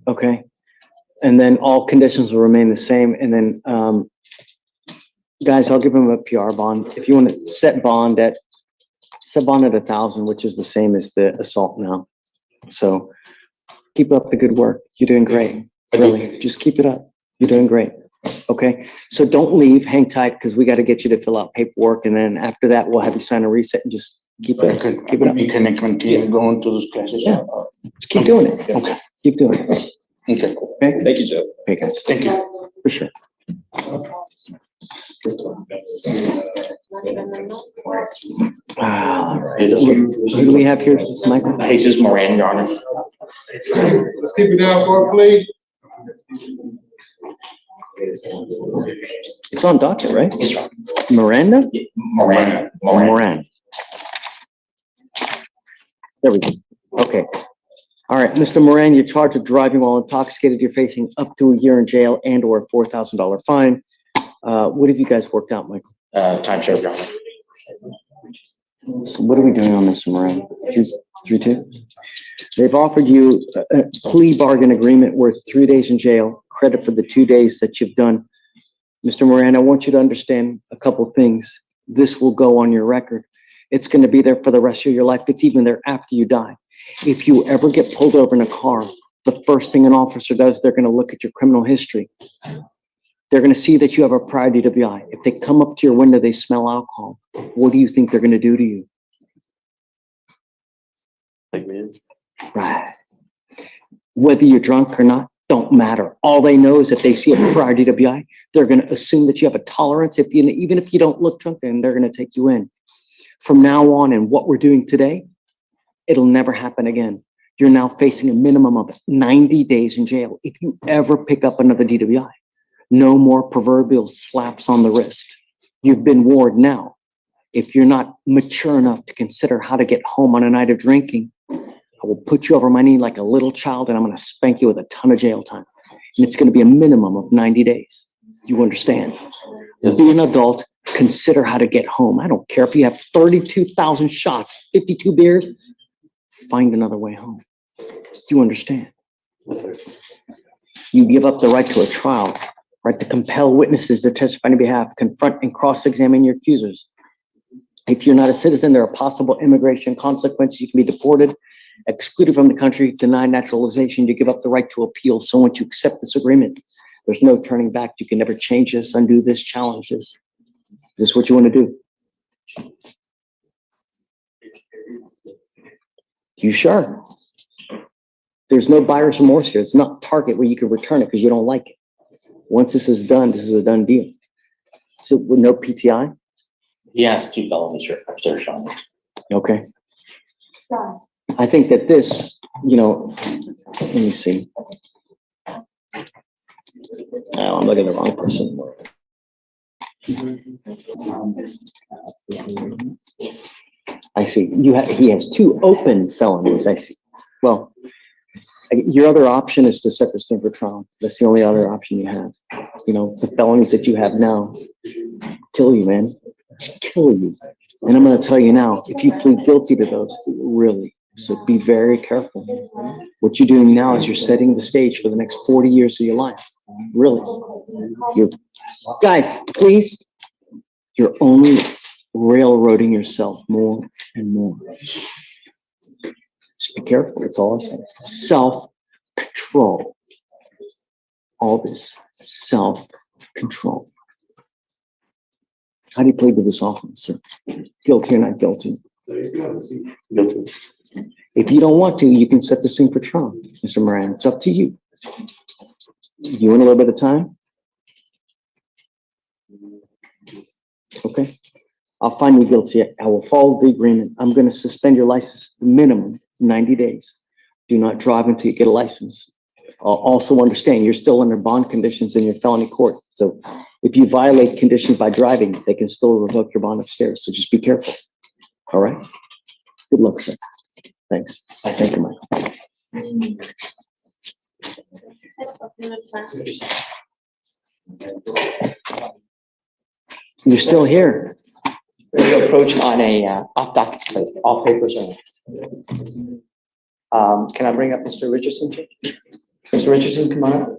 Speaker 14: Okay. And then all conditions will remain the same. And then, guys, I'll give him a PR bond. If you want to set bond at 1,000, which is the same as the assault now. So keep up the good work. You're doing great. Really, just keep it up. You're doing great. Okay. So don't leave, hang tight, because we got to get you to fill out paperwork. And then after that, we'll have you sign a reset and just keep it up.
Speaker 6: You can continue going to those classes.
Speaker 14: Yeah. Just keep doing it.
Speaker 6: Okay.
Speaker 14: Keep doing it.
Speaker 6: Okay.
Speaker 8: Thank you, Joe.
Speaker 14: Okay, guys.
Speaker 6: Thank you.
Speaker 14: For sure. Who do we have here, Michael?
Speaker 11: Jesus Moran, Your Honor.
Speaker 2: Let's keep it down for a plea.
Speaker 14: It's on docket, right?
Speaker 11: Yes, sir.
Speaker 14: Miranda?
Speaker 11: Moran.
Speaker 14: Moran. There we go. Okay. All right, Mr. Moran, you're charged with driving while intoxicated. You're facing up to a year in jail and or a $4,000 fine. What have you guys worked out, Michael?
Speaker 11: Time served, Your Honor.
Speaker 14: So what are we doing on Mr. Moran? 3-2? They've offered you a plea bargain agreement worth 3 days in jail, credit for the 2 days that you've done. Mr. Moran, I want you to understand a couple things. This will go on your record. It's going to be there for the rest of your life. It's even there after you die. If you ever get pulled over in a car the first thing an officer does, they're gonna look at your criminal history. They're gonna see that you have a prior DWI. If they come up to your window, they smell alcohol, what do you think they're gonna do to you? Right. Whether you're drunk or not, don't matter. All they know is if they see a prior DWI, they're gonna assume that you have a tolerance. Even if you don't look drunk, then they're gonna take you in. From now on, and what we're doing today, it'll never happen again. You're now facing a minimum of 90 days in jail if you ever pick up another DWI. No more proverbial slaps on the wrist. You've been warned now. If you're not mature enough to consider how to get home on a night of drinking, I will put you over my knee like a little child and I'm going to spank you with a ton of jail time. And it's going to be a minimum of 90 days. You understand? Be an adult, consider how to get home. I don't care if you have 32,000 shots, 52 beers, find another way home. Do you understand? Yes, sir. You give up the right to a trial, right to compel witnesses to testify on your behalf, confront and cross-examine your accusers. If you're not a citizen, there are possible immigration consequences. You can be deported, excluded from the country, denied naturalization. You give up the right to appeal. So once you accept this agreement, there's no turning back. You can never change this, undo this, challenge this. Is this what you want to do? You sure? There's no buyer's remorse here. It's not Target where you can return it because you don't like it. Once this is done, this is a done deal. So with no PTI?
Speaker 11: He has 2 felonies, sir, Sean.
Speaker 14: Okay. I think that this, let me see. Oh, I'm looking at the wrong person. I see. He has 2 open felonies. I see. Well, your other option is to set this thing for trial. That's the only other option you have. The felonies that you have now kill you, man. Kill you. And I'm going to tell you now, if you plead guilty to those, really, so be very careful. What you're doing now is you're setting the stage for the next 40 years of your life. Really. Guys, please, you're only railroading yourself more and more. Just be careful. That's all I'm saying. Self-control. All this self-control. How do you plead to this offense, sir? Guilty or not guilty? Guilty. If you don't want to, you can set this thing for trial, Mr. Moran. It's up to you. You want a little bit of time? Okay. I'll find you guilty. I will follow the agreement. I'm going to suspend your license minimum 90 days. Do not drive until you get a license. I'll also understand you're still under bond conditions in your felony court. So if you violate conditions by driving, they can still revoke your bond upstairs. So just be careful. All right. Good luck, sir. Thanks. Thank you, Mike. You're still here.
Speaker 18: We'll approach on a off docket plate, all papers only. Can I bring up Mr. Richardson? Mr. Richardson, come on up.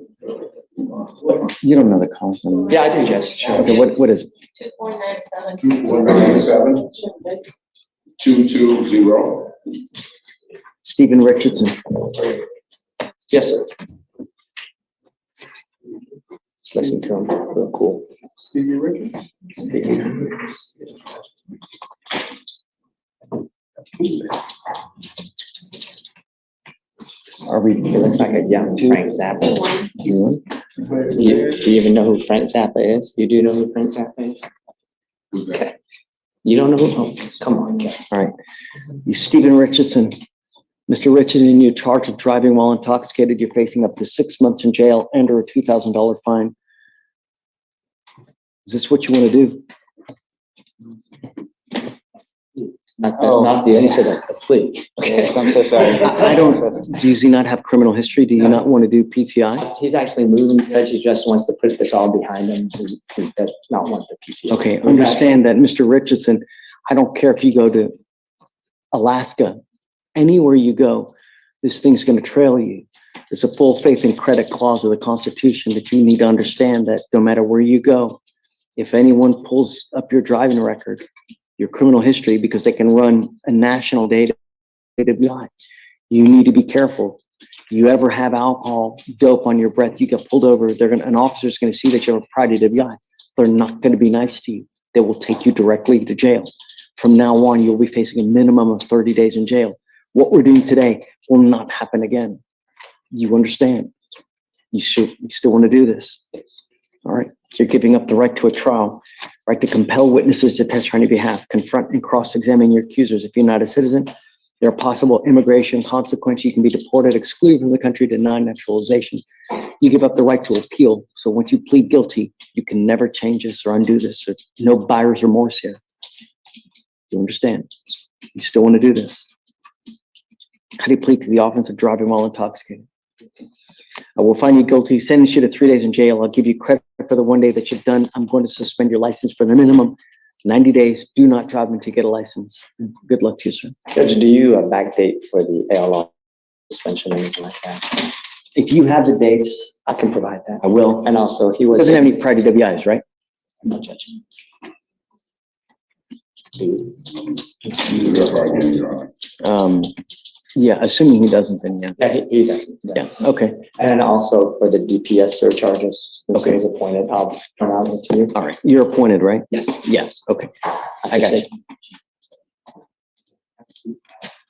Speaker 14: You don't know the constant.
Speaker 18: Yeah, I do, yes. Sure.
Speaker 14: Okay, what is it?
Speaker 2: 2497. 220.
Speaker 14: Stephen Richardson.
Speaker 18: Yes, sir.
Speaker 14: Let's listen to him. Real cool.
Speaker 2: Stevie Richards.
Speaker 14: Are we?
Speaker 18: He looks like a young Frank Zappa. Do you even know who Frank Zappa is? You do know who Frank Zappa is? Okay. You don't know who? Oh, come on. Okay.
Speaker 14: All right. You, Stephen Richardson. Mr. Richardson, you're charged with driving while intoxicated. You're facing up to 6 months in jail and or a $2,000 fine. Is this what you want to do?
Speaker 18: Not the incident, the plea.
Speaker 14: Yes, I'm so sorry. I don't, do you not have criminal history? Do you not want to do PTI?
Speaker 18: He's actually moving because he just wants to put this all behind him. He does not want the PTI.
Speaker 14: Okay, understand that, Mr. Richardson, I don't care if you go to Alaska, anywhere you go, this thing's going to trail you. There's a full faith and credit clause of the Constitution that you need to understand that no matter where you go, if anyone pulls up your driving record, your criminal history, because they can run a national data, you need to be careful You ever have alcohol, dope on your breath, you get pulled over, an officer's gonna see that you have a prior DWI. They're not gonna be nice to you. They will take you directly to jail. From now on, you'll be facing a minimum of 30 days in jail. What we're doing today will not happen again. You understand? You still want to do this? All right. You're giving up the right to a trial, right to compel witnesses to testify on your behalf, confront and cross-examine your accusers. If you're not a citizen, there are possible immigration consequences. You can be deported, excluded from the country, denied naturalization. You give up the right to appeal. So once you plead guilty, you can never change this or undo this. So no buyer's remorse here. You understand? You still want to do this? How do you plead to the offense of driving while intoxicated? I will find you guilty, sentence you to 3 days in jail. I'll give you credit for the 1 day that you've done. I'm going to suspend your license for the minimum 90 days. Do not drive until you get a license. Good luck to you, sir.
Speaker 18: Judge, do you backdate for the ALR suspension or anything like that?
Speaker 14: If you have the dates,
Speaker 18: I can provide that.
Speaker 14: I will.
Speaker 18: And also, he was.
Speaker 14: Doesn't have any prior DWIs, right?
Speaker 18: No, Judge.
Speaker 14: Yeah, assuming he doesn't, then yeah.
Speaker 18: Yeah, he doesn't.
Speaker 14: Yeah, okay.
Speaker 18: And also for the DPS surcharges, since he was appointed, I'll turn out to you.
Speaker 14: All right, you're appointed, right?
Speaker 18: Yes.
Speaker 14: Yes, okay. I got you.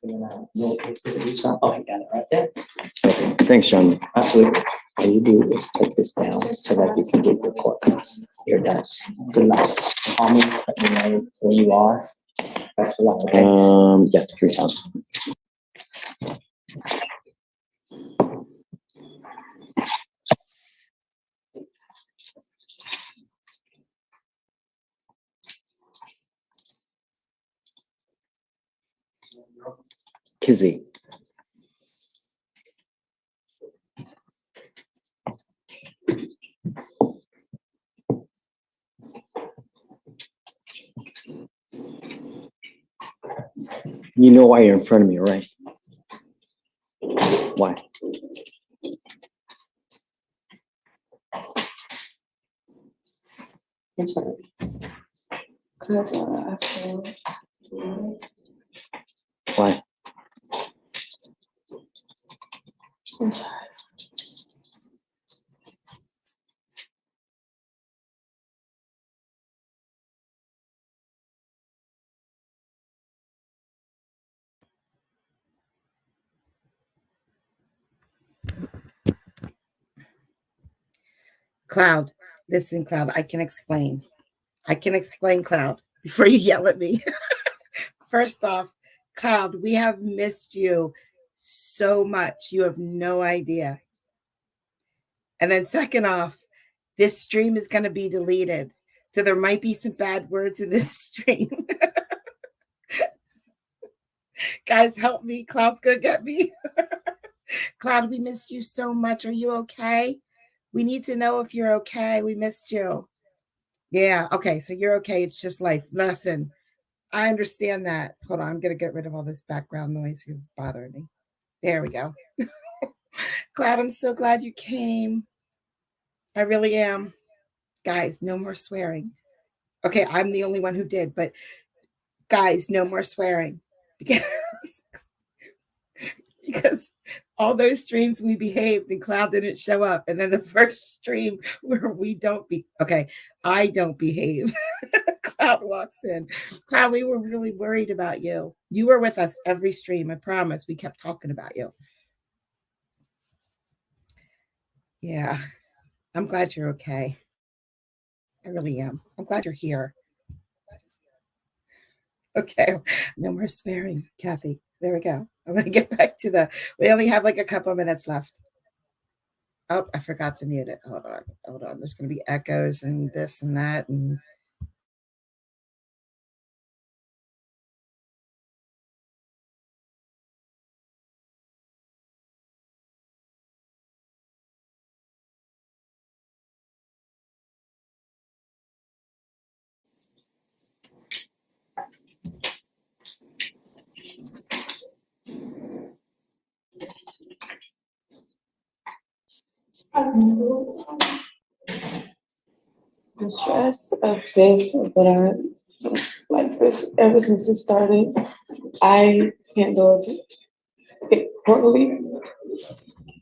Speaker 18: Oh, I got it right there.
Speaker 14: Okay, thanks, John.
Speaker 18: Absolutely. All you do is take this down so that you can get your court costs. You're done. Good luck. Call me, let me know where you are. Best of luck, okay?
Speaker 14: Yeah, 3 times. Kizzy. You know why you're in front of me, right? Why?
Speaker 10: I'm sorry. Cause I feel.
Speaker 14: Why?
Speaker 10: I'm sorry.
Speaker 1: Cloud, listen, Cloud, I can explain. Cloud, before you yell at me. First off, Cloud, we have missed you so much. You have no idea. And then second off, this stream is going to be deleted. So there might be some bad words in this stream. Guys, help me. Cloud's going to get me. Cloud, we missed you so much. Are you okay? We need to know if you're okay. We missed you. Yeah, okay, so you're okay. It's just life. Listen, I understand that. Hold on, I'm going to get rid of all this background noise because it's bothering me. There we go. Cloud, I'm so glad you came. I really am. Guys, no more swearing. Okay, I'm the only one who did, but guys, no more swearing. Because all those streams we behaved and Cloud didn't show up. And then the first stream where I don't behave. Cloud walks in. Cloud, we were really worried about you. You were with us every stream, I promise. We kept talking about you. Yeah, I'm glad you're okay. I really am. I'm glad you're here. Okay, no more swearing, Kathy. There we go. I'm going to get back to we only have like a couple minutes left. Oh, I forgot to mute it. Hold on. There's going to be echoes and this and that. And
Speaker 10: The stress of this, but I like this ever since it started. I handled it poorly.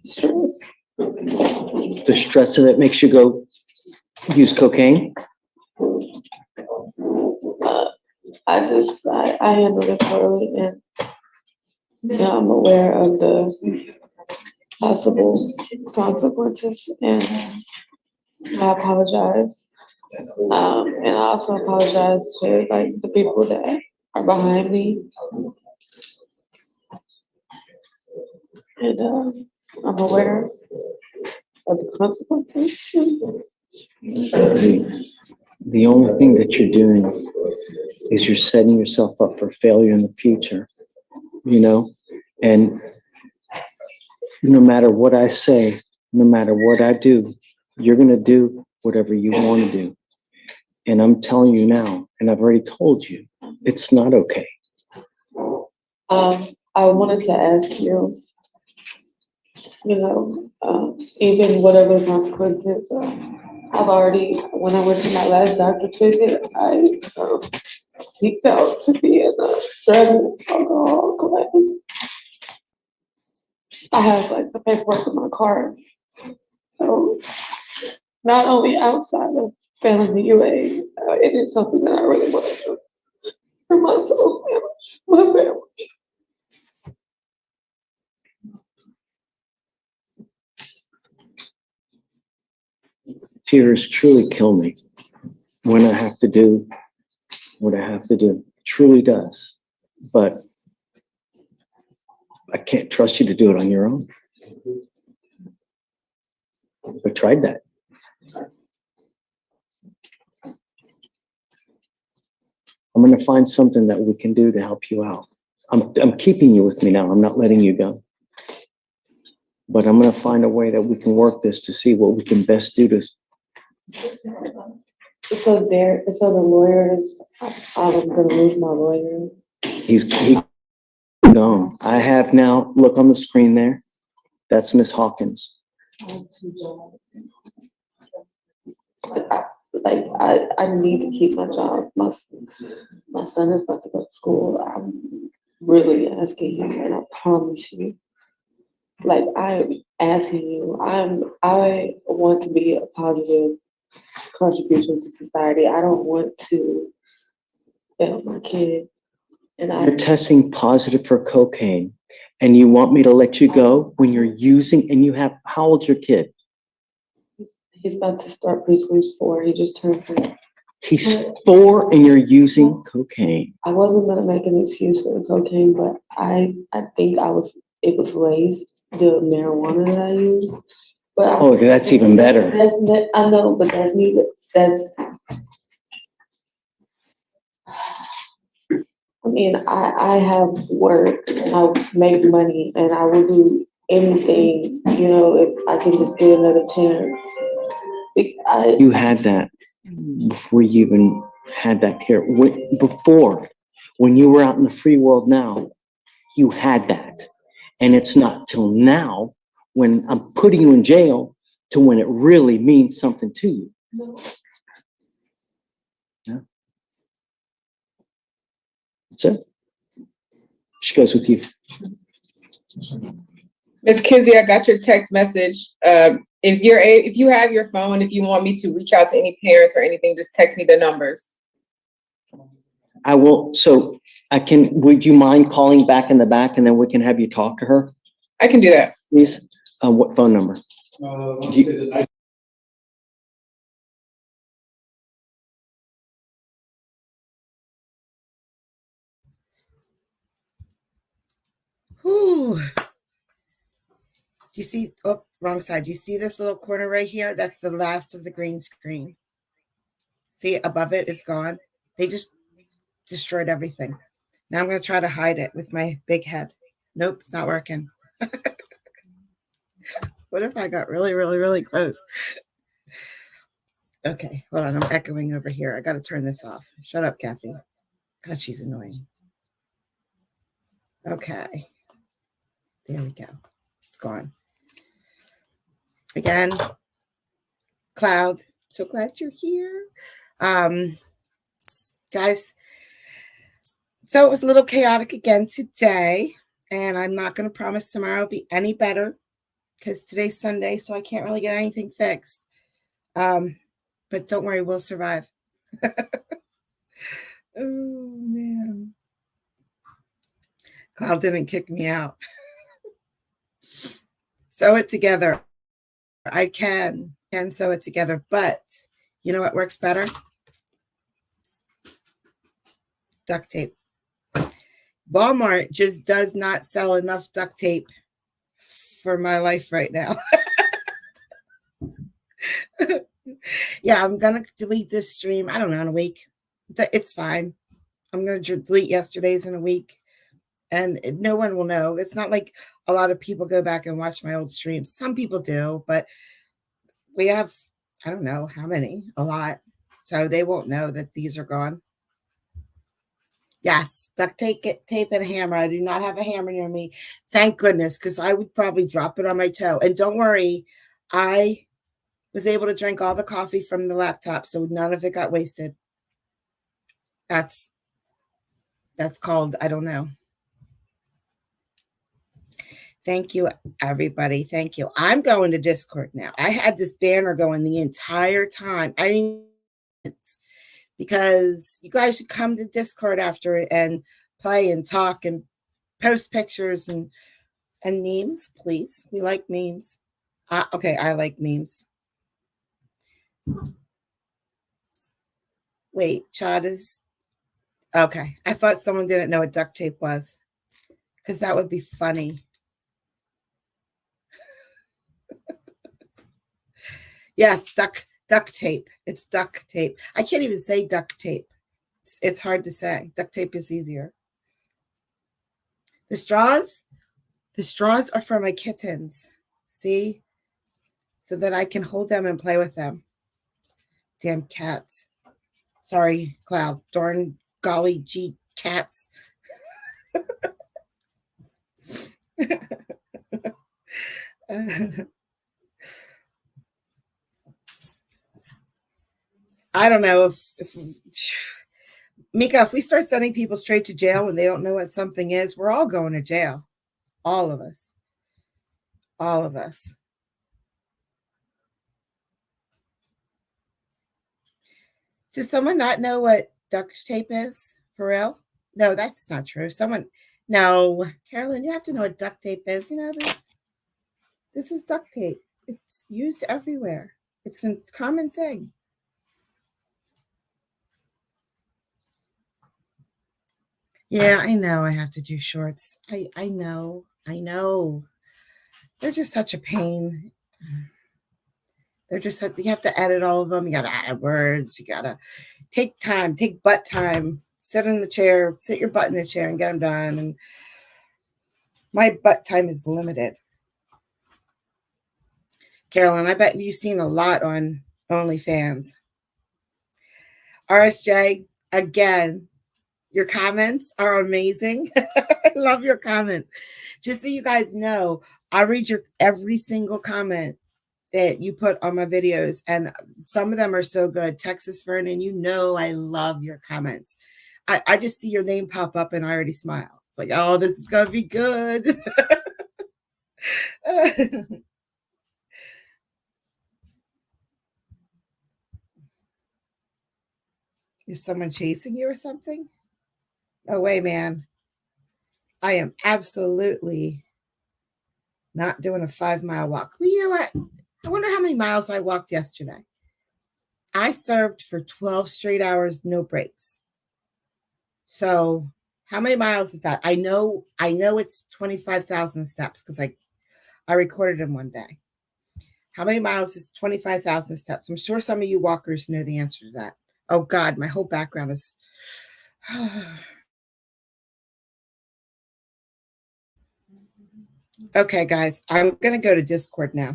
Speaker 10: Stress.
Speaker 14: The stress of it makes you go use cocaine?
Speaker 10: I handle it poorly, and I'm aware of the possible consequences, and I apologize. And I also apologize to like the people that are behind me. And I'm aware of the consequences.
Speaker 14: The only thing that you're doing is you're setting yourself up for failure in the future, you know? And no matter what I say, no matter what I do, you're going to do whatever you want to do. And I'm telling you now, and I've already told you, it's not okay.
Speaker 10: I wanted to ask you, even whatever the consequences, I've already, when I went to my last doctor's visit, I seeked out to be in a drug and alcohol class. I have like the paperwork in my car. So not only outside of failing the UA, it is something that I really want to do for myself and my family.
Speaker 14: Tears truly kill me when I have to do what I have to do. It truly does. But I can't trust you to do it on your own. I tried that. I'm going to find something that we can do to help you out. I'm keeping you with me now. I'm not letting you go. But I'm going to find a way that we can work this to see what we can best do to.
Speaker 10: So the lawyer is, I'm going to lose my lawyer.
Speaker 14: He's gone. I have now, look on the screen there. That's Miss Hawkins.
Speaker 10: I need to keep my job. My son is about to go to school. I'm really asking him, and I promise you, I'm asking you, I want to be a positive contribution to society. I don't want to fail my kid. And
Speaker 14: You're testing positive for cocaine, and you want me to let you go when you're using, and you have, how old's your kid?
Speaker 10: He's about to start preschool. He's 4. He just turned 4.
Speaker 14: He's 4 and you're using cocaine.
Speaker 10: I wasn't gonna make an excuse for the cocaine, but I think it was laced, the marijuana that I used. But
Speaker 14: that's even better.
Speaker 10: I know, but that's me. I mean, I have work and I make money and I will do anything, if I can just get another chance.
Speaker 14: You had that before you even had that here. Before, when you were out in the free world now, you had that. And it's not till now when I'm putting you in jail to when it really means something to you.
Speaker 10: No.
Speaker 14: Yeah. That's it. She goes with you.
Speaker 12: Miss Kizzy, I got your text message. If you have your phone, if you want me to reach out to any parents or anything, just text me the numbers.
Speaker 14: I will. So would you mind calling back in the back and then we can have you talk to her?
Speaker 12: I can do that.
Speaker 14: Please. What phone number?
Speaker 1: Whew. Do you see, oh, wrong side. Do you see this little corner right here? That's the last of the green screen. See, above it is gone. They just destroyed everything. Now I'm going to try to hide it with my big head. Nope, it's not working. What if I got really, really, really close? Okay, hold on. I'm echoing over here. I got to turn this off. Shut up, Kathy. God, she's annoying. Okay. There we go. It's gone. Again, Cloud, so glad you're here. Guys, so it was a little chaotic again today, and I'm not going to promise tomorrow will be any better. because today's Sunday, so I can't really get anything fixed. But don't worry, we'll survive. Oh man. Cloud didn't kick me out. Sew it together. I can sew it together, but you know what works better? Duct tape. Walmart just does not sell enough duct tape for my life right now. Yeah, I'm gonna delete this stream. I don't know, in a week. It's fine. I'm gonna delete yesterday's in a week, and no one will know. It's not like a lot of people go back and watch my old streams. Some people do, but we have, I don't know how many, a lot. So they won't know that these are gone. Yes, duct tape and a hammer. I do not have a hammer near me. Thank goodness, because I would probably drop it on my toe. And don't worry, I was able to drink all the coffee from the laptop, so none of it got wasted. That's called, I don't know. Thank you, everybody. Thank you. I'm going to Discord now. I had this banner going the entire time. I didn't, because you guys should come to Discord after it and play and talk and post pictures and memes, please. We like memes. Okay, I like memes. Wait, Chad is... Okay, I thought someone didn't know what duct tape was, because that would be funny. Yes, duct tape. It's duct tape. I can't even say duct tape. It's hard to say. Duct tape is easier. The straws are for my kittens. See? So that I can hold them and play with them. Damn cats. Sorry, Cloud. Darn golly gee cats. I don't know if Mika, if we start sending people straight to jail when they don't know what something is, we're all going to jail. All of us. All of us. Does someone not know what duct tape is? For real? No, that's not true. No, Carolyn, you have to know what duct tape is. You know, this is duct tape. It's used everywhere. It's a common thing. Yeah, I know I have to do shorts. I know. They're just such a pain. They're just you have to edit all of them. You got to add words. You got to take time, take butt time. Sit in the chair, sit your butt in the chair and get them done. And my butt time is limited. Carolyn, I bet you've seen a lot on OnlyFans. RSJ, again, your comments are amazing. I love your comments. Just so you guys know, I read every single comment that you put on my videos, and some of them are so good. Texas Vernon, you know I love your comments. I just see your name pop up and I already smile. It's like, oh, this is gonna be good. Is someone chasing you or something? No way, man. I am absolutely not doing a 5-mile walk. Well, you know what? I wonder how many miles I walked yesterday. I served for 12 straight hours, no breaks. So how many miles is that? I know it's 25,000 steps because I recorded them one day. How many miles is 25,000 steps? I'm sure some of you walkers know the answer to that. Oh God, my whole background is... Okay, guys, I'm going to go to Discord now.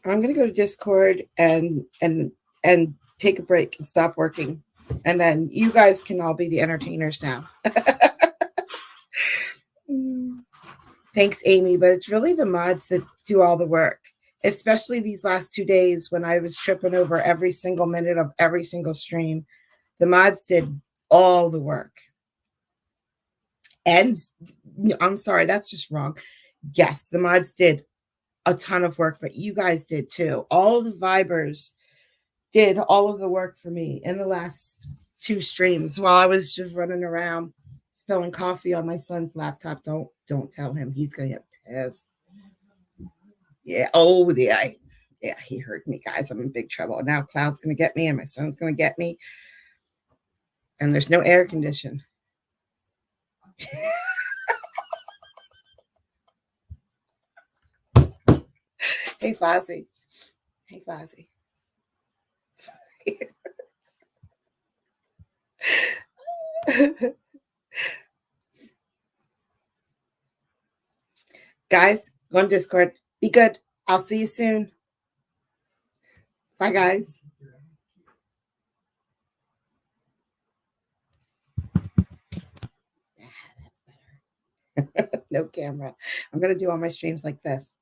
Speaker 1: I'm going to go to Discord and take a break and stop working. And then you guys can all be the entertainers now. Thanks, Amy. But it's really the mods that do all the work, especially these last 2 days when I was tripping over every single minute of every single stream. The mods did all the work. And I'm sorry, that's just wrong. Yes, the mods did a ton of work, but you guys did too. All the Vibers did all of the work for me in the last 2 streams while I was just running around spilling coffee on my son's laptop. Don't tell him. He's gonna get pissed. Yeah. Oh, yeah. Yeah, he heard me, guys. I'm in big trouble. Now Cloud's gonna get me and my son's gonna get me. And there's no air condition. Hey, Fozzie. Hey, Fozzie. Guys, go on Discord. Be good. I'll see you soon. Bye, guys. That's better. No camera. I'm going to do all my streams like this.